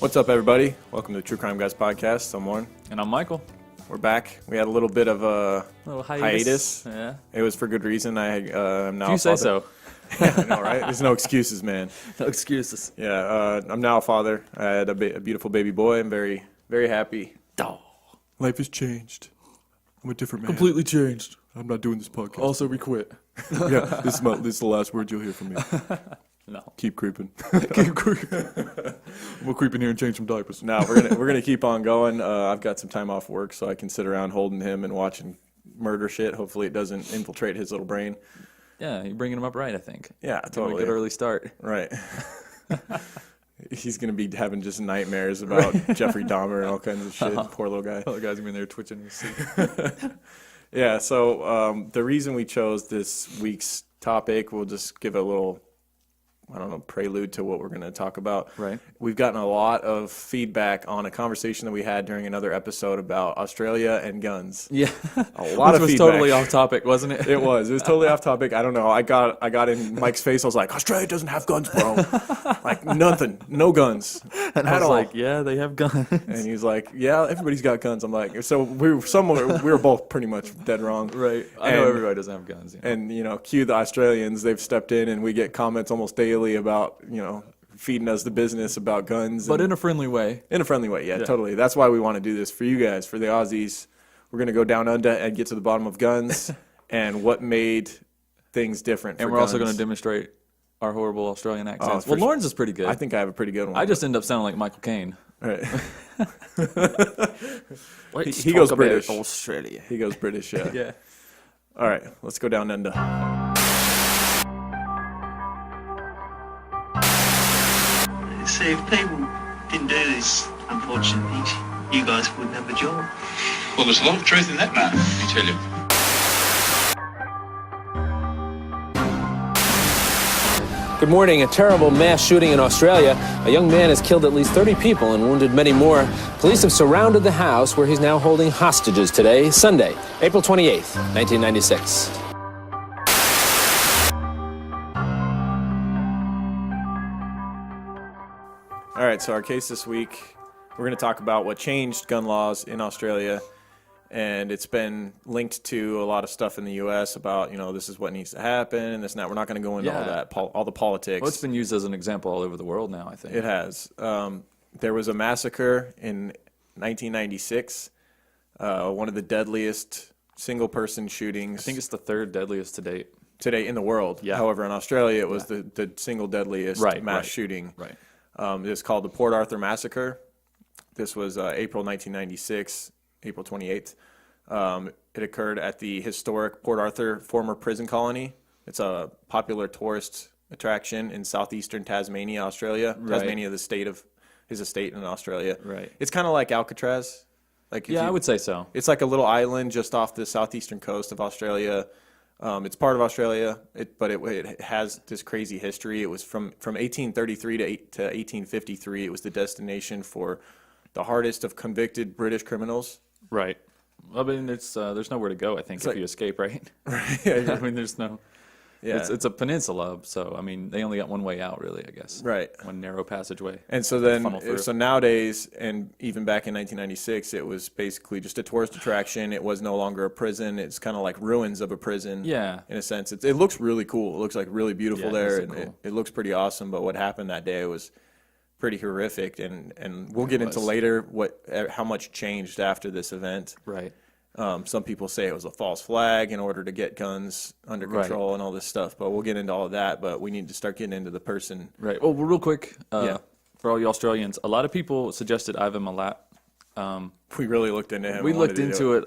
What's up, everybody? Welcome to the True Crime Guys podcast. I'm Lauren. And I'm Michael. We're back. We had a little bit of a little hiatus. Yeah. It was for good reason. I am now if you a father. Say so. Yeah, I know, right? There's no excuses, man. No excuses. Yeah, I'm now a father. I had a beautiful baby boy. I'm very, very happy. Oh. Life has changed. I'm a different man. Completely changed. I'm not doing this podcast. Also, we quit. Yeah, this is the last word you'll hear from me. No. Keep creeping. Keep creeping. We'll creep in here and change some diapers. No, we're gonna keep on going. I've got some time off work, so I can sit around holding him and watching murder shit. Hopefully, it doesn't infiltrate his little brain. Yeah, you're bringing him up right, I think. Yeah, totally. A good early start. Right. He's gonna be having just nightmares about Jeffrey Dahmer and all kinds of shit. Poor little guy. The guy's gonna be in there twitching his seat. Yeah. So the reason we chose this week's topic, we'll just give a little, I don't know, prelude to what we're going to talk about. Right. We've gotten a lot of feedback on a conversation that we had during another episode about Australia and guns. Yeah. A lot of feedback. It was totally off topic, wasn't it? It was totally off topic. I don't know. I got in Mike's face. I was like, Australia doesn't have guns, bro. Like, nothing. No guns. And I was like, yeah, they have guns. And he was like, yeah, everybody's got guns. I'm like, so we were both pretty much dead wrong. Right. I know everybody doesn't have guns. You know? And, cue the Australians. They've stepped in, and we get comments almost daily about, feeding us the business about guns. But in a friendly way. In a friendly way, yeah, totally. That's why we want to do this for you guys, for the Aussies. We're going to go down under and get to the bottom of guns and what made things different for And we're guns. also going to demonstrate our horrible Australian accents. Well, Lauren's is pretty good. I think I have a pretty good one. I just end up sounding like Michael Caine. Right. He goes British. Australia. He goes British, yeah. Yeah. All right, let's go down under. So if people didn't do this, unfortunately, you guys wouldn't have a job. Well, there's a lot of truth in that, man, let me tell you. Good morning. A terrible mass shooting in Australia. A young man has killed at least 30 people and wounded many more. Police have surrounded the house where he's now holding hostages today, Sunday, April 28th, 1996. All right, so our case this week, we're going to talk about what changed gun laws in Australia. And it's been linked to a lot of stuff in the U.S. about, this is what needs to happen and this and that. We're not going to go into all that, all the politics. Well, it's been used as an example all over the world now, I think. It has. There was a massacre in 1996, one of the deadliest single-person shootings. I think it's the third deadliest to date. Today in the world. Yeah. However, in Australia, it was the single deadliest mass shooting. Right. It's called the Port Arthur Massacre. This was April 1996. April 28th. It occurred at the historic Port Arthur former prison colony. It's a popular tourist attraction in southeastern Tasmania, Australia. Right. Tasmania is a state in Australia. Right. It's kind of like Alcatraz. I would say so. It's like a little island just off the southeastern coast of Australia. It's part of Australia, but it has this crazy history. It was from 1833 to 1853. It was the destination for the hardest of convicted British criminals. Right. I mean, there's nowhere to go, I think, if you escape, right? Right. Yeah. I mean, there's no... Yeah. It's a peninsula, so, I mean, they only got one way out, really, I guess. Right. One narrow passageway. And so nowadays, and even back in 1996, it was basically just a tourist attraction. It was no longer a prison. It's kind of like ruins of a prison. Yeah. In a sense. It looks really cool. It looks like really beautiful there, and cool. it looks pretty awesome. But what happened that day was pretty horrific, and we'll get into later how much changed after this event. Right. Some people say it was a false flag in order to get guns under control and all this stuff, but we'll get into all of that. But we need to start getting into the person. Right. Well, real quick, for all you Australians, a lot of people suggested Ivan Milat. We really looked into him. We looked into it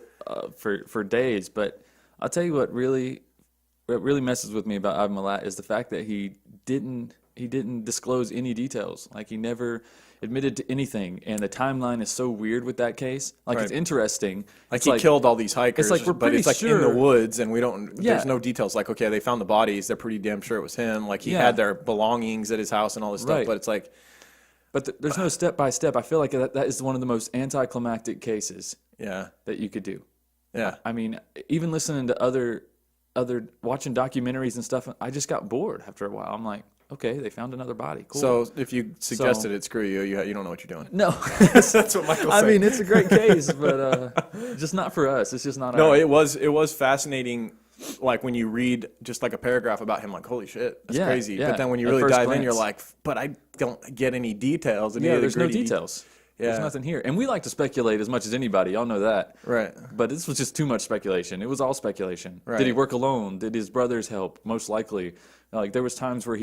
for days, but I'll tell you what really messes with me about Ivan Milat is the fact that he didn't disclose any details. Like, he never admitted to anything, and the timeline is so weird with that case. Like, it's interesting. Like, he killed all these hikers, it's like but it's like sure. in the woods, and we don't. There's no details. Like, okay, they found the bodies. They're pretty damn sure it was him. Like, he had their belongings at his house and all this stuff. But it's like, but there's no step by step. I feel like that is one of the most anticlimactic cases. That you could do. Yeah. I mean, even listening to other watching documentaries and stuff, I just got bored after a while. I'm like, okay, they found another body. Cool. So if you suggested it, screw you. You don't know what you're doing. No. That's what Michael's saying. I mean, it's a great case, but just not for us. It's just not No, our... it was fascinating. Like when you read just like a paragraph about him, like, holy shit, that's crazy. Yeah. But then when you At really first dive in, glance. you're like, but I don't get any details. Yeah, there's no details. Yeah. There's nothing here. And we like to speculate as much as anybody. Y'all know that. Right. But this was just too much speculation. It was all speculation. Right. Did he work alone? Did his brothers help? Most likely. Like, there was times where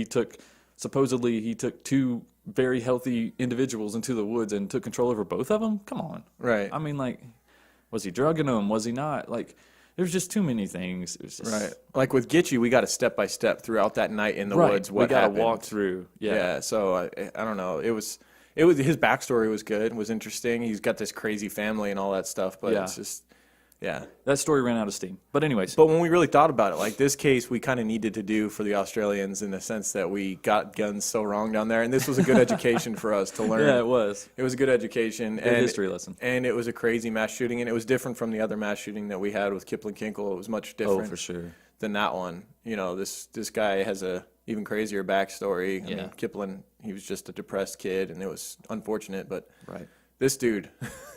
supposedly he took two very healthy individuals into the woods and took control over both of them? Come on. Right. I mean, like, was he drugging them? Was he not? Like, there's just too many things. It was just... Right. Like with Gitchy, we got a step by step throughout that night in the woods. What we got to happened. walk through. Yeah. So I don't know. It was his backstory was good. Was interesting. He's got this crazy family and all that stuff. But it's just, yeah. That story ran out of steam. But anyways. But when we really thought about it, like this case, we kind of needed to do for the Australians in the sense that we got guns so wrong down there, and this was a good education for us to learn. Yeah, it was. It was a good education. Good history lesson. And it was a crazy mass shooting, and it was different from the other mass shooting that we had with Kipling Kinkle. It was much different. Oh, for sure. Than that one. You know, this guy has a even crazier backstory. I mean, Kipling, he was just a depressed kid, and it was unfortunate, but Right. this dude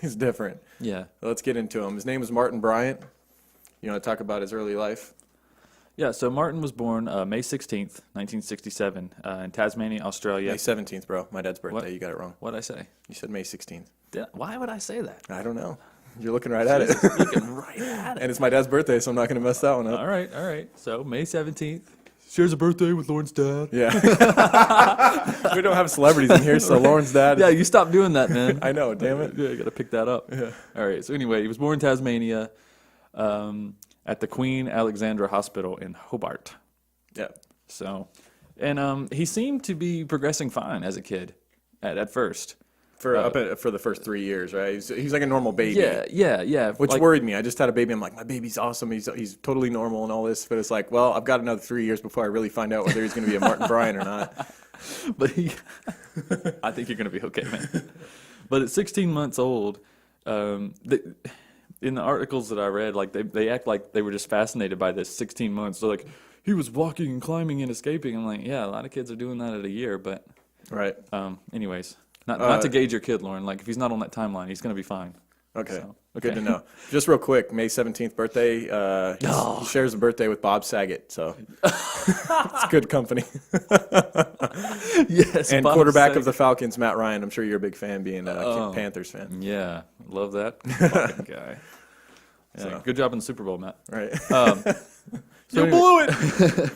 is different. Yeah. Let's get into him. His name is Martin Bryant. You want to talk about his early life? Yeah, so Martin was born May 16th, 1967, in Tasmania, Australia. May 17th, bro. My dad's birthday. What? You got it wrong. What'd I say? You said May 16th. Why would I say that? I don't know. You're looking right at it. Looking right at it. And it's my dad's birthday, so I'm not going to mess that one up. All right. So May 17th. Shares a birthday with Lorne's dad. Yeah. We don't have celebrities in here, so Lauren's dad. Yeah, you stop doing that, man. I know, damn it. Yeah, you got to pick that up. Yeah. All right. So anyway, he was born in Tasmania at the Queen Alexandra Hospital in Hobart. Yeah. So, and he seemed to be progressing fine as a kid at first. For the first 3 years, right? He's like a normal baby. Yeah. Which Like, worried me. I just had a baby. I'm like, my baby's awesome. He's totally normal and all this. But it's like, well, I've got another 3 years before I really find out whether he's going to be a Martin Bryant or not. But I think you're going to be okay, man. But at 16 months old, in the articles that I read, like they act like they were just fascinated by this 16 months. So like, he was walking and climbing and escaping. I'm like, yeah, a lot of kids are doing that at a year. But Right. anyways, not to gauge your kid, Lauren. Like if he's not on that timeline, he's going to be fine. Okay. So, Good to know. Just real quick, May 17th birthday. He shares a birthday with Bob Saget, so it's good company. Yes. And Bob quarterback Saget. of the Falcons, Matt Ryan. I'm sure you're a big fan, being a Panthers fan. Yeah, love that fucking guy. Yeah, So. good job in the Super Bowl, Matt. Right. So You blew it.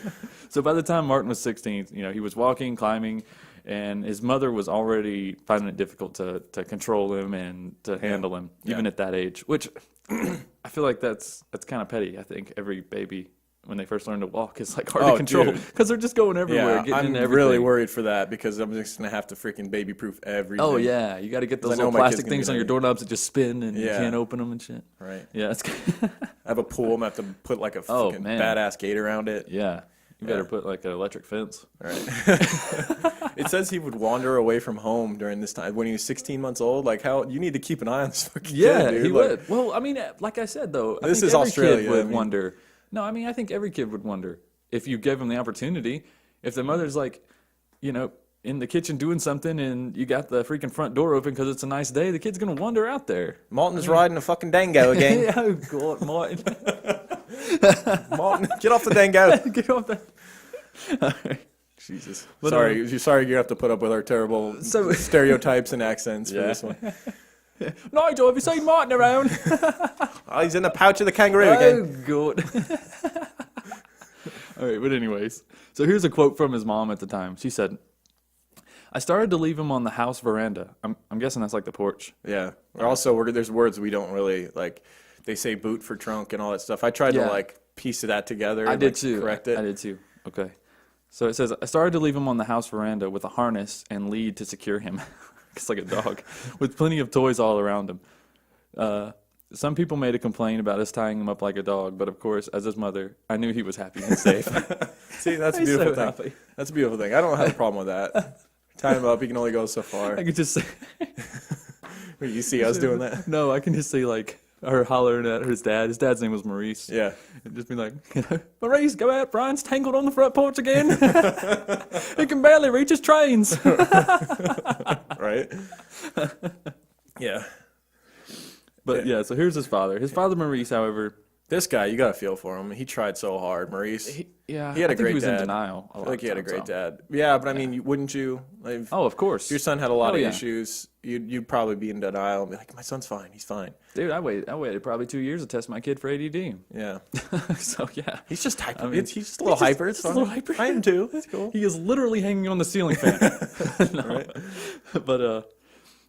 So by the time Martin was 16, he was walking, climbing, and his mother was already finding it difficult to control him and to handle him, even at that age. Which I feel like that's kind of petty. I think every baby, when they first learn to walk, is like hard to control because they're just going everywhere, getting I'm into everything. really worried for that because I'm just gonna have to freaking baby-proof everything. Oh yeah, you got to get those I know little my kid's plastic gonna be things on your like- doorknobs that just spin and you Yeah. can't open them and shit. Right. Yeah, that's I have a pool. I'm gonna have to put like a Oh, fucking man. badass gate around it. yeah. You better Yeah. put like an electric fence. Right. It says he would wander away from home during this time when he was 16 months old. Like, how you need to keep an eye on this fucking Yeah, kid, dude. he Like, would. Well, I mean, like I said, though, I This think is every Australia, kid would I mean- wonder. No, I mean, I think every kid would wonder if you gave him the opportunity. If the mother's like, in the kitchen doing something and you got the freaking front door open because it's a nice day, the kid's going to wander out there. Martin's riding a fucking dango again. Oh, God, Martin. Martin, get off the dango. Get off that. All right. Jesus. But, sorry you have to put up with our terrible So- stereotypes and accents for Yeah. this one. Nigel, have you seen Martin around? Oh, he's in the pouch of the kangaroo again. Oh, God. All right, but anyways. So here's a quote from his mom at the time. She said, I started to leave him on the house veranda. I'm guessing that's like the porch. Yeah. Also, there's words we don't really, like, they say boot for trunk and all that stuff. I tried to, Yeah. like, piece that together I and did like, too. correct it. I did too. Okay. So it says, I started to leave him on the house veranda with a harness and lead to secure him. It's like a dog, with plenty of toys all around him. Some people made a complaint about us tying him up like a dog, but of course, as his mother, I knew he was happy and safe. See, that's a He's beautiful so thing. happy. That's a beautiful thing. I don't have a problem with that. Tie him up, he can only go so far. I could just say, You see us doing that? no, I can just say like, her hollering at his dad. His dad's name was Maurice. Yeah. And just be like, Maurice, go out. Brian's tangled on the front porch again. He can barely reach his trains. Right? Yeah. But yeah, so here's his father. His father, Maurice, however, This guy, you got to feel for him. He tried so hard. Maurice. he He had a I think great he was dad. in denial. I feel like he had a great dad. Yeah, but I mean, wouldn't you? Like, Oh, of course. if your son had a lot Oh, of yeah. issues, you'd probably be in denial and be like, my son's fine. He's fine. Dude, I waited probably 2 years to test my kid for ADD. Yeah. So yeah, He's just hyper. I mean, he's just a little hyper. It's just a fine. little hyper. I am too. That's cool. he is literally hanging on the ceiling fan. No. But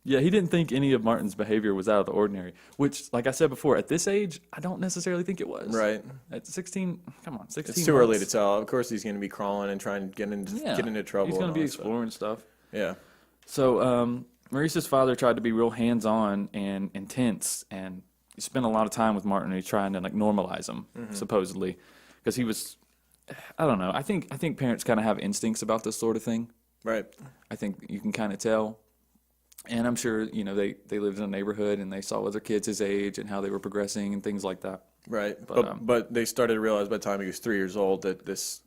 yeah, he didn't think any of Martin's behavior was out of the ordinary. Which, like I said before, at this age, I don't necessarily think it was. Right. At 16, come on, 16. It's too early to months. tell. Of course, he's going to be crawling and trying to get into trouble. He's going and to be all that stuff. exploring stuff. Yeah. So Maurice's father tried to be real hands-on and intense, and he spent a lot of time with Martin. And he's trying to like normalize him, supposedly, because he was, I don't know. I think parents kind of have instincts about this sort of thing. Right. I think you can kind of tell. And I'm sure, they lived in a neighborhood and they saw other kids his age and how they were progressing and things like that. Right. But, But they started to realize by the time he was 3 years old that this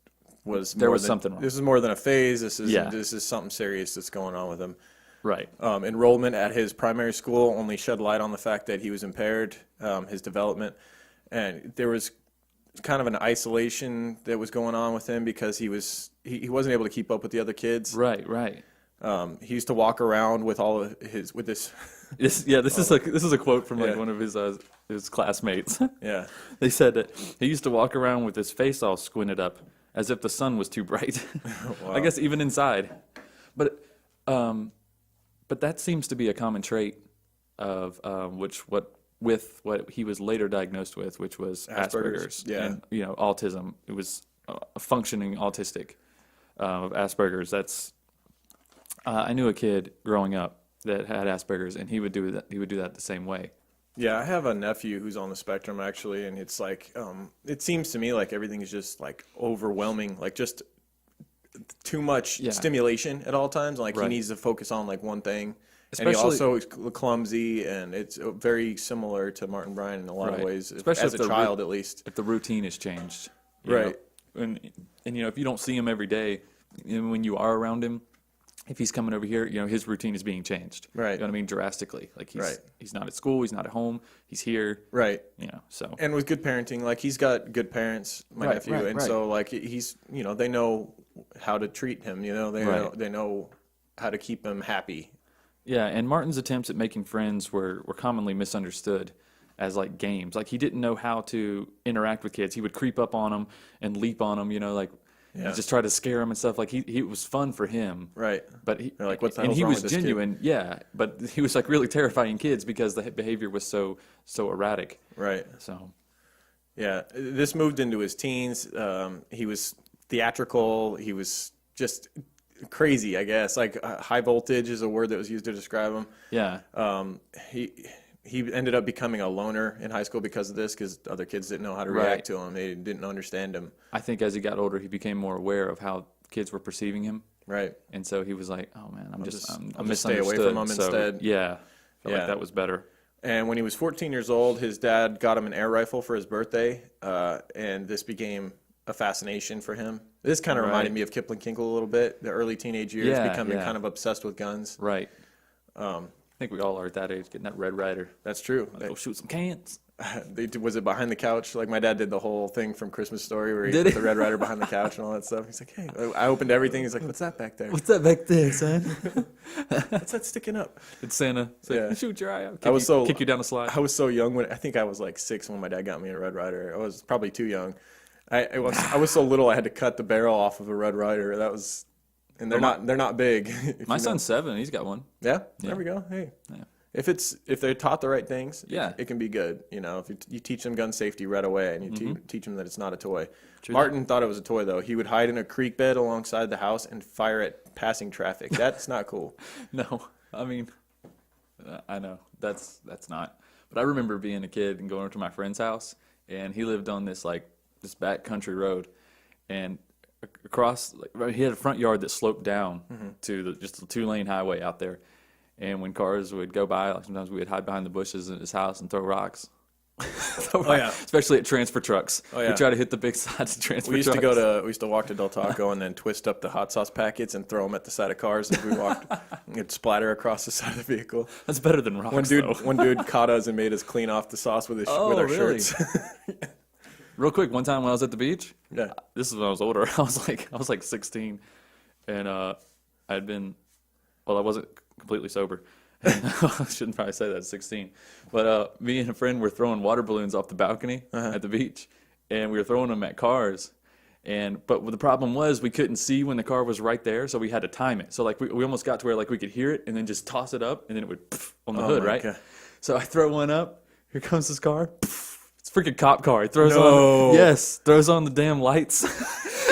was There more was than, something wrong. This is more than a phase. This Yeah. is something serious that's going on with him. Right. Enrollment at his primary school only shed light on the fact that he was impaired, his development, and there was kind of an isolation that was going on with him because he wasn't able to keep up with the other kids. Right. He used to walk around with all of his This is a quote from like Yeah. one of his classmates. yeah. They said that he used to walk around with his face all squinted up as if the sun was too bright. I guess even inside. But that seems to be a common trait of what he was later diagnosed with, which was Asperger's. Yeah. And autism. It was a functioning autistic of Asperger's. That's I knew a kid growing up that had Asperger's, and he would do that the same way. Yeah, I have a nephew who's on the spectrum actually, and it's like it seems to me like everything is just like overwhelming, like just too much stimulation at all times. Like he Right. needs to focus on like one thing, and Especially- he also is clumsy, and it's very similar to Martin Bryant in a lot of Right. ways, Especially as if a the child at least. If the routine is changed, you Right. know. And if you don't see him every day, when you are around him, if he's coming over here, his routine is being changed. Right. You know what I mean? Drastically. Like Right. he's not at school, he's not at home, he's here. Right. So. And with good parenting, like he's got good parents, my Right, nephew, right, and right. so like he's they know how to treat him. They know how to keep him happy. Yeah, and Martin's attempts at making friends were commonly misunderstood as like games. Like he didn't know how to interact with kids. He would creep up on them and leap on them, and just try to scare them and stuff. Like he it was fun for him. Right. But They're like, what the and hell's he wrong was with this kid? genuine, yeah. But he was like really terrifying kids because the behavior was so erratic. Right. So Yeah, this moved into his teens. He was theatrical. He was just crazy, I guess. Like high voltage is a word that was used to describe him. yeah, He ended up becoming a loner in high school because of this, because other kids didn't know how to Right. react to him. They didn't understand him. I think as he got older, he became more aware of how kids were perceiving him, Right. and so he was like, "Oh man, I'm I'll just misunderstood." stay away from him So, instead. Yeah, I felt Yeah. like that was better. And when he was 14 years old, his dad got him an air rifle for his birthday, and this became a fascination for him. This kind of Right. reminded me of Kipling Kinkle a little bit, the early teenage years, Yeah, becoming yeah. kind of obsessed with guns. Right. I think we all are at that age, getting that Red Ryder. That's true. Go shoot some cans. Was it behind the couch? Like my dad did the whole thing from Christmas Story where he Did put he? the Red Ryder behind the couch and all that stuff. He's like, hey, I opened everything. He's like, what's that back there? What's that back there, son? What's that sticking up? It's Santa. It's like, Yeah. shoot your eye out. Kick you down the slide. I was so young I think I was like 6 when my dad got me a Red Ryder. I was probably too young. I was so little I had to cut the barrel off of a Red Ryder. That was, and they're not big. if My you know. son's 7. He's got one. Yeah, there we go. Hey. Yeah. If they're taught the right things, Yeah. it can be good. If you teach them gun safety right away, and you teach them that it's not a toy. True Martin thought it was a toy though. He would hide in a creek bed alongside the house and fire at passing traffic. That's not cool. No, I mean, I know that's not. But I remember being a kid and going over to my friend's house, and he lived on this back country road, and across he had a front yard that sloped down to just a 2-lane highway out there. And when cars would go by, sometimes we would hide behind the bushes in his house and throw rocks. Especially at transfer trucks. Oh, yeah. We try to hit the big sides of transfer We used trucks. we used to walk to Del Taco and then twist up the hot sauce packets and throw them at the side of cars as we walked. It'd splatter across the side of the vehicle. That's better than rocks, One dude caught us and made us clean off the sauce with our really? shirts. Real quick, one time when I was at the beach, Yeah. this is when I was older. I was like 16, and I wasn't completely sober. I shouldn't probably say that at 16, but me and a friend were throwing water balloons off the balcony at the beach, and we were throwing them at cars. But the problem was we couldn't see when the car was right there, so we had to time it. So like we almost got to where like we could hear it and then just toss it up, and then it would on the hood, right? God. So I throw one up. Here comes this car. It's a freaking cop car. He throws No. throws on the damn lights.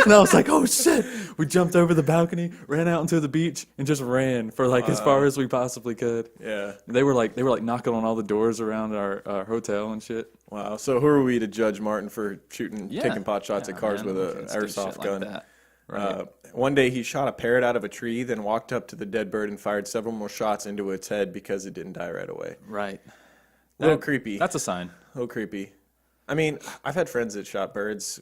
And I was like, oh shit. We jumped over the balcony, ran out into the beach, and just ran for like as far as we possibly could. Yeah. They were like knocking on all the doors around our hotel and shit. Wow. So who are we to judge Martin for taking pot shots at cars man, with we an can't do airsoft shit like gun? that. Right. One day he shot a parrot out of a tree, then walked up to the dead bird and fired several more shots into its head because it didn't die right away. Right. A little creepy. That's a sign. A little creepy. I mean, I've had friends that shot birds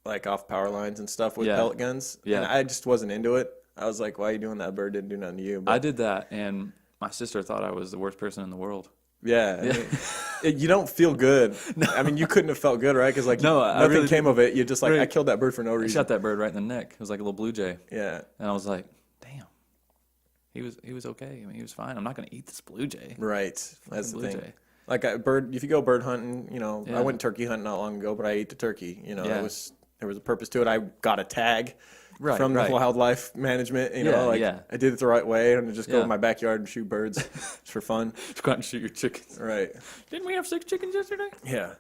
like off power lines and stuff with pellet guns. Yeah. And I just wasn't into it. I was like, why are you doing that? Bird didn't do nothing to you. But I did that, and my sister thought I was the worst person in the world. yeah. I mean, you don't feel good. I mean, you couldn't have felt good, right? Because like nothing really came of it. You just like, Right. I killed that bird for no I reason. shot that bird right in the neck. It was like a little blue jay. Yeah. And I was like, damn. He was okay. I mean, he was fine. I'm not going to eat this blue jay. Right. That's the blue thing. jay. Like if you go bird hunting, Yeah. I went turkey hunting not long ago, but I ate the turkey. Yeah. There was a purpose to it. I got a tag from right. the wildlife management. Yeah. I did it the right way, and just go Yeah. in my backyard and shoot birds just for fun. Just go out and shoot your chickens. Right. Didn't we have 6 chickens yesterday? Yeah.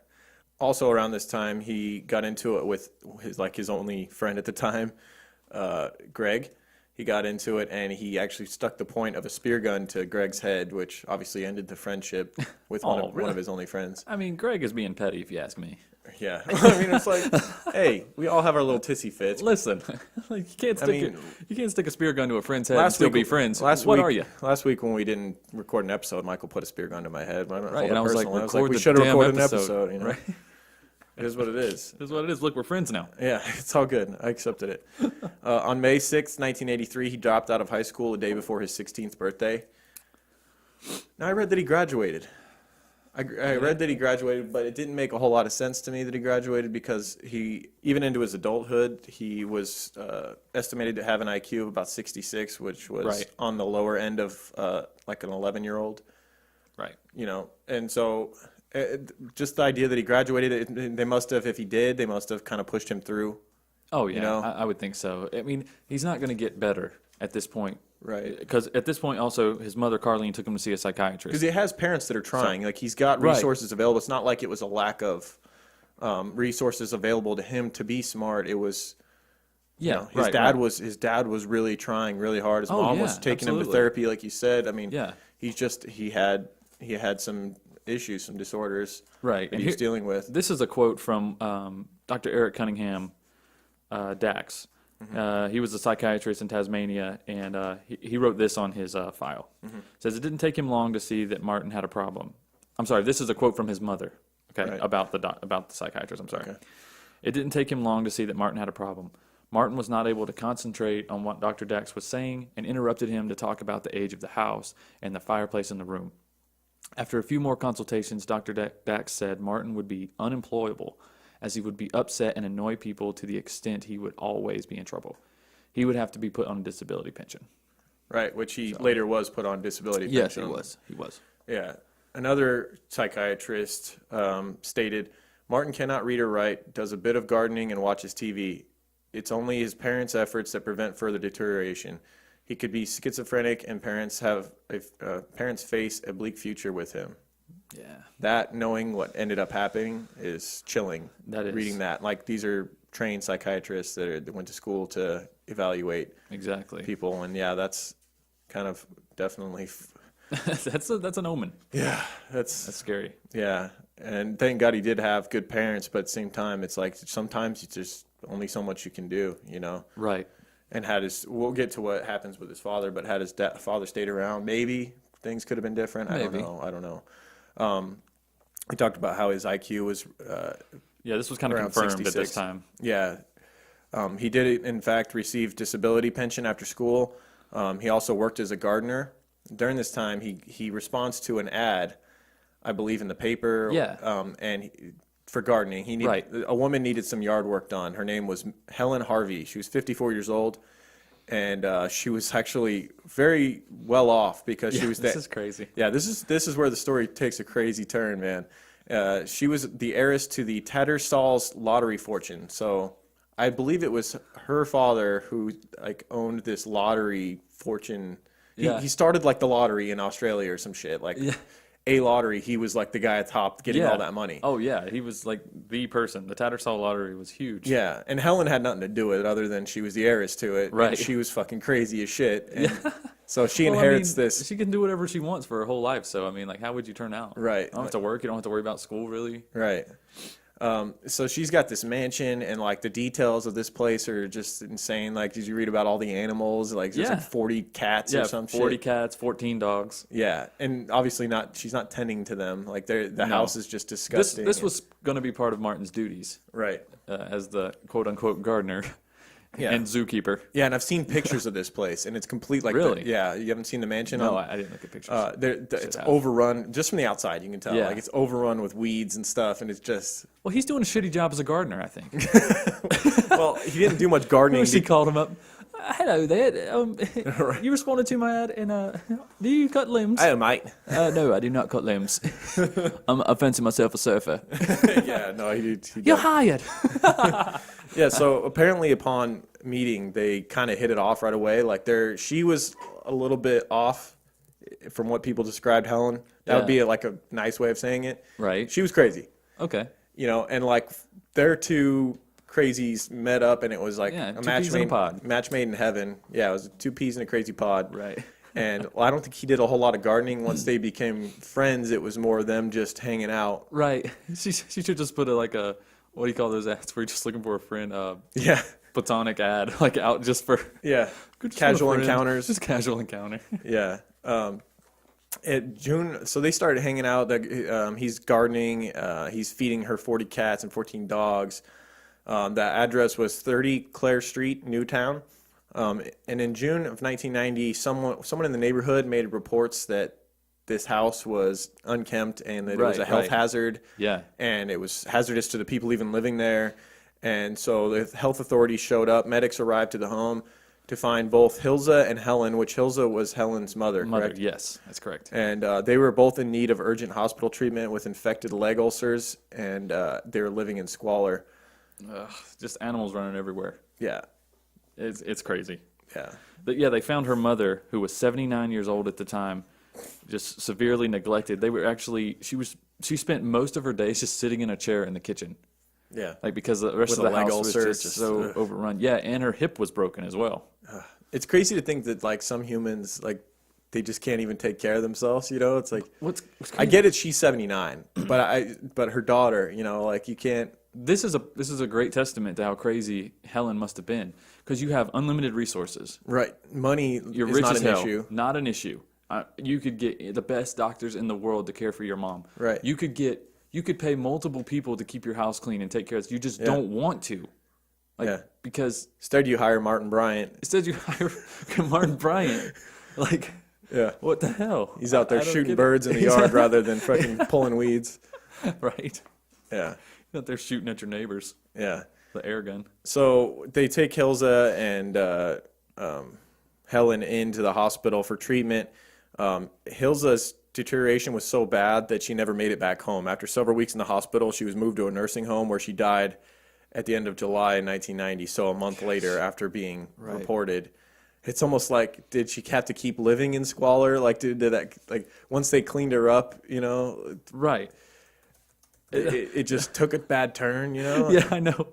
Also around this time, he got into it with his only friend at the time, Greg. He got into it, and he actually stuck the point of a spear gun to Greg's head, which obviously ended the friendship with one of his only friends. I mean, Greg is being petty, if you ask me. Yeah. I mean, it's like, hey, we all have our little tissy fits. Listen, like you can't stick a spear gun to a friend's head and Last still week- be friends. What What week, are you? Last week when we didn't record an episode, Michael put a spear gun to my head. Right, and I was like, we should have recorded an episode. Right? It is what it is. It is what it is. Look, we're friends now. Yeah, it's all good. I accepted it. On May 6th, 1983, he dropped out of high school a day before his 16th birthday. Now, I read that he graduated. I read that he graduated, but it didn't make a whole lot of sense to me that he graduated because even into his adulthood, he was estimated to have an IQ of about 66, which was Right. on the lower end of like an 11-year-old. Right. And so just the idea that he graduated, they must have, if he did, they must have kind of pushed him through. Oh, yeah. know? I would think so. I mean, he's not going to get better at this point. Right. Because at this point, also, his mother, Carlene, took him to see a Because psychiatrist. he has parents that are trying. Like, he's got Right. resources available. It's not like it was a lack of resources available to him to be smart. It was, Yeah, his right, dad right. was really trying really hard. His Oh, mom yeah, was taking him to absolutely. therapy, like you said. I mean, Yeah. he had some issues, some disorders Right. that And he was here- dealing with. This is a quote from Dr. Eric Cunningham, Dax. He was a psychiatrist in Tasmania, and he wrote this on his file. Says, it didn't take him long to see that Martin had a problem. I'm sorry, this is a quote from his mother, okay, Right. about the psychiatrist, I'm sorry. Okay. It didn't take him long to see that Martin had a problem. Martin was not able to concentrate on what Dr. Dax was saying and interrupted him to talk about the age of the house and the fireplace in the room. After a few more consultations, Dr. Dax said Martin would be unemployable, as he would be upset and annoy people to the extent he would always be in trouble. He would have to be put on a disability pension. Right, which he later was put on disability pension. He was. Yeah. Another psychiatrist stated, Martin cannot read or write, does a bit of gardening, and watches TV. It's only his parents' efforts that prevent further deterioration. He could be schizophrenic, and parents face a bleak future with him. Yeah. That, knowing what ended up happening, is chilling. That is. Reading that. Like, these are trained psychiatrists that went to school to evaluate Exactly. people, and yeah, that's kind of definitely... that's an omen. Yeah, That's scary. Yeah, and thank God he did have good parents, but at the same time, it's like sometimes it's just only so much you can do, Right. And we'll get to what happens with his father, but had his father stayed around, maybe things could have been different. Maybe. I don't know. he talked about how his IQ was Yeah, this was kind of around confirmed at 66. this time. Yeah. He did, in fact, receive disability pension after school. He also worked as a gardener. During this time, he responds to an ad, I believe, in the paper. Yeah. For gardening. Right. A woman needed some yard work done. Her name was Helen Harvey. She was 54 years old. And she was actually very well off because she was This is crazy. Yeah, this is where the story takes a crazy turn, man. She was the heiress to the Tattersall's lottery fortune. So I believe it was her father who like owned this lottery fortune. Yeah. He started like the lottery in Australia or some shit. Like a lottery, he was like the guy at top getting all that money. Oh yeah, he was like the person. The Tattersall lottery was huge. Yeah, and Helen had nothing to do with it other than she was the heiress to it. Right. And she was fucking crazy as shit. And so she Well, inherits I mean, this. She can do whatever she wants for her whole life. So I mean, like, how would you turn out? Right. You don't have to work. You don't have to worry about school, really. Right. So she's got this mansion, and like the details of this place are just insane. Like, did you read about all the animals? Like, there's like 40 cats or some 40 shit. cats, 14 dogs. Yeah, and obviously she's not tending to them. Like, the house is just disgusting. This was going to be part of Martin's duties right. as the quote unquote gardener Yeah. and zookeeper. Yeah, and I've seen pictures of this place, and it's complete. Like, Really? yeah, you haven't seen the mansion? No, I didn't look at pictures. It's overrun just from the outside. You can tell, Yeah. like it's overrun with weeds and stuff, and it's just. Well, he's doing a shitty job as a gardener, I think. Well, he didn't do much gardening. She called him up. Hello there. You responded to my ad, and do you cut limbs? Hey, mate. No, I do not cut limbs. I fancy myself a surfer. Yeah, no, he did. You're hired. Yeah, so apparently upon meeting, they kind of hit it off right away. Like she was a little bit off from what people described Helen. That would be like a nice way of saying it. Right. She was crazy, Okay. and like their two crazies met up, and it was like Yeah, a two match peas in a pod. match made in heaven. Yeah, it was two peas in a crazy pod. Right. And I don't think he did a whole lot of gardening. Once they became friends, it was more them just hanging out. Right. She should just put a what do you call those ads where you're just looking for a friend? Yeah, Platonic ad, like out just for yeah. just Casual for a friend. encounters. Just casual encounter. Yeah. At June, so they started hanging out. He's gardening. He's feeding her 40 cats and 14 dogs. The address was 30 Clare Street, Newtown. And in June of 1990, someone in the neighborhood made reports that this house was unkempt and that it was a health hazard. Yeah. And it was hazardous to the people even living there. And so the health authorities showed up. Medics arrived to the home to find both Hilza and Helen, which Hilza was Helen's mother, correct? Yes, that's correct. And they were both in need of urgent hospital treatment with infected leg ulcers, and they were living in squalor. Just animals running everywhere. Yeah, It's crazy. yeah. But yeah, they found her mother, who was 79 years old at the time, just severely neglected. She spent most of her days just sitting in a chair in the kitchen. Yeah. Like, because the rest With of a the leg house was ulcer, just so overrun. Yeah, and her hip was broken as well. It's crazy to think that, like, some humans, like, they just can't even take care of themselves, It's like, What's I crazy? get it, she's 79, but her daughter, like, you can't. This is a great testament to how crazy Helen must have been, because you have unlimited resources. Right. Money You're is rich not as an hell. issue. Not an issue. You could get the best doctors in the world to care for your mom. Right. You could pay multiple people to keep your house clean and take care of it. You just don't want to. Because Instead, you hire Martin Bryant. instead you hire Martin Bryant. Like, Yeah. what the hell? He's out there I don't shooting get it. birds in the yard rather than fucking pulling weeds. Right. Yeah. He's out there shooting at your neighbors. Yeah. The air gun. So they take Hilza and Helen into the hospital for treatment. Hilza's deterioration was so bad that she never made it back home. After several weeks in the hospital, she was moved to a nursing home where she died at the end of July 1990, so a month later after being reported. It's almost like, did she have to keep living in squalor? Like, did that, like, once they cleaned her up, Right. it just took a bad turn, Yeah, I know.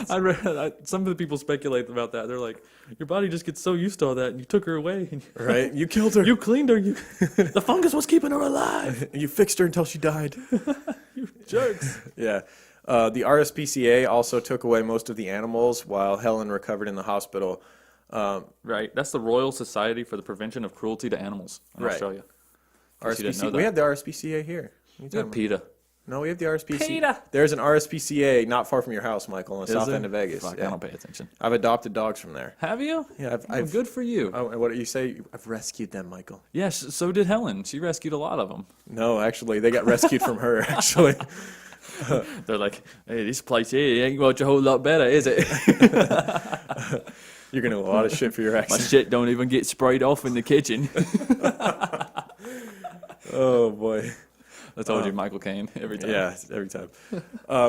I read some of the people speculate about that. They're like, your body just gets so used to all that, and you took her away. And Right? You killed her. you cleaned her. The fungus was keeping her alive. You fixed her until she died. You jerks. Yeah. The RSPCA also took away most of the animals while Helen recovered in the hospital. Right. That's the Royal Society for the Prevention of Cruelty to Animals in Right. Australia. Guess you didn't know RSPCA. We that. had the RSPCA here. Yeah, PETA. No, we have the RSPCA. Peter! There's an RSPCA not far from your house, Michael, in the Is south there? end of Vegas. Fuck, Yeah. I don't pay attention. I've adopted dogs from there. Have you? Yeah, I've Good for you. Oh, and what do you say? I've rescued them, Michael. Yes, so did Helen. She rescued a lot of them. No, actually, they got rescued from her, actually. They're like, hey, this place here ain't much a whole lot better, is it? You're going to do a lot of shit for your My accent. shit don't even get sprayed off in the kitchen. Oh, boy. I told you Michael came every time. Yeah, every time.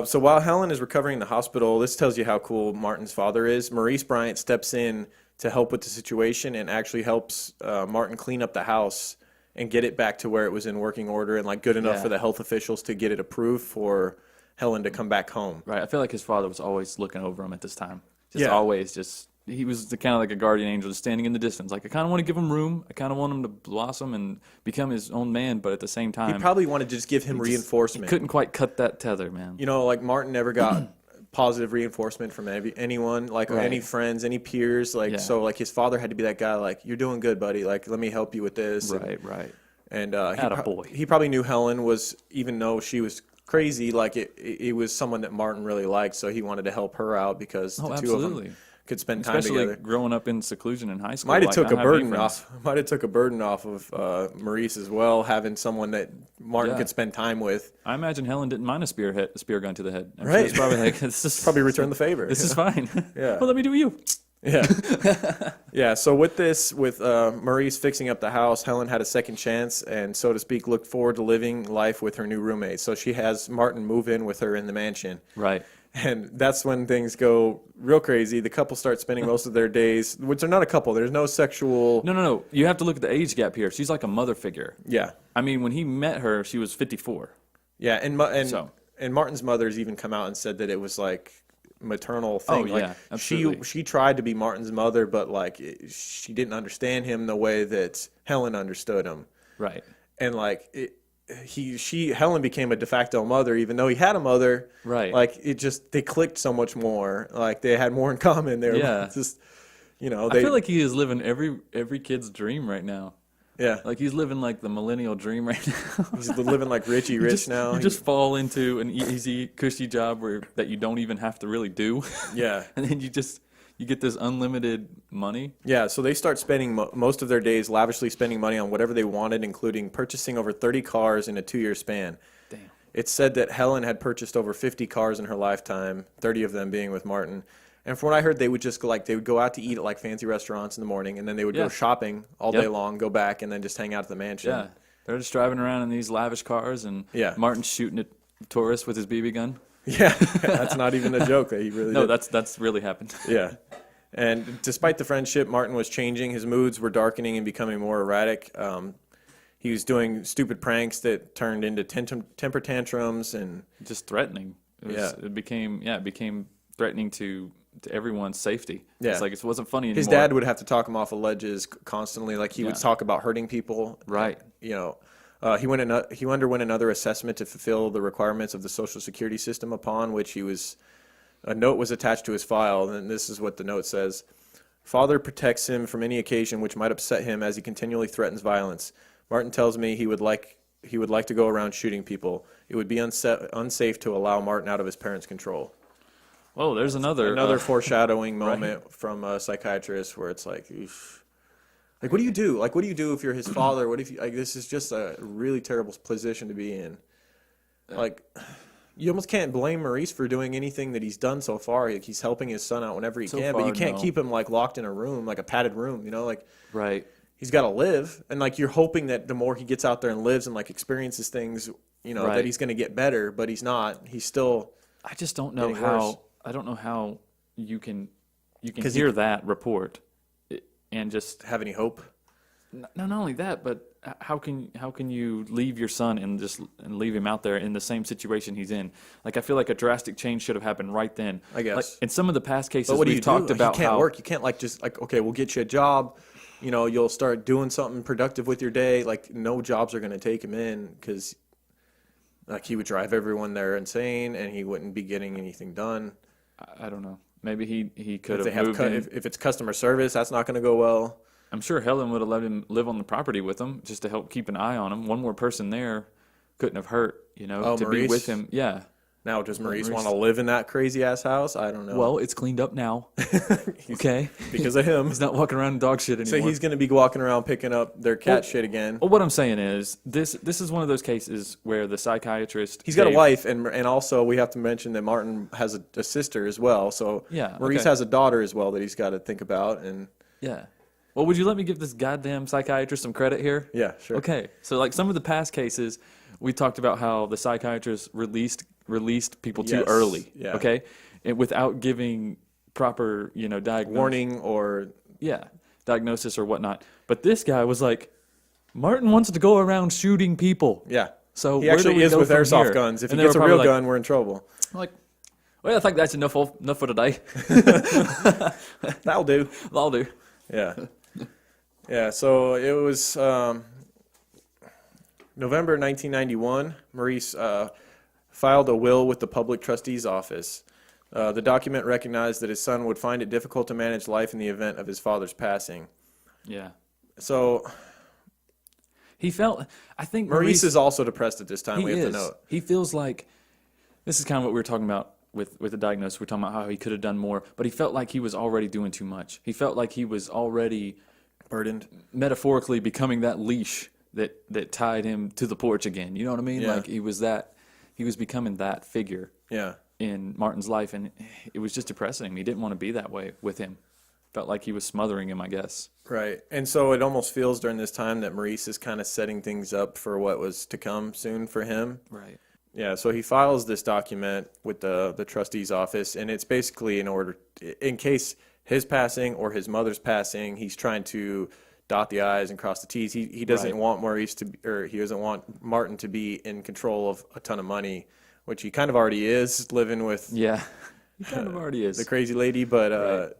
So while Helen is recovering in the hospital, this tells you how cool Martin's father is. Maurice Bryant steps in to help with the situation and actually helps Martin clean up the house and get it back to where it was in working order and like good enough Yeah. for the health officials to get it approved for Helen to come back home. Right. I feel like his father was always looking over him at this time. Just Yeah. always just he was the kind of like a guardian angel just standing in the distance. Like I kind of want to give him room. I kind of want him to blossom and become his own man, but at the same time He probably wanted to just give him he reinforcement. couldn't quite cut that tether, man. You know, like Martin never got positive reinforcement from anyone, like or Right. any friends, any peers. Like, Yeah. so like his father had to be that guy, like, you're doing good, buddy. Like, let me help you with this. Right. And Attaboy. he probably knew Helen was, even though she was crazy, like it was someone that Martin really liked. So he wanted to help her out because the two of absolutely. them could spend time Especially together. growing up in seclusion in high school. Might have like, took I a don't have any burden friends. off. Might have took a burden off of Maurice as well, having someone that Martin Yeah. could spend time with. I imagine Helen didn't mind a spear gun to the head. Right. She was probably like, this is Probably return the favor. This is fine. Yeah. Well, let me do you. Yeah. Yeah. So with Maurice fixing up the house, Helen had a second chance and, so to speak, looked forward to living life with her new roommate. So she has Martin move in with her in the mansion. Right. And that's when things go real crazy. The couple start spending most of their days, which are not a couple. There's no sexual. No. You have to look at the age gap here. She's like a mother figure. Yeah. I mean, when he met her, she was 54. Yeah. So. And Martin's mother's even come out and said that it was like maternal thing. Oh, like yeah, absolutely. she tried to be Martin's mother, but like she didn't understand him the way that Helen understood him. Right. And like Helen became a de facto mother, even though he had a mother. Right. Like they clicked so much more. Like they had more in common there. Yeah. Just I feel like he is living every kid's dream right now. yeah. Like he's living like the millennial dream right now. He's living like Richie Rich now. You just fall into an easy, cushy job that you don't even have to really do. Yeah. And then you get this unlimited money. Yeah, so they start spending most of their days lavishly spending money on whatever they wanted, including purchasing over 30 cars in a 2-year span. Damn. It's said that Helen had purchased over 50 cars in her lifetime, 30 of them being with Martin. And from what I heard, they would just go out to eat at like fancy restaurants in the morning, and then they would Yeah. go shopping all Yep. day long, go back, and then just hang out at the mansion. Yeah. They're just driving around in these lavish cars, and Yeah. Martin's shooting at tourists with his BB gun. Yeah, that's not even a joke that he really No, did. that's really happened. Yeah. And despite the friendship, Martin was changing. His moods were darkening and becoming more erratic. He was doing stupid pranks that turned into temper tantrums and Just threatening. It became threatening to everyone's safety. Yeah. It's like it wasn't funny anymore. his dad would have to talk him off of ledges constantly. Like he would Yeah. talk about hurting people. Right. You know, he underwent another assessment to fulfill the requirements of the Social Security system, upon which a note was attached to his file, and this is what the note says. Father protects him from any occasion which might upset him as he continually threatens violence. Martin tells me he would like to go around shooting people. It would be unsafe to allow Martin out of his parents' control. Whoa, there's another Foreshadowing moment from a psychiatrist where it's like, oof. Like, what do you do? Like, what do you do if you're his father? What if you, like, this is just a really terrible position to be in. Like, you almost can't blame Maurice for doing anything that he's done so far. Like, he's helping his son out whenever he So can, but you far, can't no. keep him like locked in a room, like a padded room, you know, like Right. he's got to live. And like, you're hoping that the more he gets out there and lives and like experiences things, you know, Right. that he's going to get better, but he's not. He's still, I just don't know Getting how worse. I don't know how you can 'Cause hear that report and just have any hope. not only that, but how can you leave your son and leave him out there in the same situation he's in? Like I feel like a drastic change should have happened right then. I guess. Like, in some of the past cases But what do you we've talked do? about you can't how work. You can't like just like, okay, we'll get you a job. You know, you'll start doing something productive with your day. Like no jobs are going to take him in because like he would drive everyone there insane and he wouldn't be getting anything done. I don't know. Maybe he could If they have have moved in. if it's customer service, that's not going to go well. I'm sure Helen would have let him live on the property with him just to help keep an eye on him. One more person there couldn't have hurt, Oh, to Maurice? be with him. Yeah. Now, does Maurice Maurice- want to live in that crazy ass house? I don't know. Well, it's cleaned up now. Okay. because of him. He's not walking around in dog shit So anymore. he's going to be walking around picking up their cat shit again. Well, what I'm saying is, this is one of those cases where the psychiatrist. He's got a gave- wife, and also we have to mention that Martin has a sister as well. So Yeah, Maurice okay. has a daughter as well that he's got to think about. And Yeah. Well, would you let me give this goddamn psychiatrist some credit here? yeah, sure. Okay. So, like some of the past cases, we talked about how the psychiatrist released people too Yes, early. yeah. Okay. And without giving proper, diagnosis. Warning or Yeah. Diagnosis or whatnot. But this guy was like, Martin wants to go around shooting people. yeah. So He where do actually we is go with from airsoft here? guns. If And he they gets a were real probably gun, we're in trouble. like, well, I think that's enough for today. That'll do. I'll do. Yeah. Yeah, so it was November 1991. Maurice filed a will with the public trustee's office. The document recognized that his son would find it difficult to manage life in the event of his father's passing. Yeah. So He felt, I think Maurice is also depressed at this time, we have to is. note. He feels like, this is kind of what we were talking about with the diagnosis. We're talking about how he could have done more, but he felt like he was already doing too much. He felt like he was already Burdened. metaphorically becoming that leash that tied him to the porch again. You know what I mean? Yeah. Like he was becoming that figure Yeah. in Martin's life, and it was just depressing him. He didn't want to be that way with him. Felt like he was smothering him, I guess. Right. And so it almost feels during this time that Maurice is kind of setting things up for what was to come soon for him. Right. Yeah, so he files this document with the trustee's office, and it's basically in case his passing or his mother's passing, he's trying to dot the I's and cross the T's. He doesn't Right. want he doesn't want Martin to be in control of a ton of money, which he kind of already is, living with Yeah. He kind of already is. the crazy lady, but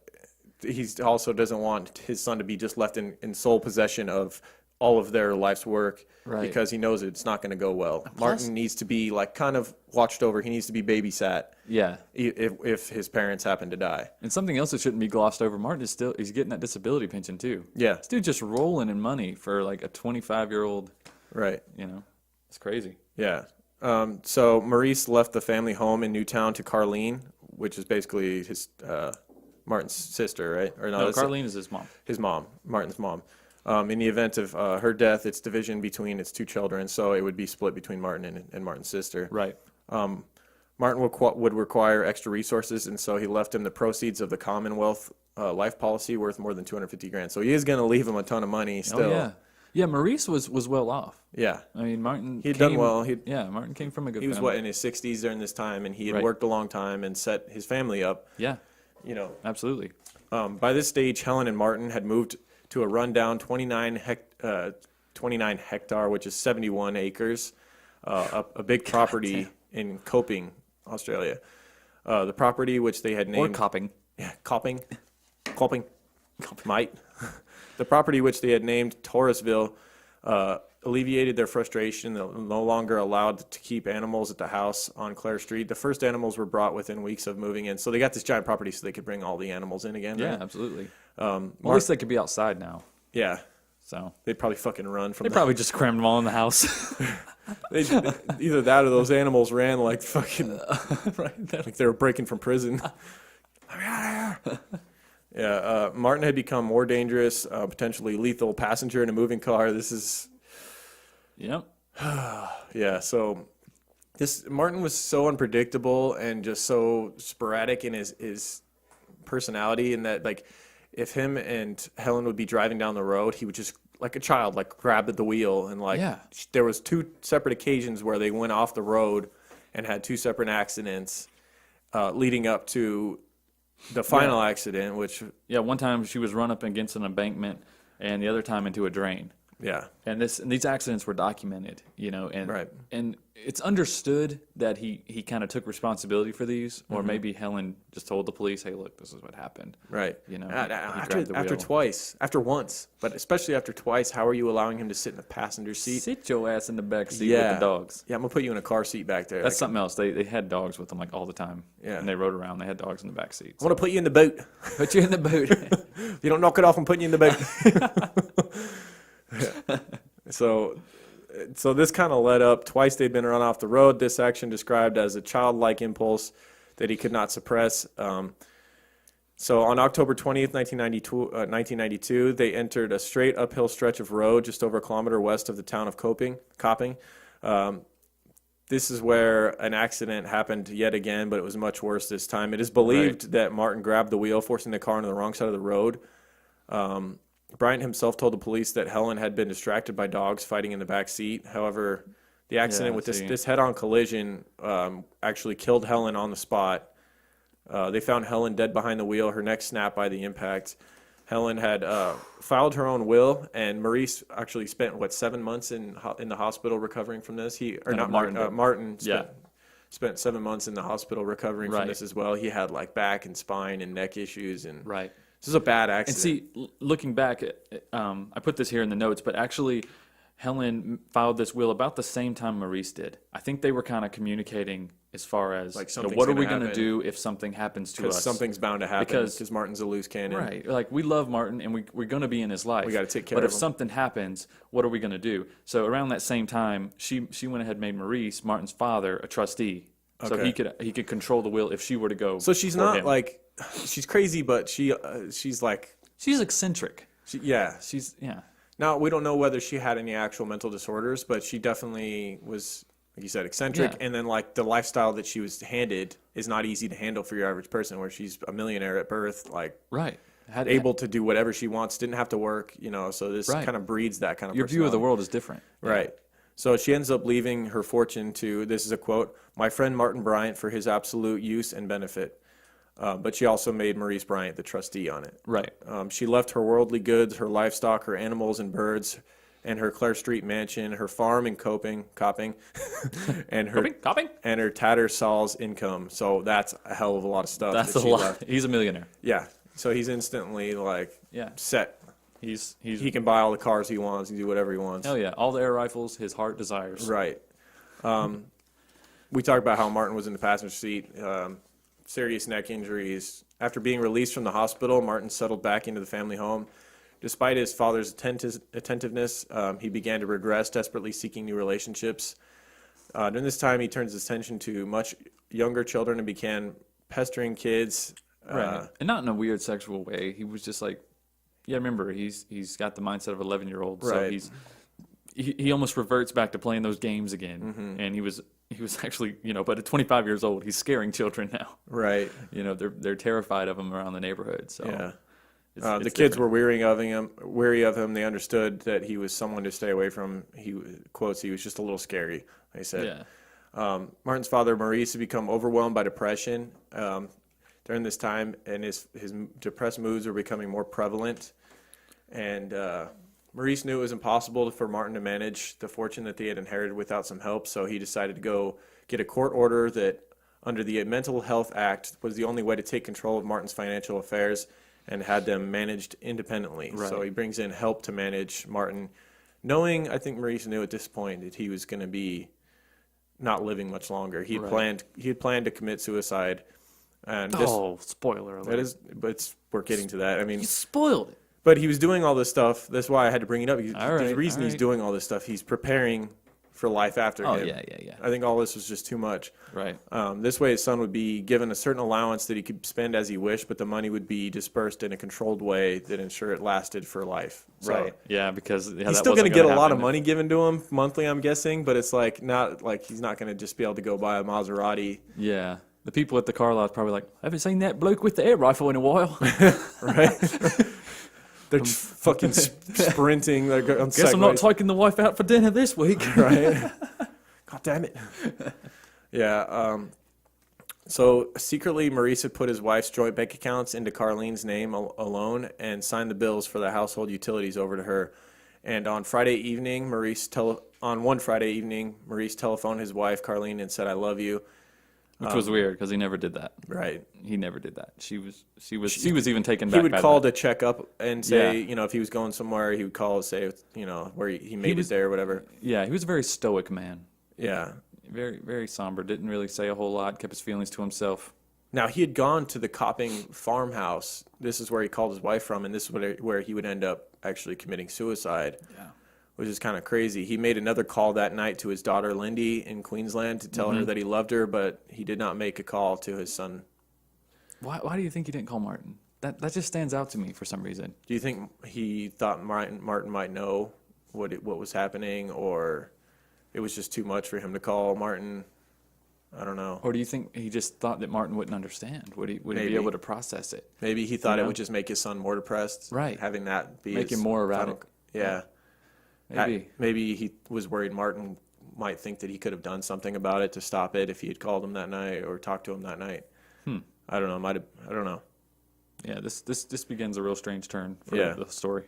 he also doesn't want his son to be just left in sole possession of all of their life's work, Right. because he knows it's not going to go well. Martin needs to be like kind of watched over. He needs to be babysat Yeah. if his parents happen to die. And something else that shouldn't be glossed over, Martin is he's getting that disability pension too. Yeah, This dude just rolling in money for like a 25-year-old, right. it's crazy. Yeah. So Maurice left the family home in Newtown to Carlene, which is basically his Martin's sister, right? Or No, that's Carlene is his mom. his mom, Martin's mom. In the event of her death, it's division between its two children, so it would be split between Martin and Martin's sister. Right. Martin would require extra resources, and so he left him the proceeds of the Commonwealth life policy worth more than $250,000. So he is going to leave him a ton of money still. Oh, yeah. Yeah, Maurice was well off. Yeah. I mean, Martin He'd done well. Martin came from a good He was family. in his 60s during this time, and he had Right. worked a long time and set his family up. Yeah, You absolutely. by this stage, Helen and Martin had moved to a rundown 29 hectare, which is 71 acres, a big property in Coping, Australia. The property which they had Or named copping. Yeah, Coping, mate. The property which they had named Torresville alleviated their frustration. They were no longer allowed to keep animals at the house on Clare Street. The first animals were brought within weeks of moving in, so they got this giant property so they could bring all the animals in again. Yeah, right? absolutely. Well, at least they could be outside now. Yeah. So They'd probably fucking run from they probably just crammed them all in the house. either that or those animals ran like fucking like they were breaking from prison. Let me out of here. Yeah, Martin had become more dangerous, potentially lethal passenger in a moving car. This is Yep. yeah. So Martin was so unpredictable and just so sporadic in his personality, in that like if him and Helen would be driving down the road, he would just like a child like grab at the wheel, and like Yeah. there was two separate occasions where they went off the road and had two separate accidents leading up to the final accident, which Yeah, one time she was run up against an embankment, and the other time into a drain. yeah. And these accidents were documented, and Right. and it's understood that he kind of took responsibility for these, Mm-hmm. or maybe Helen just told the police, "Hey, look, this is what happened." Right. He After grabbed the wheel. after once, but especially after twice, how are you allowing him to sit in the passenger seat? Sit your ass in the back seat Yeah. with the dogs. Yeah, I'm gonna put you in a car seat back there. That's something else. They had dogs with them like all the time. Yeah. And they rode around. They had dogs in the back seats. I'm gonna put you in the boot. Put you in the boot. If you don't knock it off, I'm putting you in the boot. So So this kind of led up. Twice they'd been run off the road. This action described as a childlike impulse that he could not suppress. So on October 20th, 1992, they entered a straight uphill stretch of road just over a kilometer west of the town of Copping. This is where an accident happened yet again, but it was much worse this time. It is believed that Martin grabbed the wheel, forcing the car onto the wrong side of the road. Bryant himself told the police that Helen had been distracted by dogs fighting in the back seat. However, the accident with this head-on collision actually killed Helen on the spot. They found Helen dead behind the wheel, her neck snapped by the impact. Helen had filed her own will, and Maurice actually spent, 7 months in the hospital recovering from this? Martin spent 7 months in the hospital recovering from this as well. He had back and spine and neck issues. And this is a bad accident. And see, looking back, I put this here in the notes, but actually Helen filed this will about the same time Maurice did. I think they were kind of communicating as far as what are we going to do if something happens to us? Because something's bound to happen because Martin's a loose cannon. Right. We love Martin and we're going to be in his life. We got to take care of him. But if something happens, what are we going to do? So around that same time, she went ahead and made Maurice, Martin's father, a trustee. So he could control the will if she were to go. So she's not him. She's crazy, but she's eccentric. Now, we don't know whether she had any actual mental disorders, but she definitely was, like you said, eccentric. Yeah. And then, the lifestyle that she was handed is not easy to handle for your average person, where she's a millionaire at birth, able to do whatever she wants, didn't have to work, so this kind of breeds that kind of Your view of the world is different. Right. So she ends up leaving her fortune to, this is a quote, my friend Martin Bryant for his absolute use and benefit. But she also made Maurice Bryant the trustee on it. Right. She left her worldly goods, her livestock, her animals and birds, and her Clare Street mansion, her farm in Copping, and her Tattersall's income. So that's a hell of a lot of stuff. That's a lot. Left. He's a millionaire. Yeah. So he's instantly set. He can buy all the cars he wants. He can do whatever he wants. Oh yeah, all the air rifles his heart desires. Right. We talked about how Martin was in the passenger seat. Serious neck injuries. After being released from the hospital, Martin settled back into the family home. Despite his father's attentiveness, he began to regress, desperately seeking new relationships. During this time, he turns his attention to much younger children and began pestering kids. Right. And not in a weird sexual way. He was just remember, he's got the mindset of an 11-year-old. Right. So he almost reverts back to playing those games again. Mm-hmm. And he was actually, but at 25 years old, he's scaring children now. Right. They're terrified of him around the neighborhood. So yeah. The kids were weary of him. They understood that he was someone to stay away from. He quotes, he was just a little scary, they said. Yeah. Martin's father, Maurice, had become overwhelmed by depression during this time, and his depressed moods were becoming more prevalent. And Maurice knew it was impossible for Martin to manage the fortune that they had inherited without some help, so he decided to go get a court order that, under the Mental Health Act, was the only way to take control of Martin's financial affairs and had them managed independently. Right. So he brings in help to manage Martin, knowing, I think Maurice knew at this point that he was going to be not living much longer. He had planned to commit suicide. And spoiler alert. We're getting to that. I mean, you spoiled it. But he was doing all this stuff. That's why I had to bring it up. The reason he's doing all this stuff, he's preparing for life after him. Yeah. I think all this was just too much. Right. This way his son would be given a certain allowance that he could spend as he wished, but the money would be dispersed in a controlled way that ensure it lasted for life. Right. So, yeah, because he's still going to get a lot of money given to him monthly, I'm guessing, but it's he's not going to just be able to go buy a Maserati. Yeah. The people at the car lot probably I haven't seen that bloke with the air rifle in a while. Right. They're fucking sprinting. Guess I'm not taking the wife out for dinner this week. Right. God damn it. Yeah. So secretly, Maurice had put his wife's joint bank accounts into Carlene's name alone and signed the bills for the household utilities over to her. And on one Friday evening, Maurice telephoned his wife, Carlene, and said, "I love you." Which was weird because he never did that. Right. He never did that. She was even taken back. He would call to check up and say, if he was going somewhere, he would call and say, where he made it there or whatever. Yeah, he was a very stoic man. Yeah. Very, very somber. Didn't really say a whole lot. Kept his feelings to himself. Now, he had gone to the Copping farmhouse. This is where he called his wife from, and this is where he would end up actually committing suicide. Yeah. which is kind of crazy. He made another call that night to his daughter Lindy in Queensland to tell her that he loved her, but he did not make a call to his son. Why do you think he didn't call Martin? That just stands out to me for some reason. Do you think he thought Martin might know what was happening, or it was just too much for him to call Martin? I don't know. Or do you think he just thought that Martin wouldn't understand? Would he be able to process it? Maybe he thought it would just make his son more depressed. Right. Having that be Make his him more erratic. Yeah. Maybe. Maybe he was worried Martin might think that he could have done something about it to stop it if he had called him that night or talked to him that night. I don't know. I don't know. Yeah, this begins a real strange turn for the story.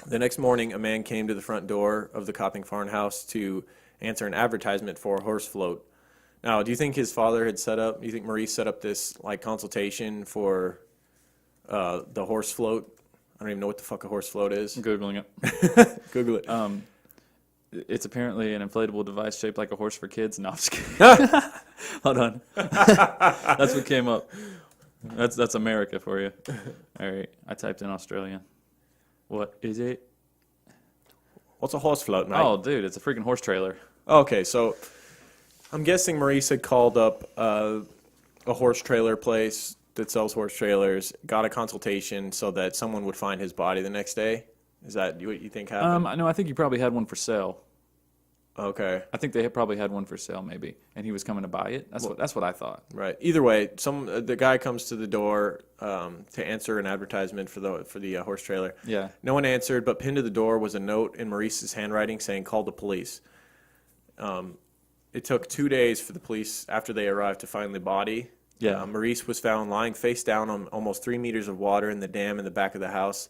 The next morning, a man came to the front door of the Copping farmhouse to answer an advertisement for a horse float. Now, do you think his father had do you think Maurice set up this like consultation for the horse float? I don't even know what the fuck a horse float is. I'm Googling it. Google it. It's apparently an inflatable device shaped like a horse for kids. No, I'm just kidding. Hold on. That's what came up. That's America for you. All right, I typed in Australia. What is it? What's a horse float, mate? Oh, dude, it's a freaking horse trailer. Okay, so I'm guessing Maurice had called up a horse trailer place that sells horse trailers, got a consultation so that someone would find his body the next day. Is that what you think happened? No, I think he probably had one for sale. Okay. I think they probably had one for sale, maybe, and he was coming to buy it. That's what I thought. Right. Either way, the guy comes to the door to answer an advertisement for the horse trailer. Yeah. No one answered, but pinned to the door was a note in Maurice's handwriting saying, "Call the police." It took 2 days for the police after they arrived to find the body. Yeah. Maurice was found lying face down on almost 3 meters of water in the dam in the back of the house.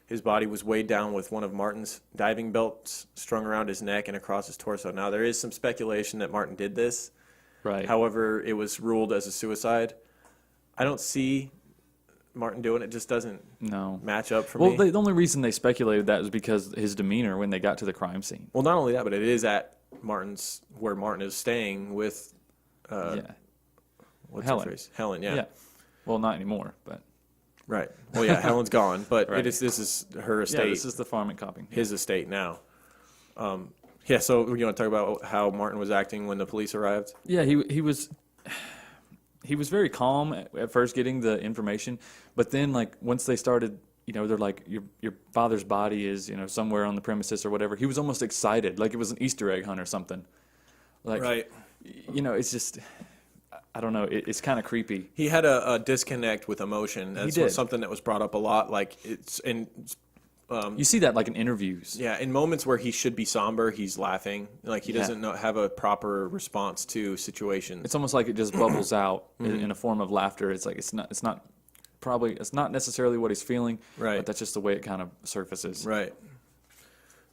His body was weighed down with one of Martin's diving belts strung around his neck and across his torso. Now, there is some speculation that Martin did this. Right. However, it was ruled as a suicide. I don't see Martin doing it. Just doesn't match up for me. Well, the only reason they speculated that was because his demeanor when they got to the crime scene. Well, not only that, but it is at where Martin is staying with what's Helen. her phrase? Helen, yeah. Well, not anymore, but Right. Well, yeah, Helen's gone, but Right. this is her estate. yeah, this is the farm at Copping. His estate now. So you want to talk about how Martin was acting when the police arrived? Yeah, he was very calm at first getting the information, but then like once they started, they're like your father's body is somewhere on the premises or whatever. He was almost excited, like it was an Easter egg hunt or something. Like Right. It's just I don't know. It's kind of creepy. He had a disconnect with emotion. That's did. something that was brought up a lot. Like You see that like in interviews. yeah, in moments where he should be somber, he's laughing. Like he doesn't have a proper response to situations. It's almost like it just bubbles out in a form of laughter. It's like it's not necessarily what he's feeling, Right. but that's just the way it kind of surfaces. Right.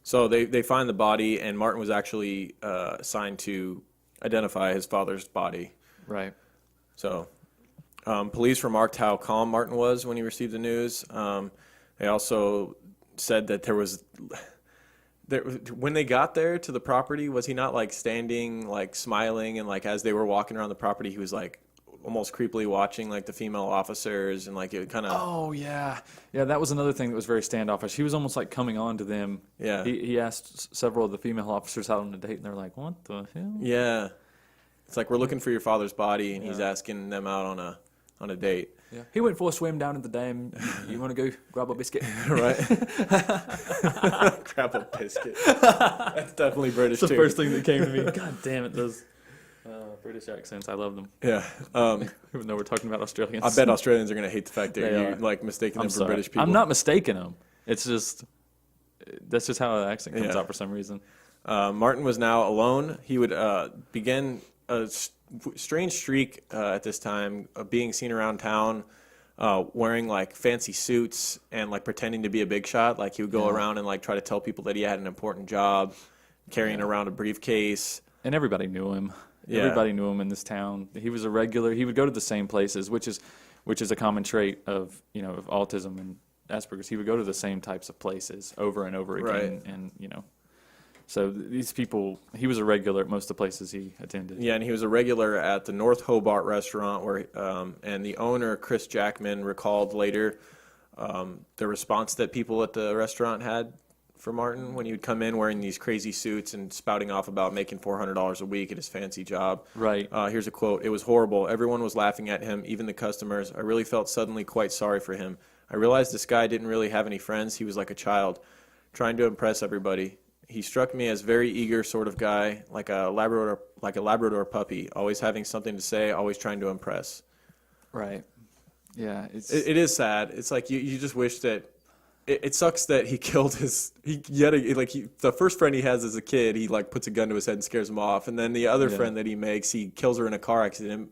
So they find the body, and Martin was actually assigned to identify his father's body. Right. So police remarked how calm Martin was when he received the news. They also said that when they got there to the property, was he not like standing, like smiling, and like as they were walking around the property, he was like almost creepily watching like the female officers, and like it kind of. Oh yeah, that was another thing that was very standoffish. He was almost like coming on to them. Yeah. He asked several of the female officers out on a date, and they're like, "What the hell?" Yeah. It's like, we're looking for your father's body, and he's asking them out on a date. Yeah. He went for a swim down in the dam. You want to go grab a biscuit? Right. Grab a biscuit. That's definitely British, It's the too. first thing that came to me. God damn it, those British accents. I love them. Yeah. Even though we're talking about Australians. I bet Australians are going to hate the fact that They you're are. like mistaking I'm them for sorry. British people. I'm not mistaking them. It's just, that's just how the accent comes Yeah. out for some reason. Martin was now alone. He would begin a strange streak at this time of being seen around town wearing like fancy suits and like pretending to be a big shot. Like he would go around and like try to tell people that he had an important job, carrying around a briefcase. And everybody knew him. Yeah. Everybody knew him in this town. He was a regular. He would go to the same places, which is a common trait of of autism and Asperger's. He would go to the same types of places over and over again, Right. and So these people, he was a regular at most of the places he attended. Yeah, and he was a regular at the North Hobart restaurant, where and the owner, Chris Jackman, recalled later the response that people at the restaurant had for Martin when he would come in wearing these crazy suits and spouting off about making $400 a week at his fancy job. Right. Here's a quote. "It was horrible. Everyone was laughing at him, even the customers. I really felt suddenly quite sorry for him. I realized this guy didn't really have any friends. He was like a child, trying to impress everybody. He struck me as very eager sort of guy, like a Labrador puppy, always having something to say, always trying to impress." Right. Yeah. It is sad. It's like you just wish that it sucks that he killed the first friend he has as a kid, he like puts a gun to his head and scares him off, and then the other friend that he makes, he kills her in a car accident.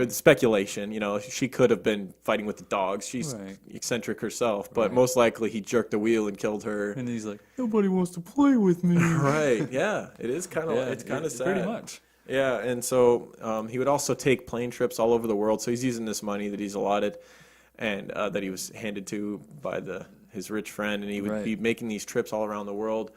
Speculation, she could have been fighting with the dogs. She's eccentric herself, but most likely he jerked the wheel and killed her. And he's like, nobody wants to play with me. Right? Yeah, it is kind of sad. Pretty much. Yeah, and so he would also take plane trips all over the world. So he's using this money that he's allotted and that he was handed to by his rich friend, and he would be making these trips all around the world.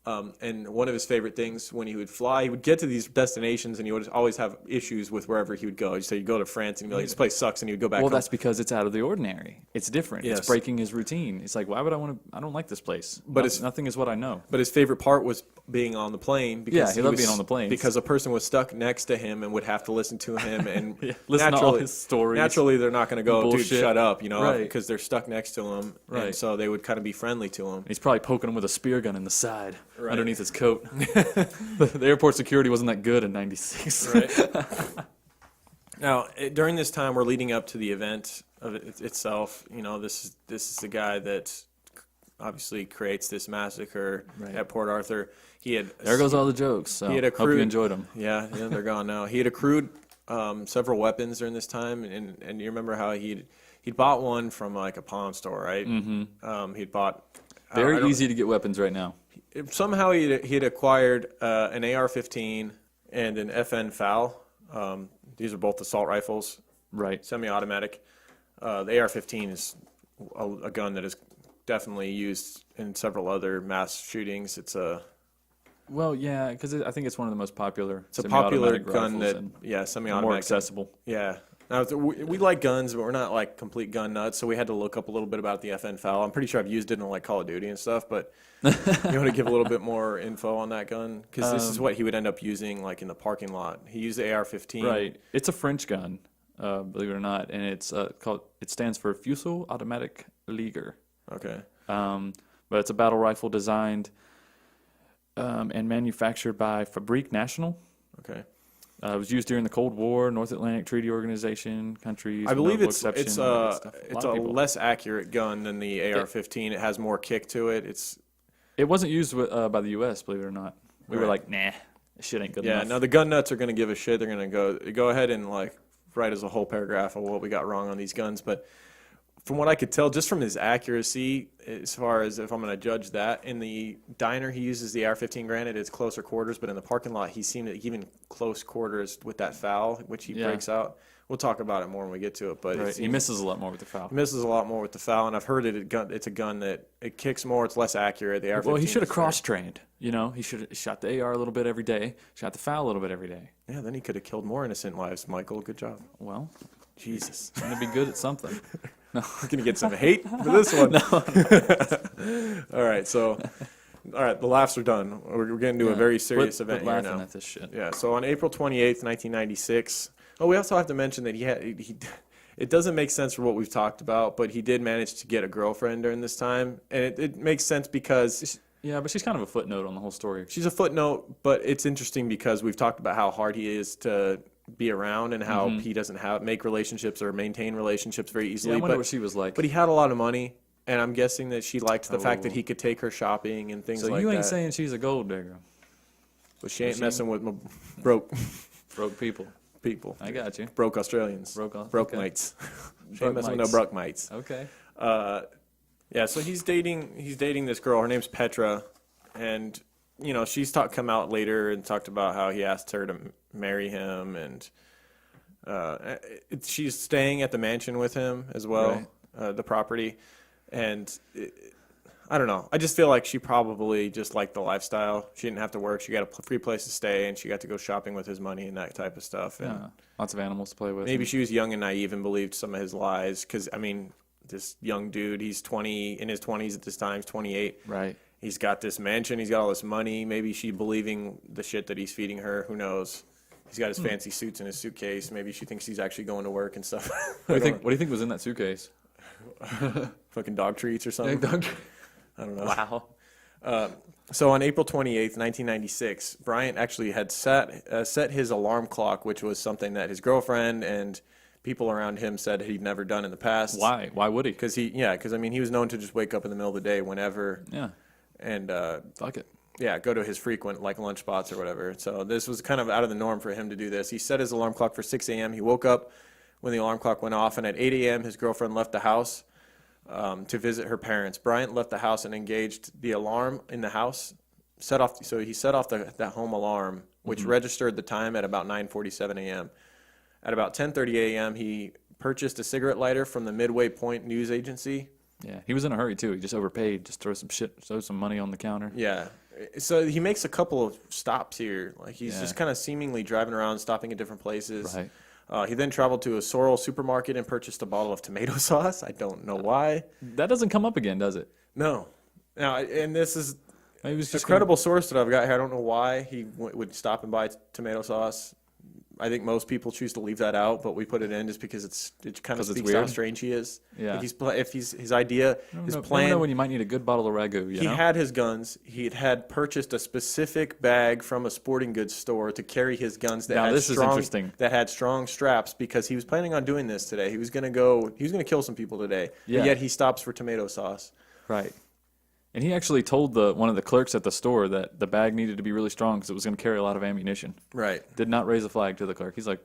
And one of his favorite things when he would fly, he would get to these destinations and he would always have issues with wherever he would go. So you'd go to France and he'd be like, "This place sucks," and he would go back home. Well, that's because it's out of the ordinary. It's different. Yes. It's breaking his routine. It's like, why would I don't like this place. But nothing is what I know. But his favorite part was being on the plane. Because he loved being on the plane. Because a person was stuck next to him and would have to listen to him. And listen to all his stories. Naturally, they're not going to go, "Dude, Bullshit. shut up," Right. because they're stuck next to him. Right. And so they would kind of be friendly to him. He's probably poking him with a spear gun in the side underneath his coat. The airport security wasn't that good in '96. Right. Now, during this time, we're leading up to the event of itself. This is the guy that obviously creates this massacre at Port Arthur. There goes all the jokes. So he had accrued, hope you enjoyed them. Yeah, they're gone now. He had accrued several weapons during this time, and you remember how he'd bought one from like a pawn store, right? Mm-hmm. He'd bought very easy to get weapons right now. Somehow he'd acquired an AR-15 and an FN FAL. These are both assault rifles, right? Semi-automatic. The AR-15 is a gun that is definitely used in several other mass shootings. It's a because I think it's one of the most popular. It's a popular gun semi-automatic, more accessible. Yeah. Now we like guns, but we're not like complete gun nuts, so we had to look up a little bit about the FN FAL. I'm pretty sure I've used it in like Call of Duty and stuff, but you want to give a little bit more info on that gun because this is what he would end up using like in the parking lot. He used the AR-15. Right. It's a French gun, believe it or not, and it's called. It stands for Fusil Automatic Liger. Okay. But it's a battle rifle designed and manufactured by Fabrique National. Okay. It was used during the Cold War, North Atlantic Treaty Organization countries. I believe it's a less accurate gun than the AR-15. It has more kick to it. It wasn't used by the U.S., believe it or not. We were like, nah, this shit ain't good enough. Yeah, no, the gun nuts are going to give a shit. They're going to go ahead and like write us a whole paragraph of what we got wrong on these guns. But from what I could tell, just from his accuracy, as far as if I'm going to judge that, in the diner he uses the AR-15. Granted, it's closer quarters, but in the parking lot he seemed to even close quarters with that FAL, which he breaks out. We'll talk about it more when we get to it. But he misses a lot more with the FAL. Misses a lot more with the FAL, and I've heard it's a gun that it kicks more. It's less accurate. The AR-15. Well, he should have cross-trained. He should have shot the AR a little bit every day, shot the FAL a little bit every day. Yeah, then he could have killed more innocent lives. Michael, good job. Well, Jesus, he's gonna be good at something. No, we're gonna get some hate for this one. No. All right, the laughs are done. We're getting to a very serious event here laughing now. at this shit. Yeah. So on April 28th, 1996. Oh, we also have to mention that he it doesn't make sense for what we've talked about, but he did manage to get a girlfriend during this time, and it makes sense because. Yeah, but she's kind of a footnote on the whole story. She's a footnote, but it's interesting because we've talked about how hard he is to be around and how he doesn't make relationships or maintain relationships very easily. Yeah, I wonder what she was like. But he had a lot of money, and I'm guessing that she liked the fact that he could take her shopping and things like that. So you ain't saying she's a gold digger. But she ain't messing with my broke people. I got you. Broke Australians. Broke mates. She ain't messing with no broke mates. Okay. Yeah, so he's dating this girl. Her name's Petra, and she's come out later and talked about how he asked her to marry him, and she's staying at the mansion with him as well, the property, and I don't know. I just feel like she probably just liked the lifestyle. She didn't have to work. She got a free place to stay, and she got to go shopping with his money and that type of stuff. And yeah, lots of animals to play with. Maybe she was young and naive and believed some of his lies, because this young dude, he's in his 20s at this time, he's 28. Right. He's got this mansion. He's got all this money. Maybe she believing the shit that he's feeding her. Who knows? He's got his fancy suits in his suitcase. Maybe she thinks he's actually going to work and stuff. What do you think was in that suitcase? Fucking dog treats or something. I don't know. Wow. So on April 28th, 1996, Bryant actually had set his alarm clock, which was something that his girlfriend and people around him said he'd never done in the past. Why? Why would he? Because I mean, he was known to just wake up in the middle of the day whenever. Yeah. And Fuck it. yeah, go to his frequent like lunch spots or whatever. So this was kind of out of the norm for him to do this. He set his alarm clock for 6 a.m. He woke up when the alarm clock went off, and at 8 a.m. his girlfriend left the house to visit her parents. Bryant left the house and engaged the alarm in the house. He set off the home alarm, which registered the time at about 9:47 a.m. At about 10:30 a.m., he purchased a cigarette lighter from the Midway Point news agency. Yeah, he was in a hurry too. He just overpaid. Just throw some money on the counter. Yeah. So he makes a couple of stops here. Like he's just kind of seemingly driving around, stopping at different places. Right. He then traveled to a Sorrel supermarket and purchased a bottle of tomato sauce. I don't know why. That doesn't come up again, does it? No. Now, and this is Maybe it was a just credible source that I've got here. I don't know why he would stop and buy tomato sauce. I think most people choose to leave that out, but we put it in just because it kind of speaks how strange he is. Yeah. Like if his idea, his plan. Never know when you might need a good bottle of ragu. He had his guns. He had purchased a specific bag from a sporting goods store to carry his guns that is interesting. That had strong straps because he was planning on doing this today. He was going to kill some people today. Yeah. But yet he stops for tomato sauce. Right. And he actually told one of the clerks at the store that the bag needed to be really strong because it was going to carry a lot of ammunition. Right. Did not raise a flag to the clerk. He's like,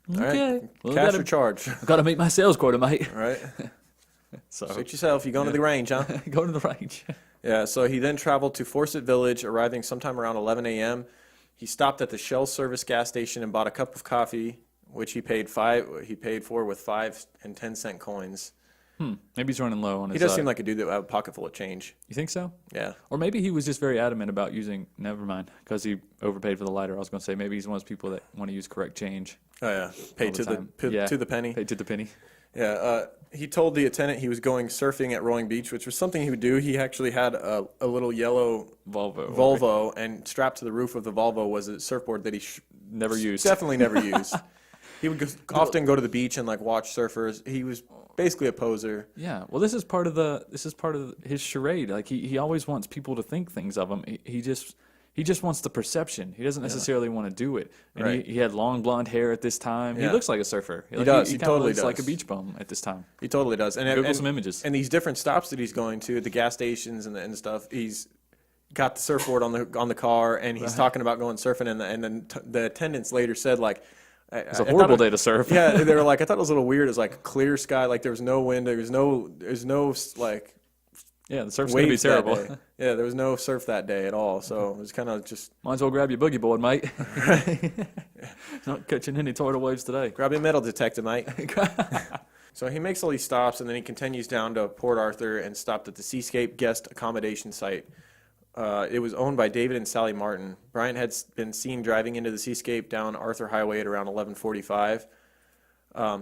All okay, right. well, Cash or charge. I've got to meet my sales quota, mate. Right. So Suit yourself. You going to the range, huh? go to the range. Yeah. So he then traveled to Fawcett Village, arriving sometime around 11 a.m. He stopped at the Shell service gas station and bought a cup of coffee, which he paid for with 5 and 10-cent coins. Maybe he's running low on his. He does seem like a dude that would have a pocket full of change. You think so? Yeah. Or maybe he was just very adamant about using. Never mind, because he overpaid for the lighter. I was going to say maybe he's one of those people that want to use correct change. Oh yeah, paid to time. to the penny. Paid to the penny. Yeah. He told the attendant he was going surfing at Rolling Beach, which was something he would do. He actually had a little yellow Volvo, and strapped to the roof of the Volvo was a surfboard that he Never used. Definitely never used. He would often go to the beach and like watch surfers. He was basically a poser. Yeah. Well, this is part of his charade. Like he always wants people to think things of him. He just wants the perception. He doesn't necessarily want to do it. And Right. he had long blonde hair at this time. Yeah. He looks like a surfer. He does. He kinda totally looks like a does. beach bum at this time. He totally does. And Google some images. And these different stops that he's going to, the gas stations and stuff, he's got the surfboard on the car, and he's talking about going surfing. And then the attendants later said like, It's a horrible day to surf. Yeah, they were like, I thought it was a little weird. It was like clear sky, like there was no wind, there's no like Yeah, the surf's going to be waves that terrible. day. Yeah, there was no surf that day at all. So it was kind of just Might as well grab your boogie board, mate. Not catching any tidal waves today. grab your metal detector, mate. So he makes all these stops, and then he continues down to Port Arthur and stopped at the Seascape guest accommodation site. It was owned by David and Sally Martin. Bryant had been seen driving into the Seascape down Arthur Highway at around 11:45.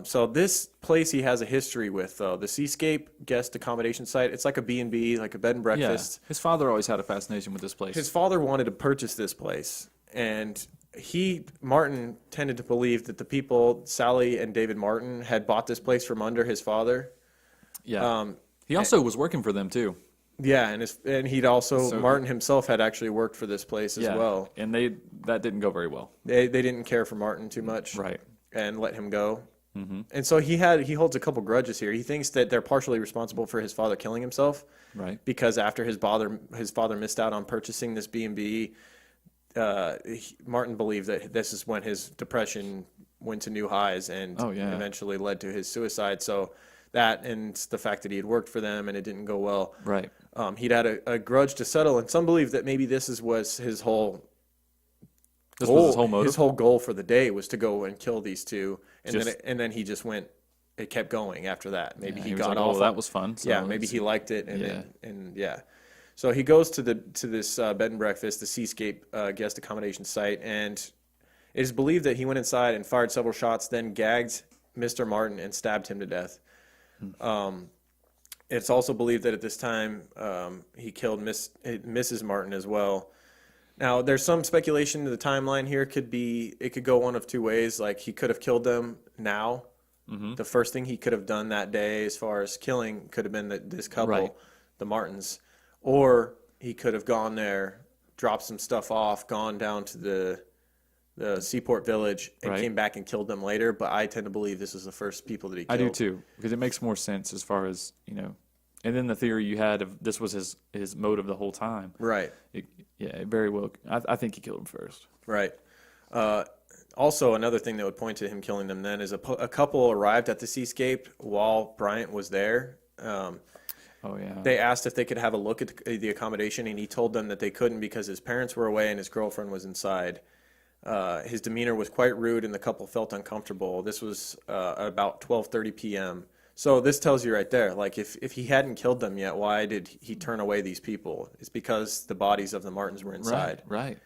So this place he has a history with, though. The Seascape guest accommodation site, it's like a B&B, like a bed and breakfast. Yeah. His father always had a fascination with this place. His father wanted to purchase this place, and Martin tended to believe that the people, Sally and David Martin, had bought this place from under his father. Yeah. He also was working for them, too. Yeah, and he'd also Martin himself had actually worked for this place as well. And that didn't go very well. They didn't care for Martin too much, Right. and let him go. Mm-hmm. And so he holds a couple grudges here. He thinks that they're partially responsible for his father killing himself, Right. Because after his father missed out on purchasing this B&B, Martin believed that this is when his depression went to new highs and eventually led to his suicide. So that and the fact that he had worked for them and it didn't go well. Right. He'd had a grudge to settle, and some believe that maybe this was his whole Was his whole motive? His whole goal for the day was to go and kill these two, and Just- then he just went. It kept going after that. Maybe he was got like, off. oh, that was fun. So yeah, maybe he liked it, and yeah. yeah. So he goes to this bed and breakfast, the Seascape guest accommodation site, and it is believed that he went inside and fired several shots, then gagged Mr. Martin and stabbed him to death. It's also believed that at this time he killed Mrs. Martin as well. Now, there's some speculation the timeline here it could go one of two ways. Like, he could have killed them now. Mm-hmm. The first thing he could have done that day as far as killing could have been this couple, Right. the Martins. Or he could have gone there, dropped some stuff off, gone down to the seaport village, and Right. came back and killed them later. But I tend to believe this was the first people that he killed. I do too, because it makes more sense as far as, and then the theory you had of this was his motive the whole time. Right. It very well, I think he killed him first. Right. Also, another thing that would point to him killing them then is a couple arrived at the Seascape while Bryant was there. Oh, yeah. They asked if they could have a look at the accommodation, and he told them that they couldn't because his parents were away and his girlfriend was inside. His demeanor was quite rude, and the couple felt uncomfortable. This was about 12:30 p.m. So this tells you right there, like, if he hadn't killed them yet, why did he turn away these people? It's because the bodies of the Martins were inside. Right.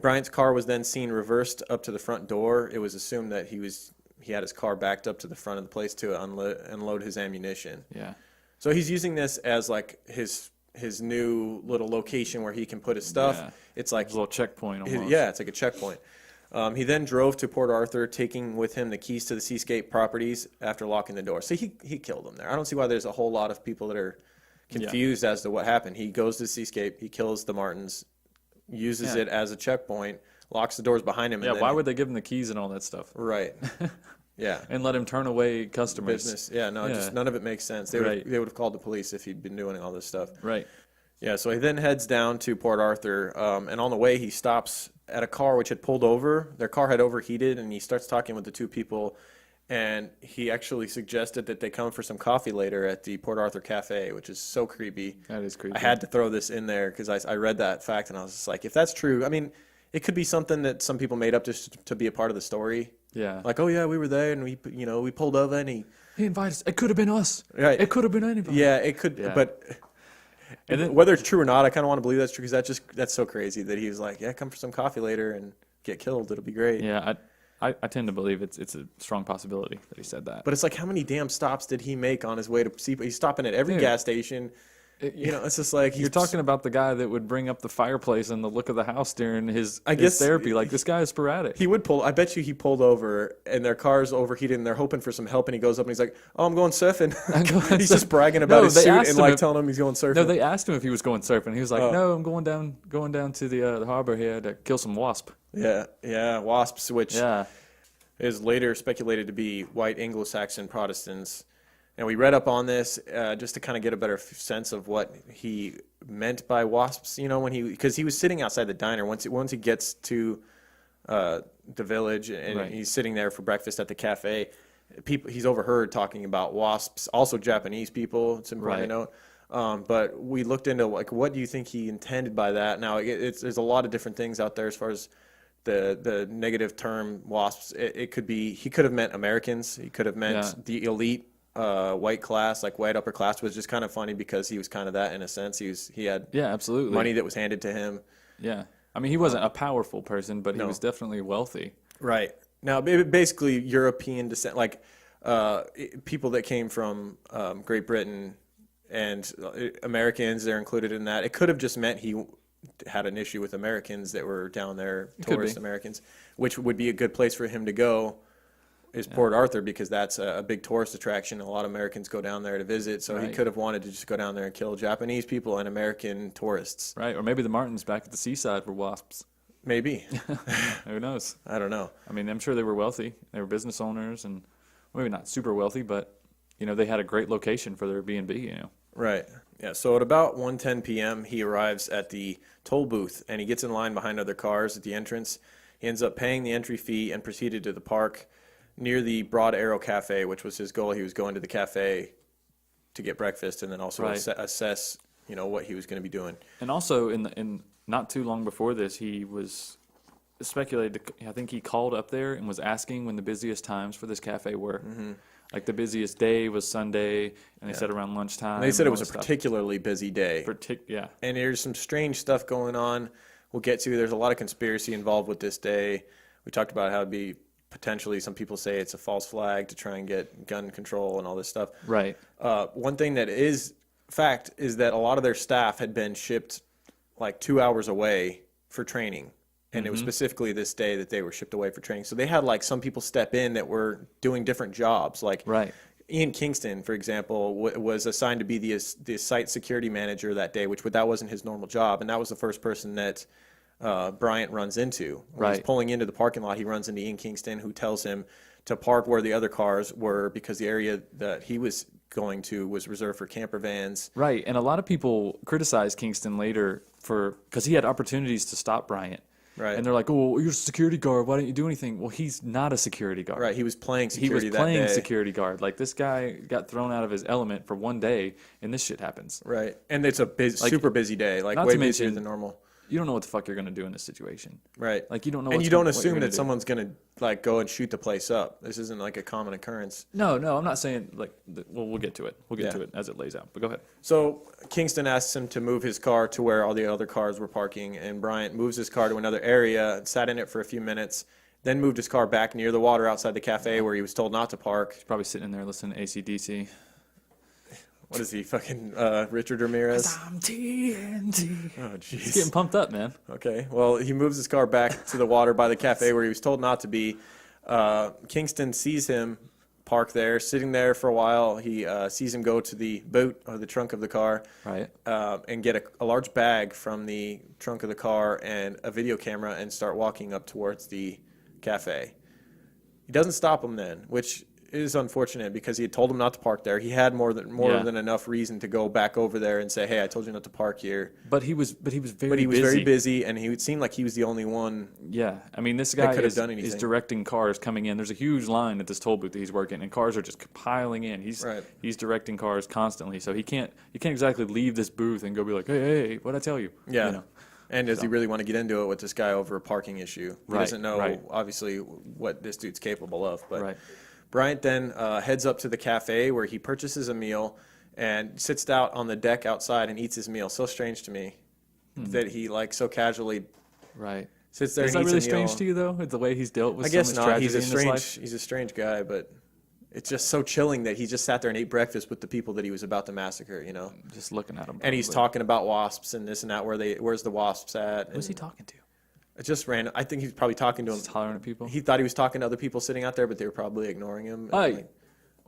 Bryant's car was then seen reversed up to the front door. It was assumed that he had his car backed up to the front of the place to unload his ammunition. Yeah. So he's using this as like his new little location where he can put his stuff. Yeah. It's like A little checkpoint almost. yeah, it's like a checkpoint. He then drove to Port Arthur, taking with him the keys to the Seascape properties after locking the door. So he killed them there. I don't see why there's a whole lot of people that are confused as to what happened. He goes to Seascape, he kills the Martins, uses it as a checkpoint, locks the doors behind him. Yeah, and then, why would they give him the keys and all that stuff? Right. Yeah. And let him turn away customers. Business. Yeah, no, just none of it makes sense. They Right. would have called the police if he'd been doing all this stuff. Right. Yeah, so he then heads down to Port Arthur, and on the way he stops at a car which had pulled over. Their car had overheated, and he starts talking with the two people, and he actually suggested that they come for some coffee later at the Port Arthur Cafe, which is so creepy. That is creepy. I had to throw this in there because I read that fact, and I was just like, if that's true, I mean, it could be something that some people made up just to be a part of the story. Yeah. Like, oh yeah, we were there, and we pulled over, and He invited us. It could have been us. Right. It could have been anybody. yeah, it could, Yeah. but. And then, Whether it's true or not, I kind of want to believe that's true because that's so crazy that he was like, yeah, come for some coffee later and get killed. It'll be great. yeah, I tend to believe it's a strong possibility that he said that. But it's like, how many damn stops did he make on his way to see? He's stopping at every Dude. gas station. It's just like You're talking about the guy that would bring up the fireplace and the look of the house during his guess therapy. Like, this guy is sporadic. He would pull. I bet you he pulled over and their car's overheated and they're hoping for some help. And he goes up and he's like, "Oh, I'm going surfing." He's just bragging about his they suit asked and him like if- telling him he's going surfing. No, they asked him if he was going surfing. He was like, Oh. "No, I'm going down to the harbor here to kill some wasp." yeah, wasps, which Yeah, is later speculated to be white Anglo-Saxon Protestants. And we read up on this just to kind of get a better sense of what he meant by wasps. Because he was sitting outside the diner once he gets to the village and Right. he's sitting there for breakfast at the cafe. He's overheard talking about wasps, also Japanese people. It's important to note. But we looked into like what do you think he intended by that? Now there's a lot of different things out there as far as the negative term wasps. It could be he could have meant Americans. He could have meant the elite. White class, like white upper class, was just kind of funny because he was kind of that in a sense. He had absolutely money that was handed to him. Yeah, I mean, he wasn't a powerful person, but he was definitely wealthy. Right. Now, basically European descent, like people that came from Great Britain and Americans, they're included in that. It could have just meant he had an issue with Americans that were down there, tourist Americans, which would be a good place for him to go. Is Port Arthur because that's a big tourist attraction. A lot of Americans go down there to visit, so he could have wanted to just go down there and kill Japanese people and American tourists. Right, or maybe the Martins back at the seaside were wasps. Maybe. Who knows? I don't know. I mean, I'm sure they were wealthy. They were business owners, and maybe not super wealthy, but they had a great location for their B&B. Right. Yeah. So at about 1:10 p.m., he arrives at the toll booth and he gets in line behind other cars at the entrance. He ends up paying the entry fee and proceeded to the park near the Broad Arrow Cafe, which was his goal. He was going to the cafe to get breakfast and then also assess, what he was going to be doing. And also, in not too long before this, he was speculated. I think he called up there and was asking when the busiest times for this cafe were. Mm-hmm. Like the busiest day was Sunday, and they said around lunchtime. And they said it was a stuff. particularly busy day. Yeah. And there's some strange stuff going on. We'll get to. There's a lot of conspiracy involved with this day. We talked about how it'd be potentially some people say it's a false flag to try and get gun control and all this stuff. Right. One thing that is fact is that a lot of their staff had been shipped like 2 hours away for training. And it was specifically this day that they were shipped away for training. So they had like some people step in that were doing different jobs. Like Ian Kingston, for example, was assigned to be the site security manager that day, which that wasn't his normal job. And that was the first person that Bryant runs into. When he's pulling into the parking lot, he runs into Ian Kingston, who tells him to park where the other cars were because the area that he was going to was reserved for camper vans. Right. And a lot of people criticized Kingston later because he had opportunities to stop Bryant. Right. And they're like, oh, you're a security guard. Why don't you do anything? Well, he's not a security guard. Right. He was playing security that day. He was playing security guard. Like, this guy got thrown out of his element for one day, and this shit happens. Right. And it's a super busy day, like way busier than normal. You don't know what the fuck you're going to do in this situation. Right. Like, you don't know and you don't assume that someone's going to, like, go and shoot the place up. This isn't, like, a common occurrence. No, I'm not saying, like, well, we'll get to it. We'll get to it as it lays out. But go ahead. So Kingston asks him to move his car to where all the other cars were parking, and Bryant moves his car to another area, sat in it for a few minutes, then moved his car back near the water outside the cafe where he was told not to park. He's probably sitting in there listening to AC/DC. What is he, fucking Richard Ramirez? I'm TNT. Oh, jeez. He's getting pumped up, man. Okay. Well, he moves his car back to the water by the cafe where he was told not to be. Kingston sees him park there, sitting there for a while. He sees him go to the boot or the trunk of the car, Right. And get a large bag from the trunk of the car and a video camera and start walking up towards the cafe. He doesn't stop him then, which is unfortunate because he had told him not to park there. He had more than enough reason to go back over there and say, "Hey, I told you not to park here." But he was very very busy, and he would seem like he was the only one. Yeah, I mean, this guy could have done anything. is directing cars coming in. There's a huge line at this toll booth that he's working, and cars are just piling in. He's directing cars constantly, so you can't exactly leave this booth and go be like, "Hey, what'd I tell you?" Yeah. You know? And does he really want to get into it with this guy over a parking issue? He Right, doesn't know, right. obviously, what this dude's capable of. But Right. Bryant then heads up to the cafe where he purchases a meal and sits out on the deck outside and eats his meal. So strange to me that he, like, so casually Right. sits there Is and that eats really a meal. strange to you, though? The way he's dealt with I guess so much not. tragedy in his life? He's a strange guy, but it's just so chilling that he just sat there and ate breakfast with the people that he was about to massacre, you know? Just looking at him. And he's probably. talking about wasps and this and that. Where's the wasps at? Who's he And talking to? it's just random. I think he's probably talking to him. Just hollering at people? He thought he was talking to other people sitting out there, but they were probably ignoring him. Hey. Like,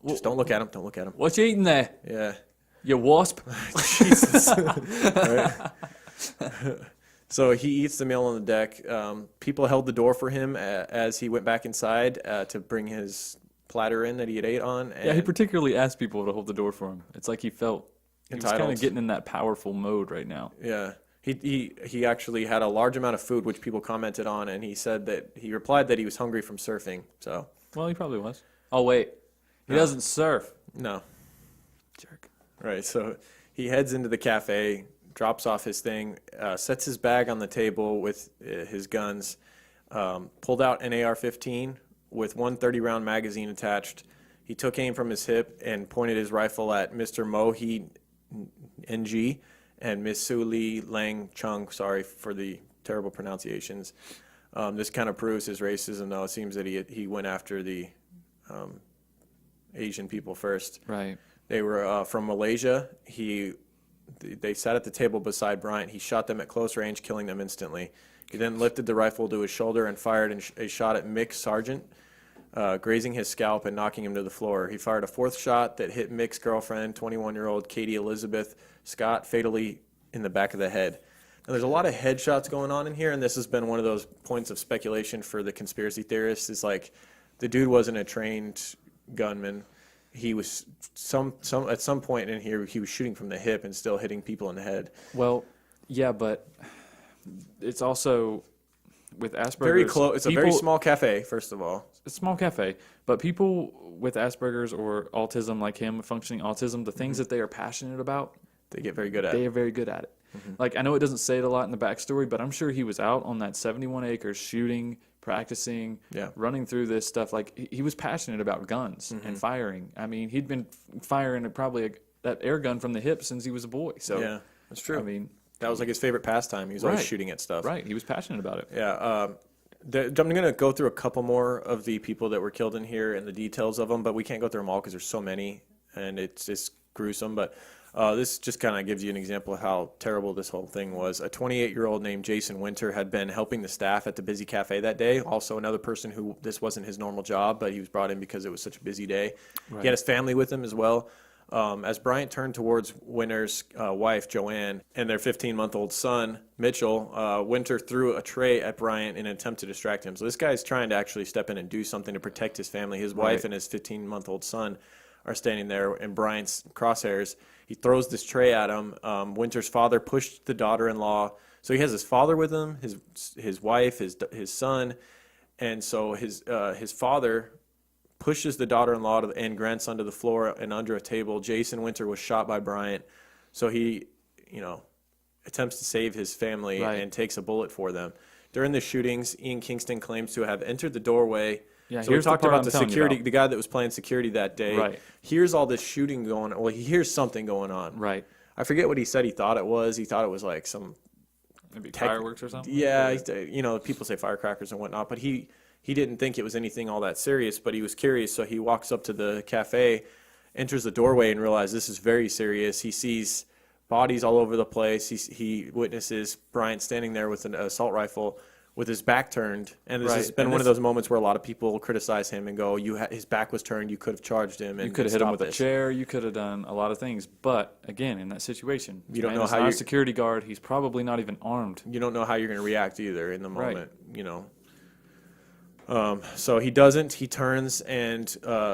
just don't look at him. Don't look at him. What you eating there? Yeah. You wasp? Jesus. Right? So he eats the meal on the deck. People held the door for him as he went back inside to bring his platter in that he had ate on. And Yeah, he particularly asked people to hold the door for him. It's like he felt he was kind Entitled. of getting in that powerful mode right now. Yeah. He actually had a large amount of food, which people commented on, and he said that he replied that he was hungry from surfing. So, Well, he probably was. Oh, wait. He doesn't surf. no. Jerk. Right, so he heads into the cafe, drops off his thing, sets his bag on the table with his guns, pulled out an AR-15 with one 30-round magazine attached. He took aim from his hip and pointed his rifle at Mr. Mohi NG and Miss Su Li Lang Chung, sorry for the terrible pronunciations. This kind of proves his racism, though. It seems that he went after the Asian people first. Right. They were from Malaysia. They sat at the table beside Bryant. He shot them at close range, killing them instantly. He then lifted the rifle to his shoulder and fired a shot at Mick Sargent, grazing his scalp and knocking him to the floor. He fired a fourth shot that hit Mick's girlfriend, 21-year-old Katie Elizabeth Scott, fatally in the back of the head. Now, there's a lot of headshots going on in here, and this has been one of those points of speculation for the conspiracy theorists. Is like the dude wasn't a trained gunman. He was at some point in here he was shooting from the hip and still hitting people in the head. Well, yeah, but it's also with Asperger's. Very close. It's a very small cafe, first of all. It's a small cafe, but people with Asperger's or autism, like him, functioning autism, the things that they are passionate about, They get very good at they it. are very good at it. Like, I know it doesn't say it a lot in the backstory, but I'm sure he was out on that 71 acres shooting, practicing, running through this stuff. Like, he was passionate about guns and firing. I mean, he'd been firing probably that air gun from the hip since he was a boy. So Yeah, that's true. I mean, that was like his favorite pastime. He was always shooting at stuff. Right. He was passionate about it. Yeah. I'm going to go through a couple more of the people that were killed in here and the details of them, but we can't go through them all because there's so many, and it's just gruesome. But this just kind of gives you an example of how terrible this whole thing was. A 28-year-old named Jason Winter had been helping the staff at the busy cafe that day. Also, another person who this wasn't his normal job, but he was brought in because it was such a busy day. Right. He had his family with him as well. As Bryant turned towards Winter's wife, Joanne, and their 15-month-old son, Mitchell, Winter threw a tray at Bryant in an attempt to distract him. So this guy's trying to actually step in and do something to protect his family. His wife and his 15-month-old son are standing there in Bryant's crosshairs. He throws this tray at him. Winter's father pushed the daughter-in-law. So he has his father with him, his wife, his son, and so his father pushes the daughter-in-law and grandson to the floor and under a table. Jason Winter was shot by Bryant, so he, attempts to save his family and takes a bullet for them. During the shootings, Ian Kingston claims to have entered the doorway. Yeah, so we talked about the security, about. the guy that was playing security that day. Right. Hears all this shooting going on. Well, he hears something going on. Right. I forget what he said he thought it was. He thought it was like some maybe fireworks or something. Yeah, people say firecrackers and whatnot, but he didn't think it was anything all that serious, but he was curious, so he walks up to the cafe, enters the doorway, and realizes this is very serious. He sees bodies all over the place. He witnesses Bryant standing there with an assault rifle with his back turned, and this has been one of those moments where a lot of people criticize him and go, his back was turned, you could have charged him. And you could have hit him with a chair, you could have done a lot of things, but again, in that situation, you don't know how you're a security guard, he's probably not even armed. You don't know how you're going to react either in the moment, So he doesn't. He turns and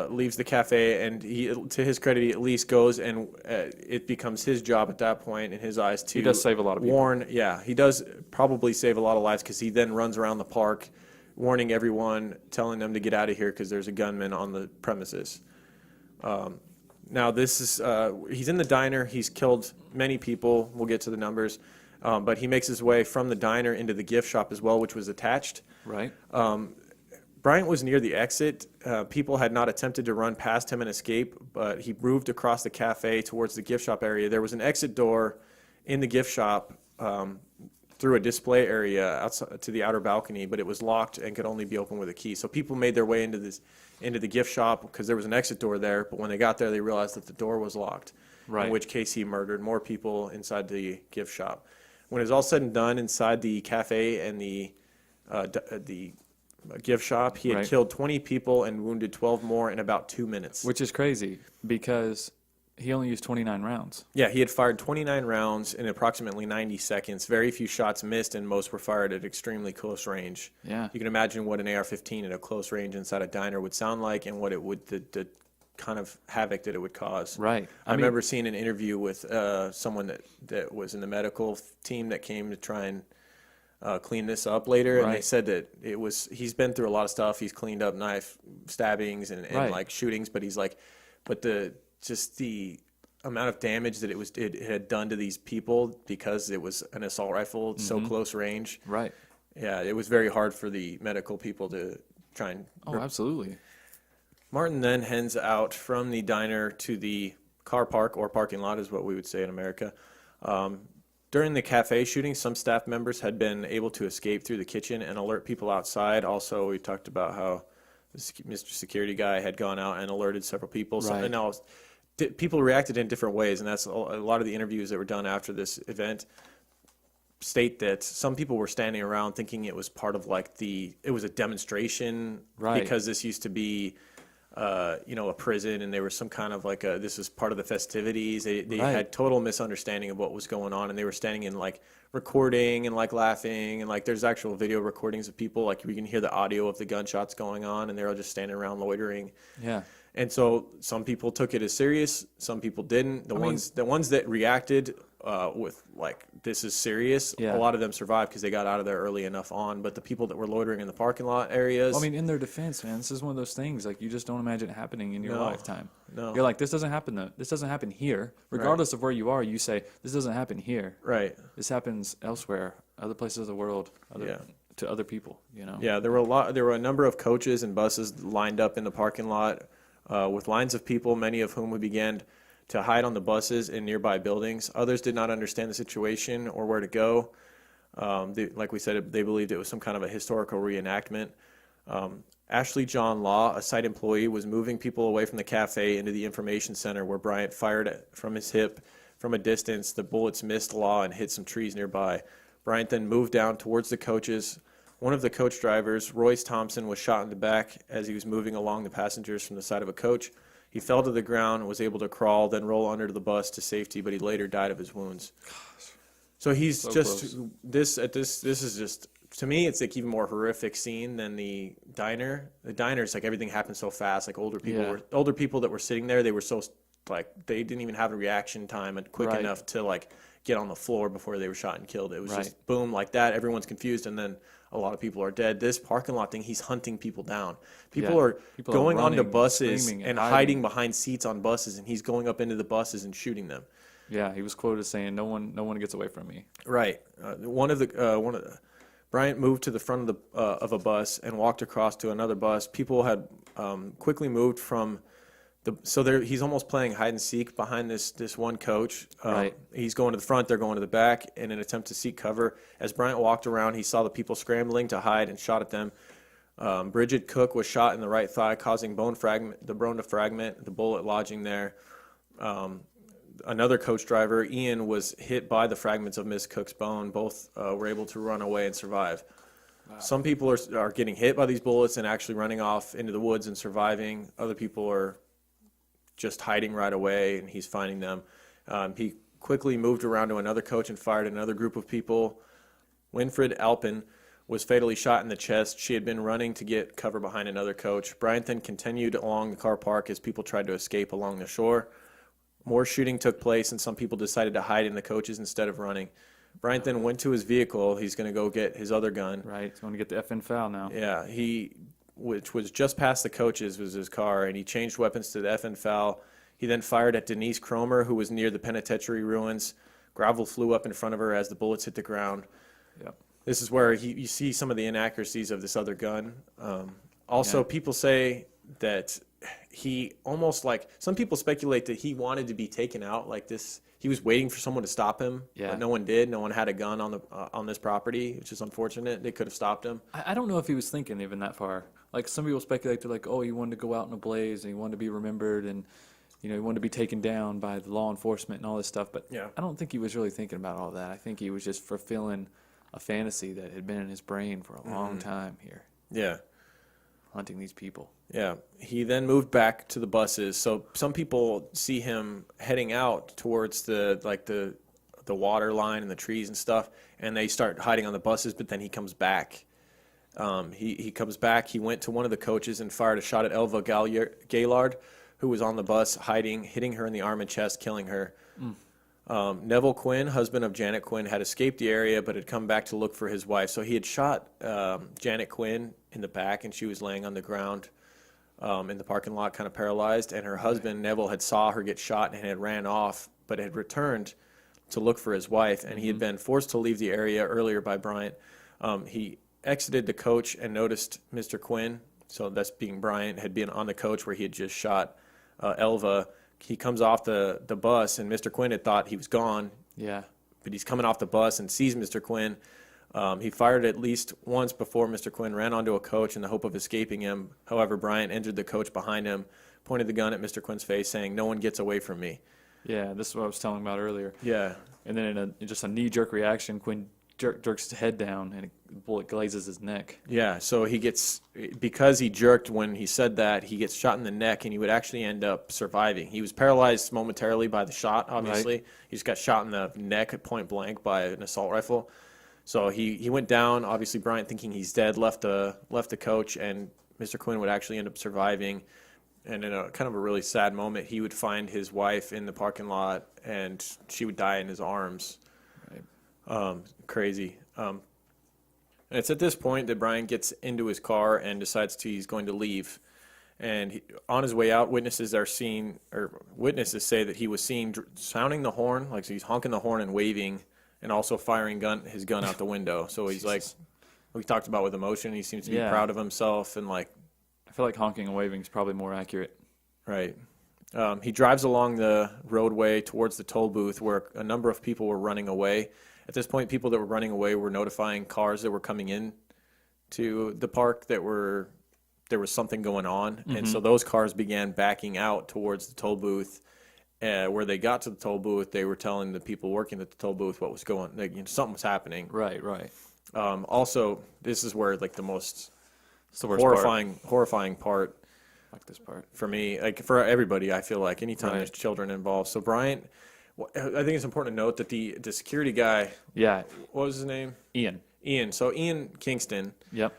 leaves the cafe, and to his credit, he at least goes and it becomes his job at that point, in his eyes, to he does save a lot of people. warn. Yeah, he does probably save a lot of lives because he then runs around the park, warning everyone, telling them to get out of here because there's a gunman on the premises. Now this is he's in the diner. He's killed many people. We'll get to the numbers, but he makes his way from the diner into the gift shop as well, which was attached. Right. Bryant was near the exit. People had not attempted to run past him and escape, but he moved across the cafe towards the gift shop area. There was an exit door in the gift shop through a display area outside to the outer balcony, but it was locked and could only be opened with a key. So people made their way into the gift shop because there was an exit door there, but when they got there, they realized that the door was locked, in which case he murdered more people inside the gift shop. When it was all said and done inside the cafe and the gift shop, he had killed 20 people and wounded 12 more in about 2 minutes. Which is crazy because he only used 29 rounds. Yeah, he had fired 29 rounds in approximately 90 seconds. Very few shots missed, and most were fired at extremely close range. Yeah. You can imagine what an AR-15 at a close range inside a diner would sound like and what it would, the kind of havoc that it would cause. Right. I remember seeing an interview with someone that was in the medical team that came to try and clean this up later, and they said that he's been through a lot of stuff. He's cleaned up knife stabbings and like shootings, but he's like, but the amount of damage that it had done to these people because it was an assault rifle so close range. Right. Yeah, it was very hard for the medical people to try and. Oh, absolutely. Martin then heads out from the diner to the car park, or parking lot is what we would say in America. During the cafe shooting, some staff members had been able to escape through the kitchen and alert people outside. Also, we talked about how Mr. Security Guy had gone out and alerted several people. So, and now, people reacted in different ways, and that's a lot of the interviews that were done after this event state that some people were standing around thinking it was part of it was a demonstration because this used to be a prison, and there was some kind of this is part of the festivities. They had total misunderstanding of what was going on, and they were standing in recording and laughing, and there's actual video recordings of people, we can hear the audio of the gunshots going on, and they're all just standing around loitering. Yeah. And so some people took it as serious, some people didn't. The ones that reacted with this is serious, a lot of them survived because they got out of there early enough on. But the people that were loitering in the parking lot areas, in their defense, man, this is one of those things you just don't imagine it happening in your lifetime. No, you're like, this doesn't happen though. This doesn't happen here, regardless of where you are. You say this doesn't happen here. Right. This happens elsewhere, other places of the world. To other people. Yeah, there were a number of coaches and buses lined up in the parking lot with lines of people, many of whom began to hide on the buses in nearby buildings. Others did not understand the situation or where to go. Like we said, they believed it was some kind of a historical reenactment. Ashley John Law, a site employee, was moving people away from the cafe into the information center where Bryant fired from his hip from a distance. The bullets missed Law and hit some trees nearby. Bryant then moved down towards the coaches. One of the coach drivers, Royce Thompson, was shot in the back as he was moving along the passengers from the side of a coach. He fell to the ground and was able to crawl, then roll under the bus to safety, but he later died of his wounds. So he's So just close. this is just, to me, it's like even more horrific scene than the diner. The diner's like everything happened so fast. Like older people that were sitting there, they were so like they didn't even have a reaction time and quick Right. enough to like get on the floor before they were shot and killed. It was Right. just boom like that. Everyone's confused, and then a lot of people are dead. This parking lot thing, he's hunting people down. People Yeah. are People are going onto running, buses screaming, and and hiding hiding. behind seats on buses, and he's going up into the buses and shooting them. Yeah, he was quoted saying, "No one gets away from me." Right. Bryant moved to the front of a bus and walked across to another bus. People had quickly moved from he's almost playing hide and seek behind this one coach. Right. He's going to the front, they're going to the back in an attempt to seek cover. As Bryant walked around, he saw the people scrambling to hide and shot at them. Bridget Cook was shot in the right thigh, causing the bone to fragment, the bullet lodging there. Another coach driver, Ian, was hit by the fragments of Miss Cook's bone. Both were able to run away and survive. Wow. Some people are getting hit by these bullets and actually running off into the woods and surviving. Other people are just hiding right away, and he's finding them. He quickly moved around to another coach and fired at another group of people. Winfred Alpin was fatally shot in the chest. She had been running to get cover behind another coach. Bryant then continued along the car park as people tried to escape along the shore. More shooting took place, and some people decided to hide in the coaches instead of running. Bryant then went to his vehicle. He's going to go get his other gun. Right, he's going to get the FN foul now. Yeah, which was just past the coaches, was his car, and he changed weapons to the FN foul. He then fired at Denise Cromer, who was near the penitentiary ruins. Gravel flew up in front of her as the bullets hit the ground. Yep. This is where you see some of the inaccuracies of this other gun. Also, people say that he almost some people speculate that he wanted to be taken out like this. He was waiting for someone to stop him, but no one did. No one had a gun on this property, which is unfortunate. They could have stopped him. I don't know if he was thinking even that far. Like some people speculate, they're like, oh, he wanted to go out in a blaze and he wanted to be remembered and he wanted to be taken down by the law enforcement and all this stuff. But I don't think he was really thinking about all that. I think he was just fulfilling a fantasy that had been in his brain for a long time here. Yeah. Hunting these people. Yeah. He then moved back to the buses. So some people see him heading out towards the water line and the trees and stuff, and they start hiding on the buses, but then he comes back. He comes back. He went to one of the coaches and fired a shot at Elva Gaylord, who was on the bus hiding, hitting her in the arm and chest, killing her. Neville Quinn, husband of Janet Quinn, had escaped the area but had come back to look for his wife. So he had shot Janet Quinn in the back, and she was laying on the ground in the parking lot, kind of paralyzed. And her husband, Neville, had saw her get shot and had ran off, but had returned to look for his wife. And he had been forced to leave the area earlier by Bryant. He exited the coach and noticed Mr. Quinn, so that's being Bryant, had been on the coach where he had just shot Elva. He comes off the bus, and Mr. Quinn had thought he was gone. Yeah. But he's coming off the bus and sees Mr. Quinn. He fired at least once before Mr. Quinn ran onto a coach in the hope of escaping him. However, Bryant entered the coach behind him, pointed the gun at Mr. Quinn's face, saying, "No one gets away from me." Yeah, this is what I was telling about earlier. Yeah. And then in just a knee-jerk reaction, Quinn jerks his head down, and a bullet glazes his neck. Yeah, so because he jerked when he said that, he gets shot in the neck, and he would actually end up surviving. He was paralyzed momentarily by the shot, obviously. Right. He just got shot in the neck at point blank by an assault rifle. So he went down, obviously Bryant thinking he's dead, left the coach, and Mr. Quinn would actually end up surviving. And in a kind of a really sad moment, he would find his wife in the parking lot, and she would die in his arms. Crazy. And it's at this point that Bryant gets into his car and decides he's going to leave. And on his way out, witnesses say that he was seen sounding the horn, like so he's honking the horn and waving, and also firing his gun out the window. So he's like, we talked about with emotion, he seems to be proud of himself and like. I feel like honking and waving is probably more accurate. Right. He drives along the roadway towards the toll booth where a number of people were running away. At this point, people that were running away were notifying cars that were coming in to the park that there was something going on. And so those cars began backing out towards the toll booth. Where they got to the toll booth, they were telling the people working at the toll booth what was going on. Something was happening. Right. Also, this is where like the most It's the worst part. horrifying part Like this part. for me, like for everybody, I feel like anytime there's children involved. So Bryant, I think it's important to note that the security guy, Yeah. what was his name? Ian. So Ian Kingston. Yep.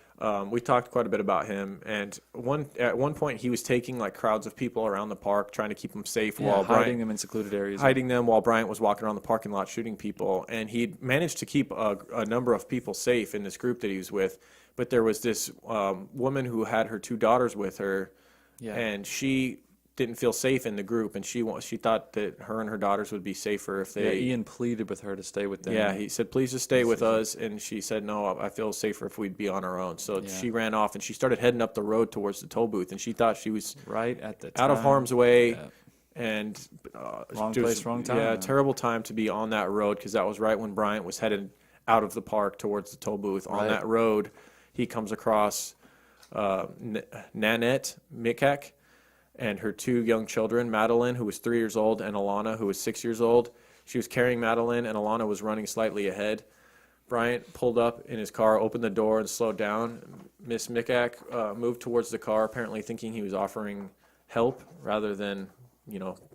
We talked quite a bit about him, and at one point he was taking like crowds of people around the park, trying to keep them safe Yeah, while hiding them in secluded areas. hiding them while Bryant was walking around the parking lot shooting people. And he managed to keep a number of people safe in this group that he was with. But there was this woman who had her 2 daughters with her, and she didn't feel safe in the group, and she thought that her and her daughters would be safer if they. Yeah, Ian pleaded with her to stay with them. Yeah, he said, "Please just stay with us," and she said, "No, I feel safer if we'd be on our own." So she ran off, and she started heading up the road towards the toll booth, and she thought she was right at the time. out of harm's way, and Wrong just- place, wrong time. Yeah, terrible time to be on that road because that was right when Bryant was headed out of the park towards the toll booth. On that road, he comes across Nanette Mikak and her 2 young children, Madeline, who was 3 years old, and Alana, who was 6 years old. She was carrying Madeline, and Alana was running slightly ahead. Bryant pulled up in his car, opened the door, and slowed down. Miss Mikak moved towards the car, apparently thinking he was offering help rather than,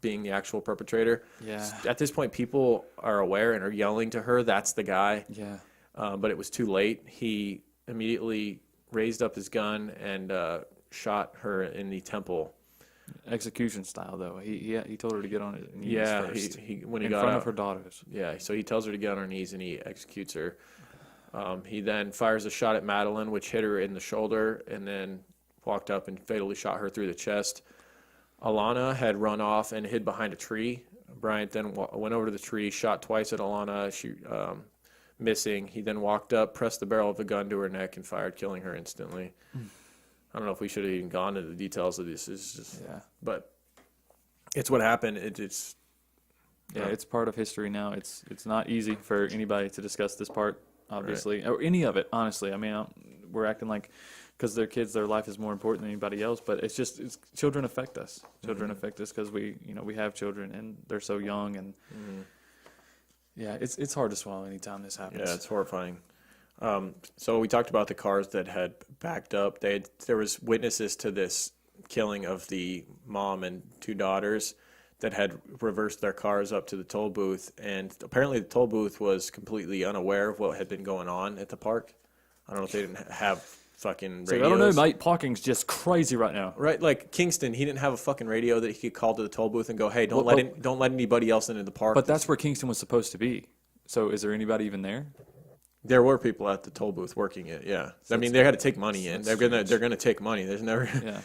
being the actual perpetrator. Yeah. At this point, people are aware and are yelling to her, "That's the guy." Yeah. But it was too late. He immediately raised up his gun and shot her in the temple. Execution style, though. He told her to get on his knees Yeah, first. he when he in got front out, of her daughters. Yeah, so he tells her to get on her knees and he executes her. He then fires a shot at Madeline, which hit her in the shoulder, and then walked up and fatally shot her through the chest. Alana had run off and hid behind a tree. Bryant then went over to the tree, shot twice at Alana. She missing. He then walked up, pressed the barrel of the gun to her neck, and fired, killing her instantly. I don't know if we should have even gone into the details of this. It's just, but it's what happened. It's it's part of history now. It's not easy for anybody to discuss this part, obviously, or any of it. Honestly, I mean, we're acting like because they're kids, their life is more important than anybody else. But it's children affect us. Children affect us because we have children and they're so young, and it's hard to swallow anytime this happens. Yeah, it's horrifying. So we talked about the cars that had backed up. There was witnesses to this killing of the mom and 2 daughters that had reversed their cars up to the toll booth, and apparently the toll booth was completely unaware of what had been going on at the park. I don't know if they didn't have fucking radios. I don't know, mate. Parking's just crazy right now. Right, like Kingston, he didn't have a fucking radio that he could call to the toll booth and go, "Hey, don't let anybody else into the park." But that's where Kingston was supposed to be. So is there anybody even there? There were people at the toll booth working it. Yeah, I mean they had to take money in. They're gonna take money. There's never. Yeah.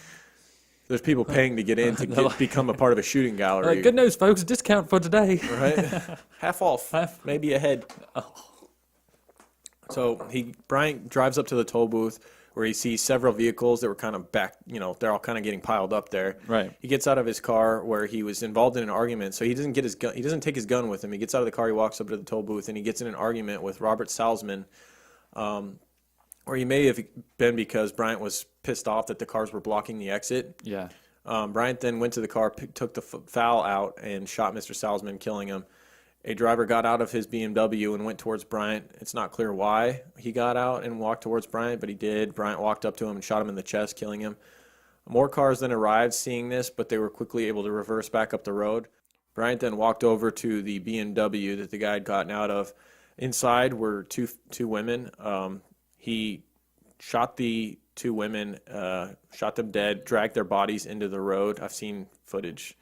There's people paying to get in to become a part of a shooting gallery. Good news, folks. Discount for today. Right? Half off. Maybe ahead. So Bryant drives up to the toll booth where he sees several vehicles that were kind of back, they're all kind of getting piled up there. Right. He gets out of his car where he was involved in an argument. So he doesn't get his gun. He doesn't take his gun with him. He gets out of the car. He walks up to the toll booth and he gets in an argument with Robert Salzman. Or he may have been because Bryant was pissed off that the cars were blocking the exit. Yeah. Bryant then went to the car, took the foul out, and shot Mr. Salzman, killing him. A driver got out of his BMW and went towards Bryant. It's not clear why he got out and walked towards Bryant, but he did. Bryant walked up to him and shot him in the chest, killing him. More cars then arrived seeing this, but they were quickly able to reverse back up the road. Bryant then walked over to the BMW that the guy had gotten out of. Inside were two women. He shot the 2 women, shot them dead, dragged their bodies into the road. I've seen footage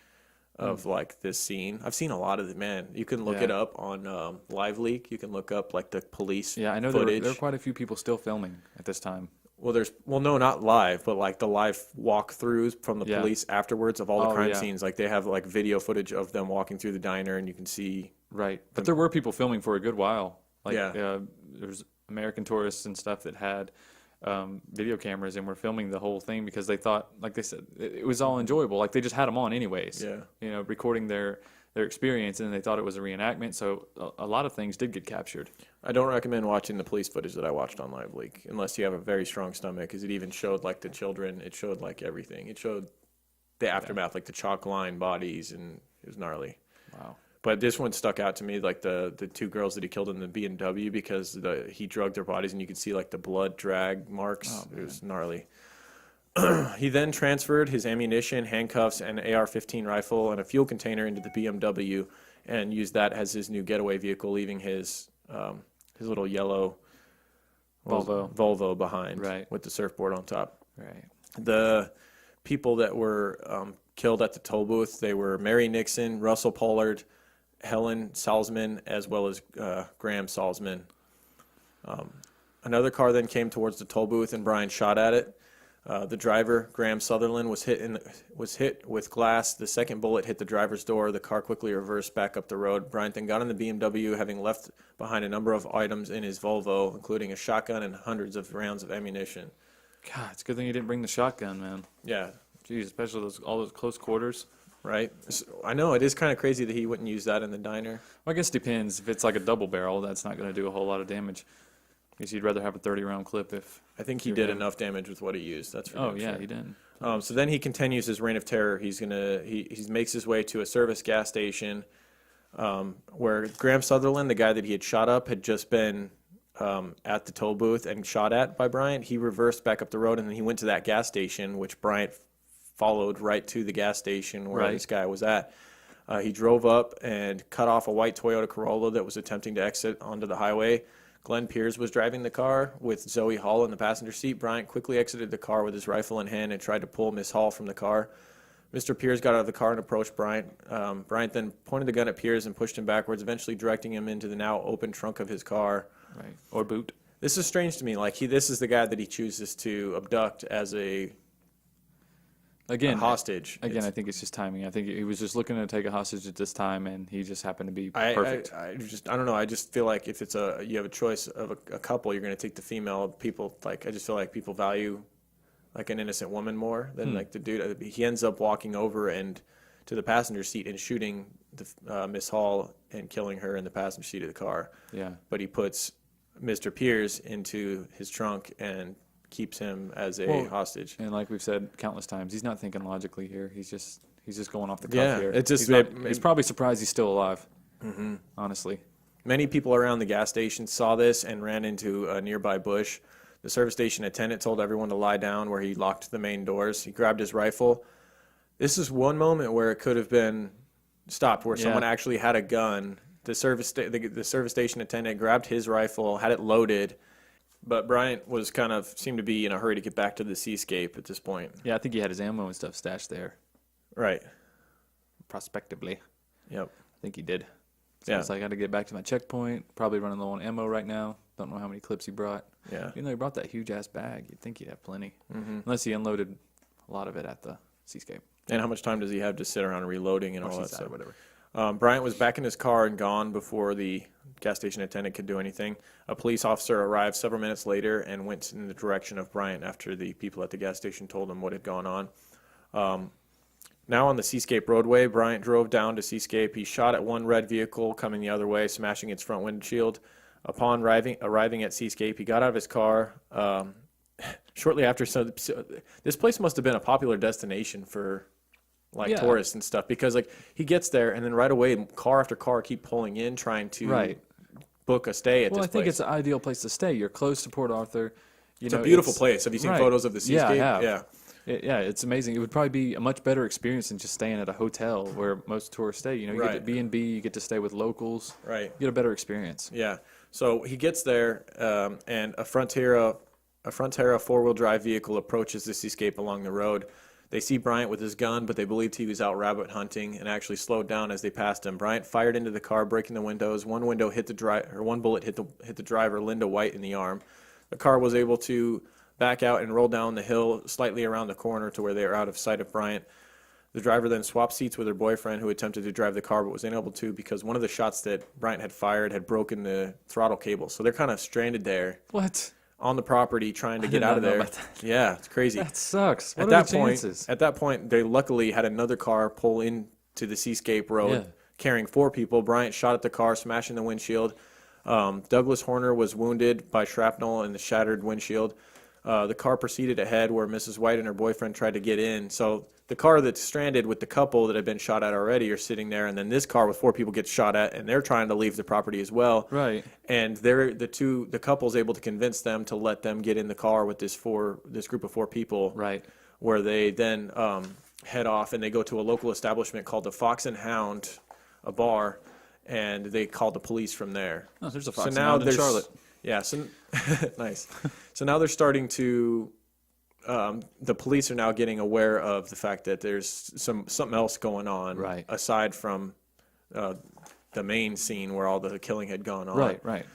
of like this scene. I've seen a lot of it, man. You can look it up on Live Leak. You can look up like the police Yeah, I know there are quite a few people still filming at this time. Well, no, not live, but like the live walkthroughs from the police afterwards of all the crime scenes. Like they have like video footage of them walking through the diner, and you can see. Right, but there were people filming for a good while. Like Yeah. there's American tourists and stuff that had video cameras and were filming the whole thing because they thought, like they said, it was all enjoyable. Like they just had them on anyways. Yeah. You know, recording their experience, and they thought it was a reenactment. So a lot of things did get captured. I don't recommend watching the police footage that I watched on Live Leak unless you have a very strong stomach, because it even showed like the children. It showed like everything. It showed the aftermath, like the chalk line bodies, and it was gnarly. Wow. But this one stuck out to me, like the two girls that he killed in the BMW, because he drugged their bodies and you could see like the blood drag marks. Oh, it was gnarly. He then transferred his ammunition, handcuffs, and AR-15 rifle and a fuel container into the BMW and used that as his new getaway vehicle, leaving his little yellow Volvo behind, Right. with the surfboard on top. Right. The people that were killed at the toll booth, they were Mary Nixon, Russell Pollard, Helen Salzman, as well as Graham Salzman. Another car then came towards the toll booth, and Bryant shot at it. The driver, Graham Sutherland, was hit with glass. The second bullet hit the driver's door. The car quickly reversed back up the road. Bryant then got in the BMW, having left behind a number of items in his Volvo, including a shotgun and hundreds of rounds of ammunition. God, it's a good thing you didn't bring the shotgun, man. Yeah, Jeez, especially all those close quarters. right. I know it is kind of crazy that he wouldn't use that in the diner. Well, I guess it depends. If it's like a double barrel, that's not going to do a whole lot of damage. I guess you'd rather have a 30-round clip if... I think he You're did right. enough damage with what he used. That's for Oh, damn yeah, sure. he did. So then he continues his reign of terror. He makes his way to a service gas station where Graham Sutherland, the guy that he had shot up, had just been at the toll booth and shot at by Bryant. He reversed back up the road, and then he went to that gas station, which Bryant followed right to the gas station where Right. this guy was at. He drove up and cut off a white Toyota Corolla that was attempting to exit onto the highway. Glenn Pierce was driving the car with Zoe Hall in the passenger seat. Bryant quickly exited the car with his rifle in hand and tried to pull Miss Hall from the car. Mr. Pierce got out of the car and approached Bryant. Bryant then pointed the gun at Pierce and pushed him backwards, eventually directing him into the now open trunk of his car. Right. Or boot. This is strange to me. Like this is the guy that he chooses to abduct as a hostage. Again, I think it's just timing. I think he was just looking to take a hostage at this time, and he just happened to be perfect. I don't know. I just feel like if you have a choice of a couple, you're going to take the female. People I just feel like people value like an innocent woman more than like the dude. He ends up walking over and to the passenger seat and shooting the Miss Hall and killing her in the passenger seat of the car. Yeah. But he puts Mr. Pierce into his trunk and keeps him as a hostage. And like we've said countless times, he's not thinking logically here. He's just going off the cuff Yeah, here. it's just- he's probably surprised he's still alive. Mm-hmm. Honestly. Many people around the gas station saw this and ran into a nearby bush. The service station attendant told everyone to lie down where he locked the main doors. He grabbed his rifle. This is one moment where it could have been stopped, where someone actually had a gun. The service station attendant grabbed his rifle, had it loaded, but Bryant seemed to be in a hurry to get back to the Seascape at this point. Yeah, I think he had his ammo and stuff stashed there. Right. Prospectively. Yep. I think he did. So Yeah. it's like I got to get back to my checkpoint. Probably running low on ammo right now. Don't know how many clips he brought. Yeah. Even though he brought that huge ass bag, you'd think he'd have plenty. Mm-hmm. Unless he unloaded a lot of it at the Seascape. And how much time does he have to sit around reloading and all that Seaside, stuff? whatever. Bryant was back in his car and gone before the gas station attendant could do anything. A police officer arrived several minutes later and went in the direction of Bryant after the people at the gas station told him what had gone on. Now on the Seascape roadway, Bryant drove down to Seascape. He shot at one red vehicle coming the other way, smashing its front windshield. Upon arriving at Seascape, he got out of his car. Shortly after, so this place must have been a popular destination for tourists and stuff, because he gets there and then right away car after car keep pulling in trying to book a stay at this place. Well, I think it's an ideal place to stay. You're close to Port Arthur. It's a beautiful place. Have you seen photos of the Seascape? Yeah, I have. Yeah. Yeah, it's amazing. It would probably be a much better experience than just staying at a hotel where most tourists stay. You get to B&B, you get to stay with locals. Right. You get a better experience. Yeah. So he gets there, and a Frontera four-wheel drive vehicle approaches the Seascape along the road. They see Bryant with his gun, but they believed he was out rabbit hunting and actually slowed down as they passed him. Bryant fired into the car, breaking the windows. One bullet hit the driver, Linda White, in the arm. The car was able to back out and roll down the hill slightly around the corner to where they are out of sight of Bryant. The driver then swapped seats with her boyfriend, who attempted to drive the car but was unable to because one of the shots that Bryant had fired had broken the throttle cable. So they're kind of stranded there. What? on the property trying to I get did out not of know there. about that. Yeah, it's crazy. That sucks. What At are that the chances? At that point, they luckily had another car pull into the Seascape Road Yeah. carrying 4 people. Bryant shot at the car, smashing the windshield. Douglas Horner was wounded by shrapnel in the shattered windshield. The car proceeded ahead where Mrs. White and her boyfriend tried to get in. So the car that's stranded with the couple that had been shot at already are sitting there, and then this car with 4 people gets shot at, and they're trying to leave the property as well. Right. And the couple's able to convince them to let them get in the car with this group of 4 people. Right. Where they then head off and they go to a local establishment called the Fox and Hound, a bar, and they called the police from there. Oh, there's a Fox and Hound in Charlotte. Yeah, so nice. So now they're starting to. The police are now getting aware of the fact that there's something else going on, Right. aside from the main scene where all the killing had gone on. Right.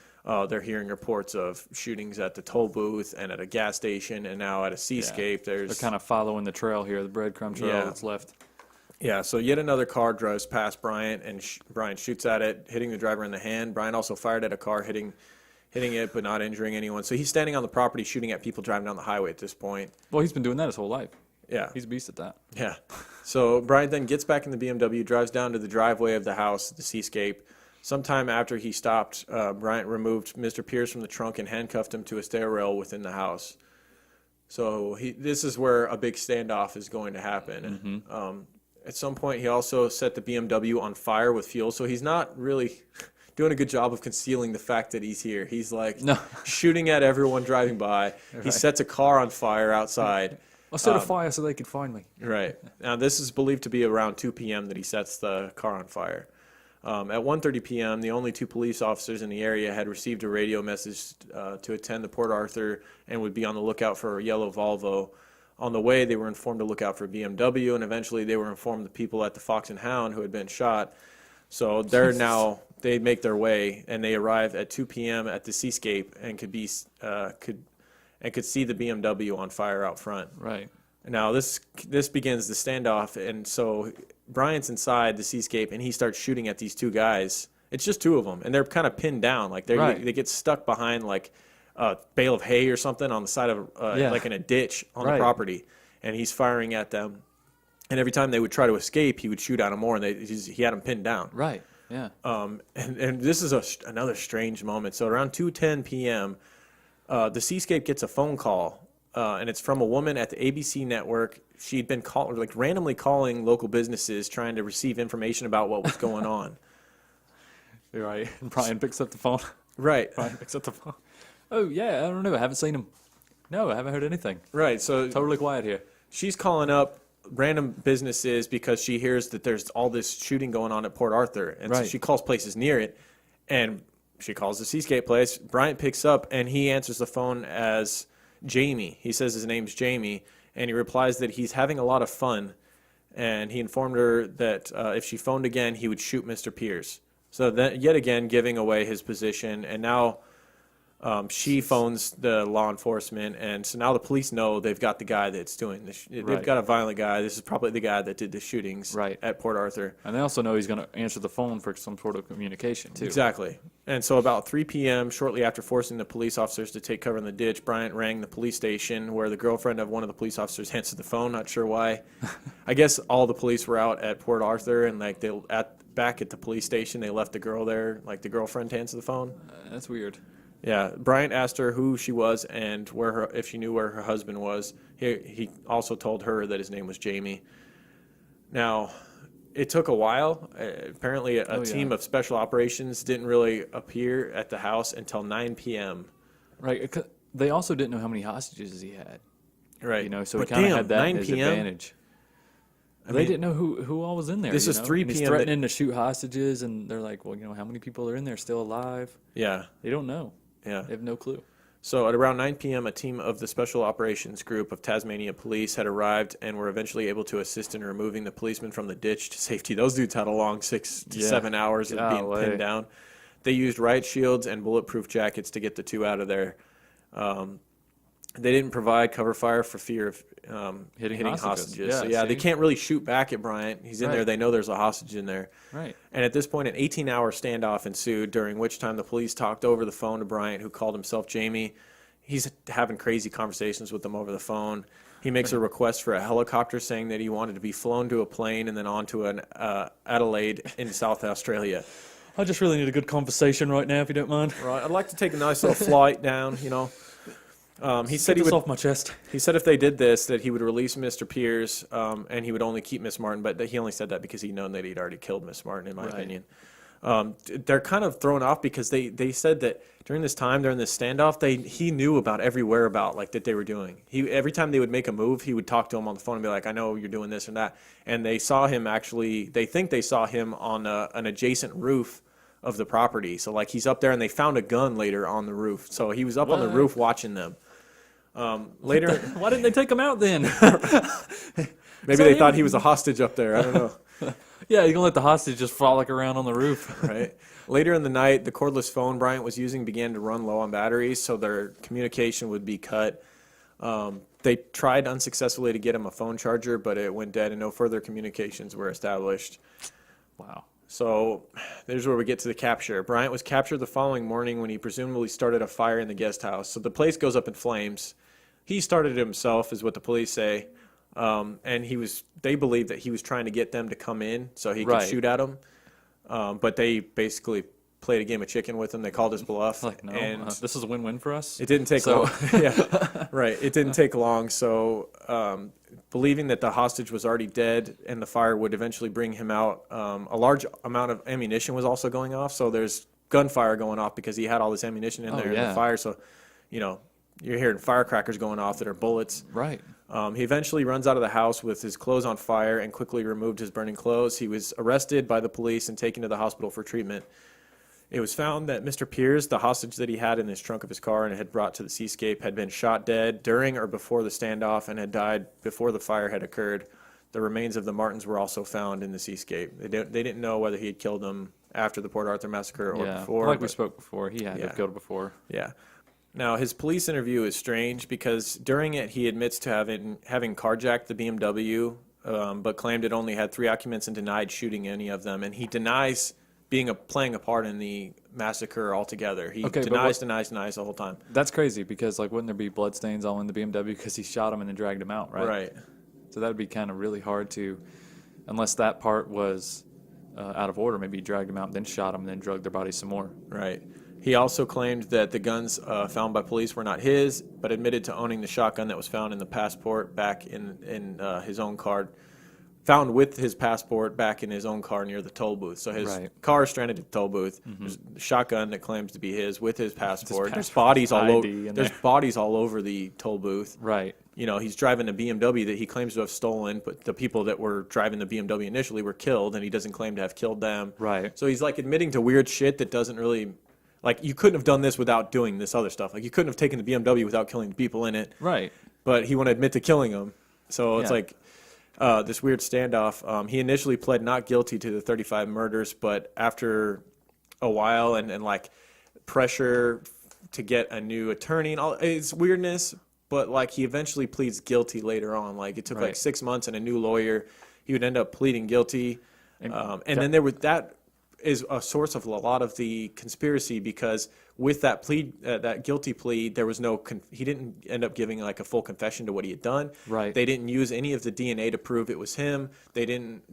They're hearing reports of shootings at the toll booth and at a gas station, and now at a Seascape. They're There's kind of following the trail here, the breadcrumb trail Yeah. that's left. Yeah, so yet another car drives past Bryant, and Bryant shoots at it, hitting the driver in the hand. Bryant also fired at a car, hitting it but not injuring anyone. So he's standing on the property shooting at people driving down the highway at this point. Well, he's been doing that his whole life. Yeah. He's a beast at that. Yeah. So Bryant then gets back in the BMW, drives down to the driveway of the house, the Seascape. Sometime after he stopped, Bryant removed Mr. Pierce from the trunk and handcuffed him to a stair rail within the house. So this is where a big standoff is going to happen. Mm-hmm. At some point, he also set the BMW on fire with fuel. So he's not really doing a good job of concealing the fact that he's here. He's like shooting at everyone driving by. Right. He sets a car on fire outside. I'll set a fire so they could find me. Right. Now, this is believed to be around 2 p.m. that he sets the car on fire. At 1:30 p.m., the only 2 police officers in the area had received a radio message to attend the Port Arthur and would be on the lookout for a yellow Volvo. On the way, they were informed to look out for a BMW, and eventually they were informed the people at the Fox and Hound who had been shot. So they make their way, and they arrive at 2 p.m. at the Seascape and could see the BMW on fire out front. Right. Now this begins the standoff, and so Bryant's inside the Seascape, and he starts shooting at these 2 guys. It's just 2 of them, and they're kind of pinned down, like they get stuck behind like a bale of hay or something on the side of like in a ditch on the property, and he's firing at them. And every time they would try to escape, he would shoot at them more, and he had them pinned down. Right. Yeah. And this is another strange moment. So around 2:10 p.m., the Seascape gets a phone call, and it's from a woman at the ABC network. She'd been randomly calling local businesses trying to receive information about what was going on. Right. And Brian picks up the phone. Right. Brian picks up the phone. Oh, yeah, I don't know. I haven't seen him. No, I haven't heard anything. Right. So Totally quiet here. she's calling up random businesses because she hears that there's all this shooting going on at Port Arthur. And so Right. she calls places near it, and she calls the Seascape place. Bryant picks up, and he answers the phone as Jamie. He says his name's Jamie, and he replies that he's having a lot of fun, and he informed her that if she phoned again, he would shoot Mr. Pierce. So that, yet again, giving away his position, and now she phones the law enforcement, and so now the police know they've got the guy that's doing this. They've Right. got a violent guy. This is probably the guy that did the shootings Right. at Port Arthur. And they also know he's going to answer the phone for some sort of communication, too. Exactly. And so about 3 p.m., shortly after forcing the police officers to take cover in the ditch, Bryant rang the police station where the girlfriend of one of the police officers answered the phone. Not sure why. I guess all the police were out at Port Arthur, and like back at the police station, they left the girl there, like the girlfriend, to answer the phone. That's weird. Yeah, Bryant asked her who she was and if she knew where her husband was. He also told her that his name was Jamie. Now, it took a while. Apparently, a team of special operations didn't really appear at the house until 9 p.m. Right. They also didn't know how many hostages he had. Right. You know, so But he kind of damn, had that 9 in his p.m.? advantage. They mean, didn't know who all was in there. this you is know? 3 And he's p.m. threatening to shoot hostages, and they're like, well, you know, how many people are in there still alive? Yeah, They don't know. yeah. They have no clue. So at around 9 p.m., a team of the Special Operations Group of Tasmania Police had arrived and were eventually able to assist in removing the policemen from the ditch to safety. Those dudes had a long 6 to 7 hours of being Golly. pinned down. They used riot shields and bulletproof jackets to get the 2 out of there. They didn't provide cover fire for fear of hitting hostages. Yeah, So yeah, they see? can't really shoot back at Bryant. He's in there. Right. They know there's a hostage in there. Right. And at this point, an 18-hour standoff ensued, during which time the police talked over the phone to Bryant, who called himself Jamie. he's having crazy conversations with them over the phone. He makes a request for a helicopter, saying that he wanted to be flown to a plane and then onto an Adelaide in South Australia. I just really need a good conversation right now, if you don't mind. Right, I'd like to take a nice little flight down, He said he would. off my chest. He said if they did this, that he would release Mr. Piers, and he would only keep Miss Martin. But he only said that because he'd known that he'd already killed Miss Martin, in my opinion. They're kind of thrown off because they said that during this standoff, he knew about every whereabout that they were doing. Every time they would make a move, he would talk to him on the phone and be like, "I know you're doing this and that." And they saw him they think they saw him on an adjacent roof of the property. So he's up there, and they found a gun later on the roof. So he was up on the roof watching them. Later, Why didn't they take him out then? maybe they thought he was a hostage up there. I don't know. Yeah, you're going to let the hostage just frolic around on the roof. Right. Later in the night, the cordless phone Bryant was using began to run low on batteries, so their communication would be cut. They tried unsuccessfully to get him a phone charger, but it went dead and no further communications were established. Wow. So there's where we get to the capture. Bryant was captured the following morning when he presumably started a fire in the guest house. So the place goes up in flames. He started it himself, is what the police say. And they believe that he was trying to get them to come in so he could shoot at them. But they basically played a game of chicken with him. They called his bluff. No, and this is a win-win for us. it didn't take long. Yeah, right. It didn't take long. So believing that the hostage was already dead and the fire would eventually bring him out, a large amount of ammunition was also going off. So there's gunfire going off because he had all this ammunition in there in the fire. So, you're hearing firecrackers going off that are bullets. Right. He eventually runs out of the house with his clothes on fire and quickly removed his burning clothes. He was arrested by the police and taken to the hospital for treatment. It was found that Mr. Piers, the hostage that he had in his trunk of his car and had brought to the Seascape, had been shot dead during or before the standoff and had died before the fire had occurred. The remains of the Martins were also found in the Seascape. They didn't know whether he had killed them after the Port Arthur Massacre or before. Like we spoke before, he had to have killed before. Yeah. Now, his police interview is strange because during it he admits to having carjacked the BMW, but claimed it only had 3 occupants and denied shooting any of them. And he denies playing a part in the massacre altogether. He denies the whole time. That's crazy because wouldn't there be bloodstains all in the BMW because he shot him and then dragged him out, right? Right. So that would be kind of really hard to, unless that part was out of order. Maybe he dragged him out and then shot him and then drugged their bodies some more. Right. He also claimed that the guns found by police were not his, but admitted to owning the shotgun that was found in the passport back in his own car, found with his passport back in his own car near the toll booth. So his car is stranded at the toll booth. Mm-hmm. There's a shotgun that claims to be his with his passport. There's bodies all over. There's bodies all over the toll booth. Right. He's driving a BMW that he claims to have stolen, but the people that were driving the BMW initially were killed, and he doesn't claim to have killed them. Right. So he's admitting to weird shit that doesn't really. You couldn't have done this without doing this other stuff. You couldn't have taken the BMW without killing the people in it. Right. But he won't admit to killing them. So it's this weird standoff. He initially pled not guilty to the 35 murders, but after a while and pressure to get a new attorney and all, it's weirdness. But he eventually pleads guilty later on. It took 6 months and a new lawyer. He would end up pleading guilty. And then there was that. Is a source of a lot of the conspiracy because with that plea, that guilty plea, there was he didn't end up giving a full confession to what he had done. Right. They didn't use any of the DNA to prove it was him. They didn't,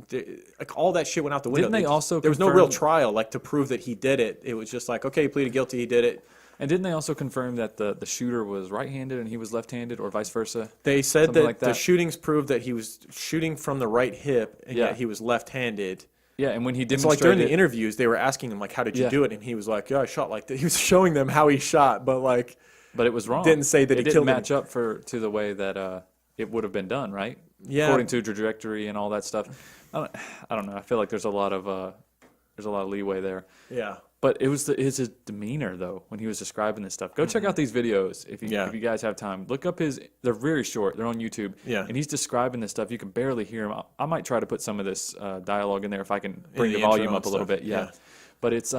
all that shit went out the window. Didn't they also there was no real trial to prove that he did it. It was just okay, he pleaded guilty, he did it. And didn't they also confirm that the shooter was right-handed and he was left-handed or vice versa? They said that the shootings proved that he was shooting from the right hip and yet he was left-handed. Yeah, and when he So demonstrated... during the interviews, they were asking him, how did you do it? And he was like, I shot like that. He was showing them how he shot, but But it was wrong. Didn't say that he killed him. It didn't match up to the way that it would have been done, right? Yeah. According to trajectory and all that stuff. I don't know. I feel like there's a lot of leeway there. Yeah. But it was his demeanor, though, when he was describing this stuff. Go check out these videos if you guys have time. Look up they're very short. They're on YouTube. Yeah. And he's describing this stuff. You can barely hear him. I might try to put some of this dialogue in there if I can bring the volume up a little bit. Yeah. But it's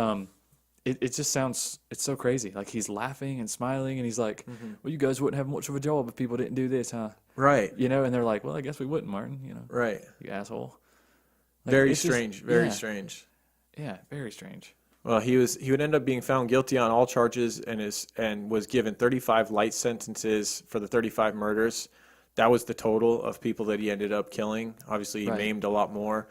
it just sounds, it's so crazy. He's laughing and smiling, and he's like, well, you guys wouldn't have much of a job if people didn't do this, huh? Right. And they're like, well, I guess we wouldn't, Martin. Right. You asshole. Very strange. Very strange. Yeah, very strange. Well, he would end up being found guilty on all charges and was given 35 light sentences for the 35 murders. That was the total of people that he ended up killing. Obviously, he maimed a lot more.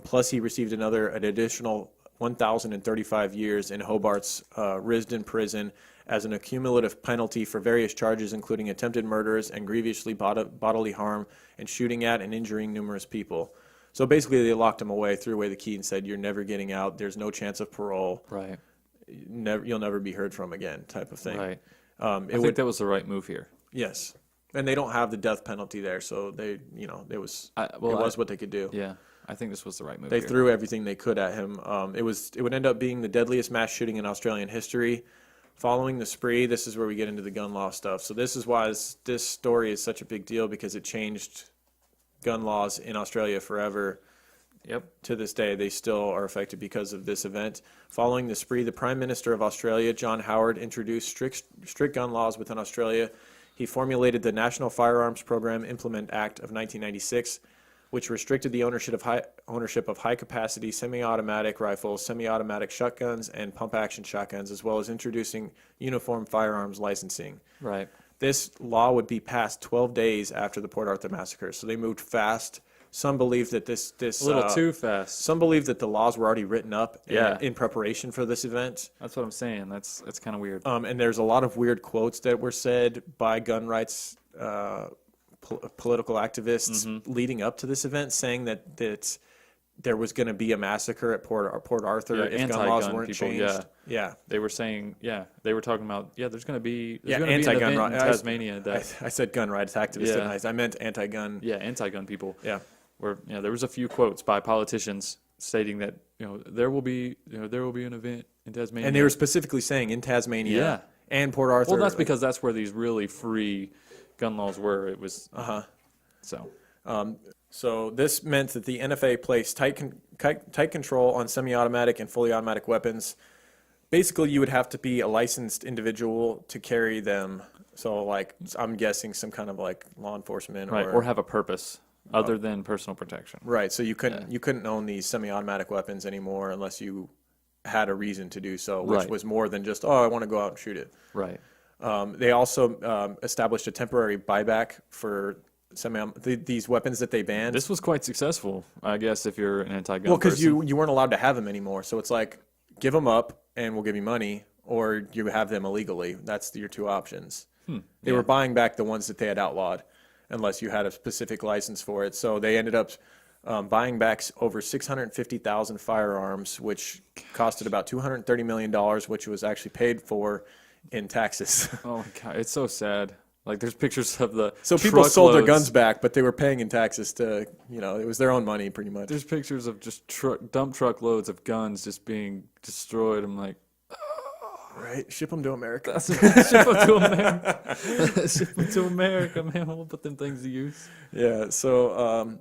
Plus, he received an additional 1,035 years in Hobart's Risdon prison as an accumulative penalty for various charges, including attempted murders and grievously bodily harm and shooting at and injuring numerous people. So basically, they locked him away, threw away the key, and said, "You're never getting out. There's no chance of parole. Right. You'll never be heard from again," type of thing. Right. I think that was the right move here. Yes, and they don't have the death penalty there, so it was what they could do. Yeah, I think this was the right move. They here. threw everything they could at him. It would end up being the deadliest mass shooting in Australian history. Following the spree, this is where we get into the gun law stuff. So this is why this story is such a big deal, because it changed gun laws in Australia forever. Yep. To this day, they still are affected because of this event. Following the spree, the Prime Minister of Australia, John Howard, introduced strict gun laws within Australia. He formulated the National Firearms Program Implement Act of 1996, which restricted the ownership of high-capacity semi-automatic rifles, semi-automatic shotguns, and pump-action shotguns, as well as introducing uniform firearms licensing. Right. This law would be passed 12 days after the Port Arthur Massacre, so they moved fast. Some believe that this a little too fast. Some believe that the laws were already written up Yeah. in preparation for this event. That's what I'm saying. That's kind of weird. And there's a lot of weird quotes that were said by gun rights political activists leading up to this event, saying that there was going to be a massacre at Port Arthur if gun laws weren't people, changed. Yeah. They were saying, they were talking about, there's going to be an anti-gun event in rights. Tasmania. I said gun rights activists, Yeah. I meant anti-gun. Yeah, anti-gun people. Yeah. Where there was a few quotes by politicians stating that there will be an event in Tasmania, And they were specifically saying in Tasmania and Port Arthur. Well, that's because that's where these really free gun laws were. It was So this meant that the NFA placed tight control on semi-automatic and fully automatic weapons. Basically, you would have to be a licensed individual to carry them. So, I'm guessing some kind of law enforcement, or have a purpose other than personal protection. Right. So you couldn't own these semi-automatic weapons anymore unless you had a reason to do so, which was more than just I want to go out and shoot it. Right. They also established a temporary buyback for these weapons that they banned. This was quite successful, I guess, if you're an anti-gun Well, because person. you weren't allowed to have them anymore. So it's give them up and we'll give you money, or you have them illegally. That's your two options. They were buying back the ones that they had outlawed, unless you had a specific license for it. So they ended up buying back over 650,000 firearms, which costed about $230 million, which was actually paid for in taxes. Oh, my God. It's so sad. There's pictures of the So people sold their truckloads. guns back, but they were paying in taxes to, it was their own money pretty much. There's pictures of just dump truckloads of guns just being destroyed. I'm like, Right? Ship them to America. ship them to America. Ship them to America, man. We'll put them things to use. Yeah, so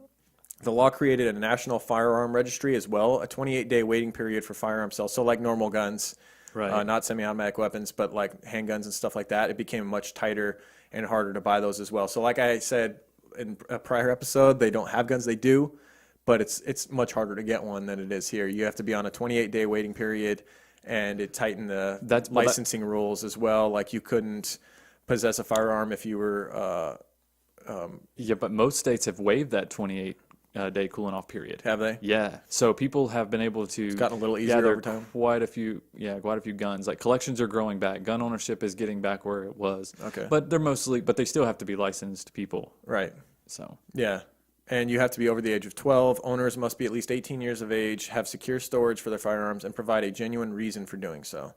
the law created a national firearm registry as well, a 28-day waiting period for firearm sales. So like normal guns, Right. Not semi-automatic weapons, but like handguns and stuff like that, it became much tighter and harder to buy those as well. So like I said in a prior episode, they don't have guns, they do, but it's much harder to get one than it is here. You have to be on a 28-day waiting period, and it tightened the licensing rules as well. Like you couldn't possess a firearm if you were... Yeah, but most states have waived that 28-day cooling off period. Have they? Yeah. So people have been able to gotten a little easier gather over time. quite a few guns. Collections are growing back. Gun ownership is getting back where it was. Okay. But they still have to be licensed people. Right. So. Yeah. And you have to be over the age of 12. Owners must be at least 18 years of age, have secure storage for their firearms, and provide a genuine reason for doing so.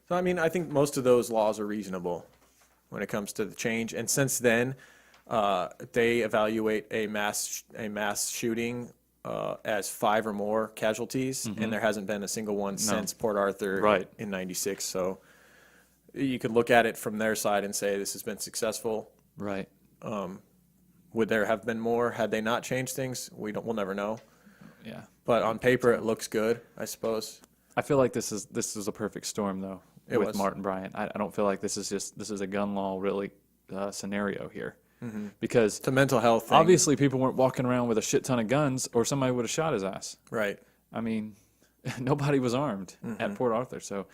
So, I mean, I think most of those laws are reasonable when it comes to the change. And since then, they evaluate a mass shooting as 5 or more casualties, and there hasn't been a single one since Port Arthur in '96. So you could look at it from their side and say this has been successful. Right. Would there have been more had they not changed things? We'll never know. Yeah. But on paper, it looks good, I suppose. I feel like this is a perfect storm though with was. Martin Bryant. I don't feel like this is a gun law really scenario here. Because It's a mental health thing. obviously people weren't walking around with a shit ton of guns, or somebody would have shot his ass. Right. I mean, nobody was armed at Port Arthur. So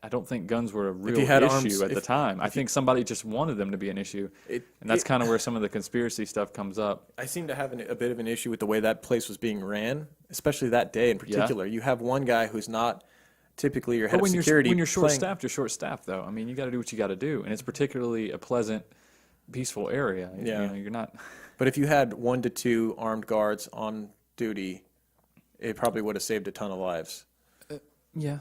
I don't think guns were a real you had issue arms- at the time. I think somebody just wanted them to be an issue. And that's kind of where some of the conspiracy stuff comes up. I seem to have a bit of an issue with the way that place was being ran, especially that day in particular. You have one guy who's not typically your head But of security. when you're playing- short-staffed, you're short-staffed, though. I mean, you got to do what you got to do. And it's particularly a pleasant, peaceful area. Yeah. You know, you're not... But if you had 1 to 2 armed guards on duty, it probably would have saved a ton of lives. Yeah.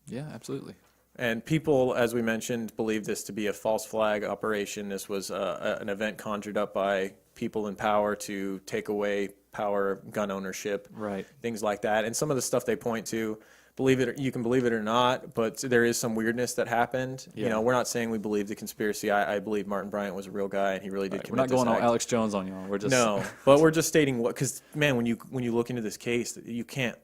Yeah, absolutely. And people, as we mentioned, believe this to be a false flag operation. This was an event conjured up by people in power to take away power of gun ownership, Right. things like that. And some of the stuff they point to, believe it, you can believe it or not, but there is some weirdness that happened. Yeah. You know, we're not saying we believe the conspiracy. I believe Martin Bryant was a real guy and he really did We're commit not going this all act. Alex Jones on y'all. We're just... No, but we're just stating what, because man, when you look into this case, you can't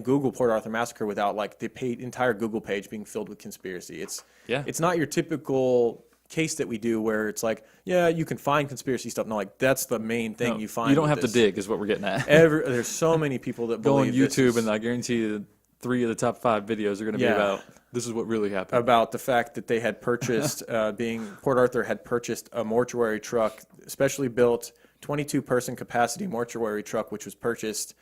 Google Port Arthur Massacre without like the entire Google page being filled with conspiracy. It's not your typical case that we do where it's like, yeah, you can find conspiracy stuff. No, like that's the main thing No, you find. you don't with have to this. dig, is what we're getting at. There's so many people that Go on believe this YouTube, is and I guarantee you 3 of the top 5 videos are going to be Yeah. about this is what really happened. about the fact that they had purchased, Port Arthur had purchased a mortuary truck, specially built 22-person capacity mortuary truck, which was purchased,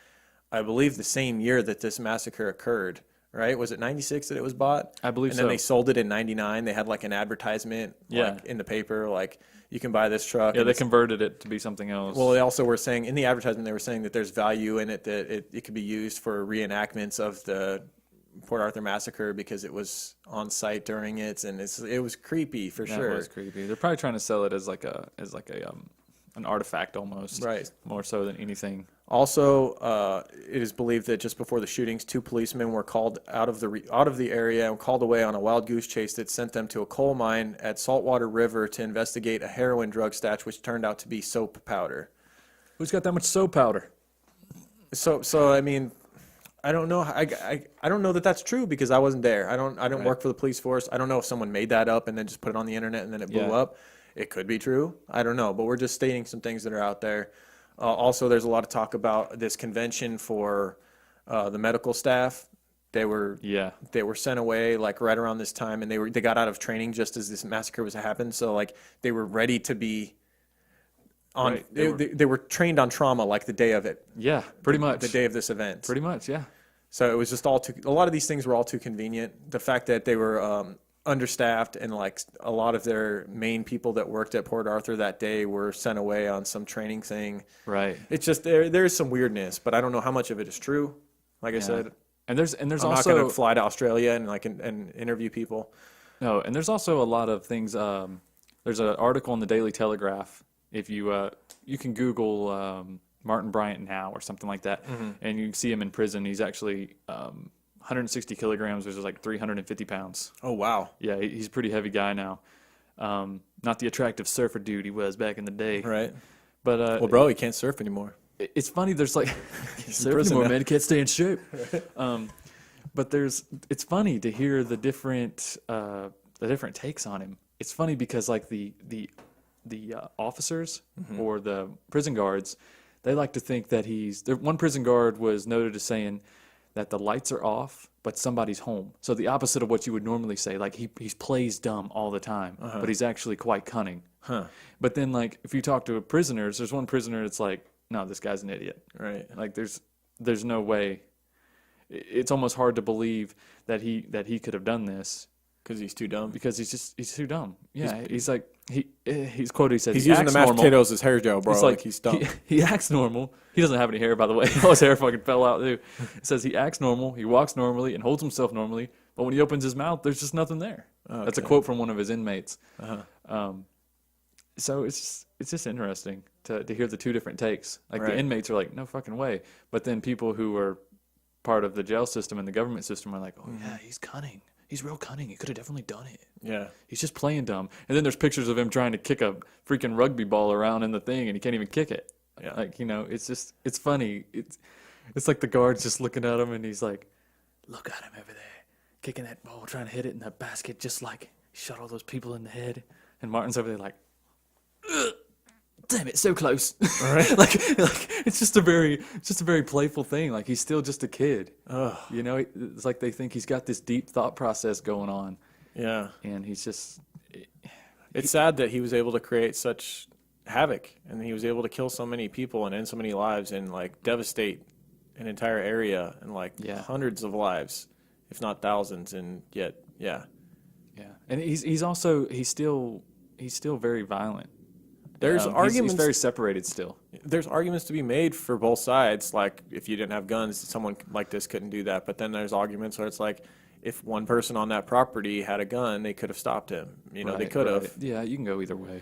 I believe, the same year that this massacre occurred. Right? Was it 96 that it was bought? I believe and then so. they sold it in 99. They had like an advertisement like in the paper, like you can buy this truck. Yeah, and they it's- converted it to be something else. Well, they also were saying in the advertisement, they were saying that there's value in it, that it could be used for reenactments of the Port Arthur Massacre because it was on site during it, and it was creepy for that sure. was creepy. They're probably trying to sell it as like an artifact almost, Right. More so than anything. Also, it is believed that just before the shootings, 2 policemen were called out of the area and called away on a wild goose chase that sent them to a coal mine at Saltwater River to investigate a heroin drug stash, which turned out to be soap powder. Who's got that much soap powder? So I mean, I don't know. I don't know that that's true because I wasn't there. I don't Right. work for the police force. I don't know if someone made that up and then just put it on the internet and then it blew Yeah. up. It could be true. I don't know, but we're just stating some things that are out there. Also, there's a lot of talk about this convention for the medical staff. They were sent away like right around this time, and they got out of training just as this massacre was happening. So like they were ready to be on. Right. They were trained on trauma like the day of it. Yeah, pretty much. The day of this event. Pretty much, yeah. So it was just a lot of these things were all too convenient. The fact that they were understaffed and like a lot of their main people that worked at Port Arthur that day were sent away on some training thing. Right. It's just there's some weirdness, but I don't know how much of it is true. Like I said, And there's I'm also not going to fly to Australia and interview people. No, and there's also a lot of things. There's an article in the Daily Telegraph. If you you can Google Martin Bryant now or something like that, and you can see him in prison. He's actually 160 kilograms, which is like 350 pounds. Oh wow! Yeah, he's a pretty heavy guy now. Not the attractive surfer dude he was back in the day. Right. But Well, bro, he can't surf anymore. it's funny. There's like surf prison anymore, now. man. He can't stay in shape. But it's funny to hear the different takes on him. It's funny because like the officers or the prison guards, they like to think that one prison guard was noted as saying that the lights are off, but somebody's home. So the opposite of what you would normally say, like he plays dumb all the time, but he's actually quite cunning. But then like if you talk to prisoners, there's one prisoner that's like, no, this guy's an idiot. Right. Like there's no way. It's almost hard to believe that he could have done this Because he's too dumb. because he's too dumb. Yeah, he's like he's quoted. He said He's he using the acts mashed normal. potatoes as hair gel, bro. It's Like he's dumb. He acts normal. He doesn't have any hair, by the way. All his hair fucking fell out too. It says he acts normal, he walks normally, and holds himself normally. But when he opens his mouth, there's just nothing there. That's a quote from one of his inmates. So it's just interesting to hear the two different takes. Like Right. the inmates are like, no fucking way. But then people who are part of the jail system and the government system are like, oh yeah, he's cunning. He's real cunning. He could have definitely done it. Yeah. He's just playing dumb. And then there's pictures of him trying to kick a freaking rugby ball around in the thing, and he can't even kick it. Yeah. Like, it's funny. It's like the guard's just looking at him, and he's like, look at him over there, kicking that ball, trying to hit it in the basket, just like he shot all those people in the head. And Martin's over there like, ugh. damn it, so close. Right. like it's just a very playful thing. Like he's still just a kid. You know, it's like they think he's got this deep thought process going on, Yeah. and he's just It's sad that he was able to create such havoc, and he was able to kill so many people and end so many lives and like devastate an entire area and like hundreds of lives, if not thousands. And yet, yeah. And he's still very violent. There's arguments. He's very separated still. There's arguments to be made for both sides. Like, if you didn't have guns, someone like this couldn't do that. But then there's arguments where it's like, if one person on that property had a gun, they could have stopped him. You know, they could have. Yeah, you can go either way.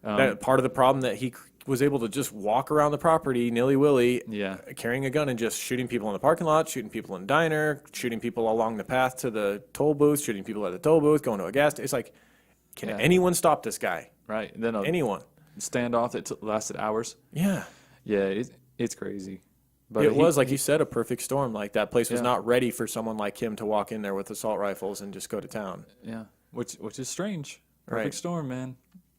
Part of the problem that he was able to just walk around the property nilly-willy, carrying a gun and just shooting people in the parking lot, shooting people in the diner, shooting people along the path to the toll booth, shooting people at the toll booth, going to a gas station. It's like, can anyone stop this guy? Right. And then anyone. Standoff that lasted hours. Yeah. Yeah, it's crazy. But it was, like you said, a perfect storm. Like, that place was not ready for someone like him to walk in there with assault rifles and just go to town. Yeah, which is strange. Perfect storm, man.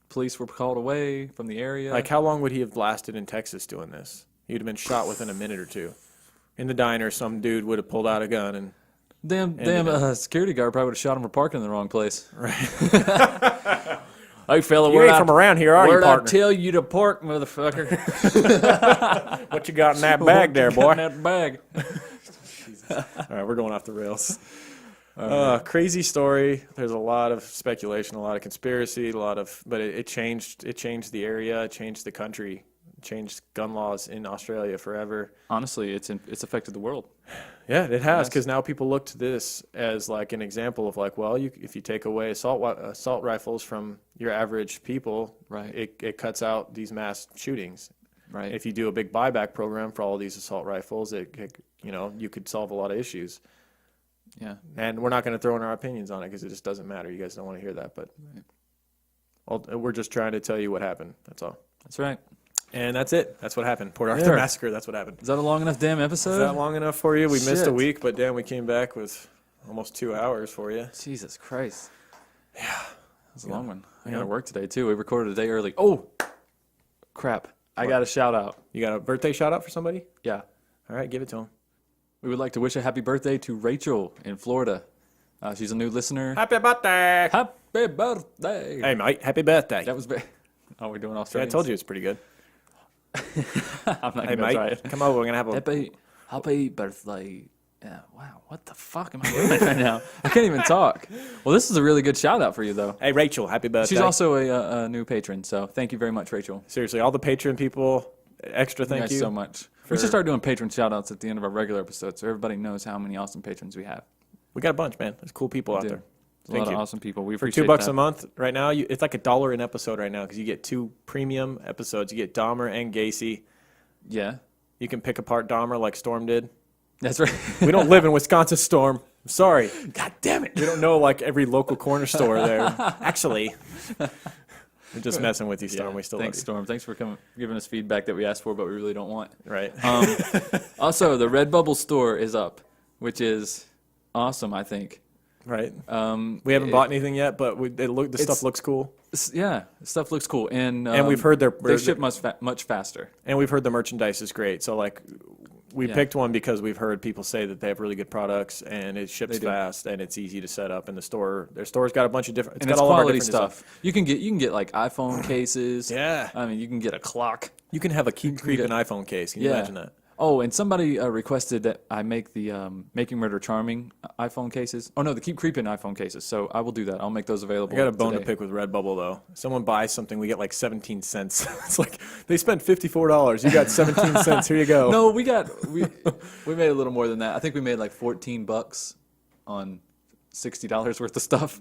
Police were called away from the area. Like, how long would he have lasted in Texas doing this? He'd have been shot within a minute or two. In the diner, some dude would have pulled out a gun and... Damn security guard probably would have shot him for parking in the wrong place. Right. Hey, fella, you ain't from around here, are you, partner? Where'd I tell you to park, motherfucker? What you got in that bag there, boy? In that bag. All right, we're going off the rails. Crazy story. There's a lot of speculation, a lot of conspiracy, but it changed the area, it changed the country, it changed gun laws in Australia forever. Honestly, it's affected the world. Yeah, it has, because now people look to this as like an example of like, well, if you take away assault rifles from your average people, right, it cuts out these mass shootings. Right. If you do a big buyback program for all of these assault rifles, you could solve a lot of issues. Yeah. And we're not going to throw in our opinions on it because it just doesn't matter. You guys don't want to hear that, but we're just trying to tell you what happened. That's all. That's right. And that's it. That's what happened. Port Arthur Massacre. That's what happened. Is that a long enough damn episode? Is that long enough for you? We missed a week, but damn, we came back with almost 2 hours for you. Jesus Christ. Yeah. That's a long one. I got to work today, too. We recorded a day early. Oh, crap. I got a shout out. You got a birthday shout out for somebody? Yeah. All right, give it to him. We would like to wish a happy birthday to Rachel in Florida. She's a new listener. Happy birthday! Happy birthday! Hey, mate, happy birthday. That was Oh, we're doing Yeah, Australian. I told you it's pretty good. I'm not Hey, going to mate, try it. come over. We're going to have a... Happy birthday. Yeah, wow, what the fuck am I doing right now? I can't even talk. Well, this is a really good shout out for you, though. Hey, Rachel, happy birthday. She's also a new patron, so thank you very much, Rachel. Seriously, all the Patreon people, extra thank you. So much. We should start doing patron shout outs at the end of our regular episodes so everybody knows how many awesome patrons we have. We got a bunch, man. There's cool people out there. There's a lot of awesome people. We For appreciate $2 that. a month right now, it's like $1 an episode right now because you get 2 premium episodes. You get Dahmer and Gacy. Yeah. You can pick apart Dahmer like Storm did. That's right. We don't live in Wisconsin, Storm. I'm sorry. God damn it. We don't know like every local corner store there. Actually, we're just messing with you, Storm. Yeah, We still thanks, love you. Storm. Thanks for giving us feedback that we asked for, but we really don't want. Right. Also, the Redbubble store is up, which is awesome, I think. Right. We haven't bought anything yet, but the stuff looks cool. Yeah, stuff looks cool, and we've heard they ship much faster. And we've heard the merchandise is great. So like, we picked one because we've heard people say that they have really good products and it ships fast and it's easy to set up. And their store's got a bunch of different. It's got got all of our quality different stuff. You can get like iPhone cases. Yeah. I mean, you can get a clock. You can have a keep creeping iPhone case. Can you imagine that? Oh, and somebody requested that I make the Making Murder Charming iPhone cases. Oh, no, the Keep Creeping iPhone cases. So I will do that. I'll make those available. I got a bone today. to pick with Redbubble, though. Someone buys something, we get like 17 cents. It's like, they spent $54. You got 17 cents. Here you go. No, we made a little more than that. I think we made like $14 on $60 worth of stuff.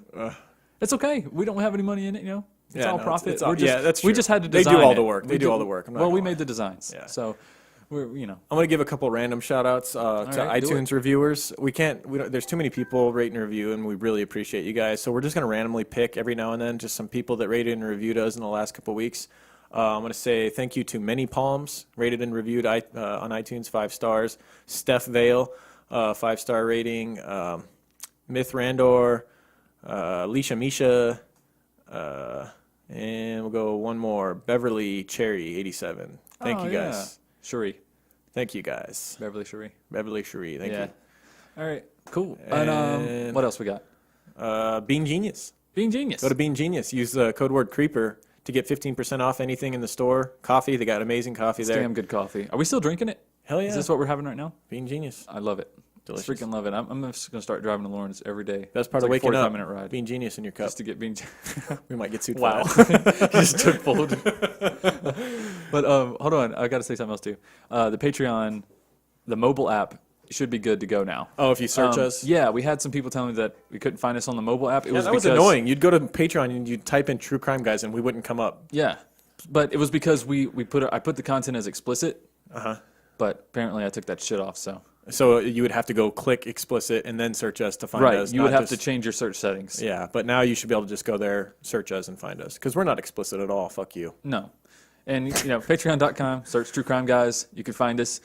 It's okay. We don't have any money in it, you know. It's all profit. That's true. We just had to design They do all it. the work. They do all the work. Well, we made the designs. Yeah. So we're, I'm going to give a couple random shout outs to right, iTunes reviewers. There's too many people rating and review, and we really appreciate you guys. So we're just going to randomly pick every now and then just some people that rated and reviewed us in the last couple weeks. I'm going to say thank you to Many Palms, rated and reviewed on iTunes, 5 stars. Steph Vale, 5-star rating. Myth Randor, Alicia Misha, And we'll go one more. Beverly Cherry 87. Thank you guys. Yeah. Cherie. Thank you guys. Beverly Cherie. Beverly Cherie. Thank Yeah. you. All right. Cool. And what else we got? Bean Genius. Being Genius. Go to Bean Genius. Use the code word Creeper to get 15% off anything in the store. Coffee. They got amazing coffee there. Damn good coffee. Are we still drinking it? Hell yeah. Is this what we're having right now? Bean Genius. I love it. Delicious. Just freaking love it. I'm just going to start driving to Lawrence every day. Best part It's of like a waking up. 45-minute ride. Bean Genius in your cup. Just to get Bean We might get sued for Wow. that. He just took fold. But hold on. I got to say something else too. The Patreon, the mobile app should be good to go now. Oh, if you search us? Yeah, we had some people telling me that we couldn't find us on the mobile app. It Yeah, that was because, annoying. You'd go to Patreon and you'd type in True Crime Guys and we wouldn't come up. Yeah, but it was because I put the content as explicit. Uh-huh. But apparently I took that shit off. So you would have to go click explicit and then search us to find us. Right, you would not have to just- change your search settings. Yeah, but now you should be able to just go there, search us, and find us. Because we're not explicit at all. Fuck you. No. And, patreon.com, search True Crime Guys. You can find us.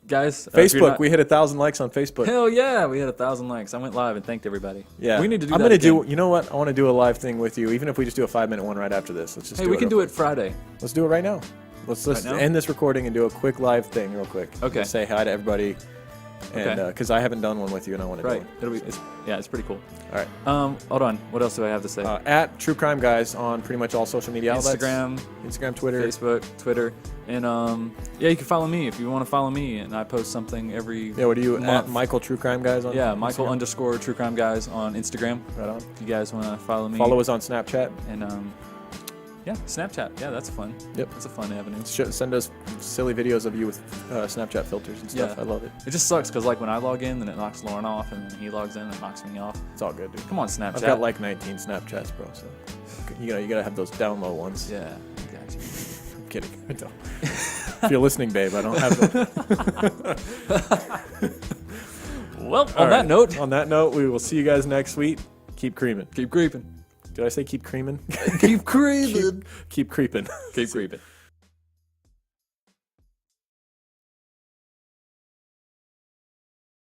Guys. if you're Facebook, not- we hit 1,000 likes on Facebook. Hell yeah, we had 1,000 likes. I went live and thanked everybody. Yeah. We need to do I'm that gonna again. you know what? I want to do a live thing with you, even if we just do a 5-minute one right after this. Let's just Hey, do we it can real do it Friday. quick. Let's do it right now. Let's Right now? end this recording and do a quick live thing real quick. Okay. Just say hi to everybody. And Okay. because I haven't done one with you and I want to Right. do one. It's pretty cool. All right. Hold on. What else do I have to say? At True Crime Guys on pretty much all social media outlets. Instagram, Twitter. Facebook, Twitter, and you can follow me if you want to follow me, and I post something every Yeah, what are you month. at Michael True Crime Guys on? Yeah, Instagram? Michael _ True Crime Guys on Instagram. Right on. If you guys want to follow me. Follow us on Snapchat. And yeah, Snapchat. Yeah, that's fun. Yep. That's a fun avenue. Send us silly videos of you with Snapchat filters and stuff. Yeah. I love it. It just sucks because when I log in, then it knocks Lauren off, and then he logs in and it knocks me off. It's all good, dude. Come on, Snapchat. I've got like 19 Snapchats, bro. So you gotta have those down low ones. Yeah. Gotcha. I'm kidding. I don't. If you're listening, babe, I don't have them. Well, All on right. that note, On that note, we will see you guys next week. Keep creaming. keep creeping. Did I say keep creaming? Keep creeping. Keep creeping. Keep creeping.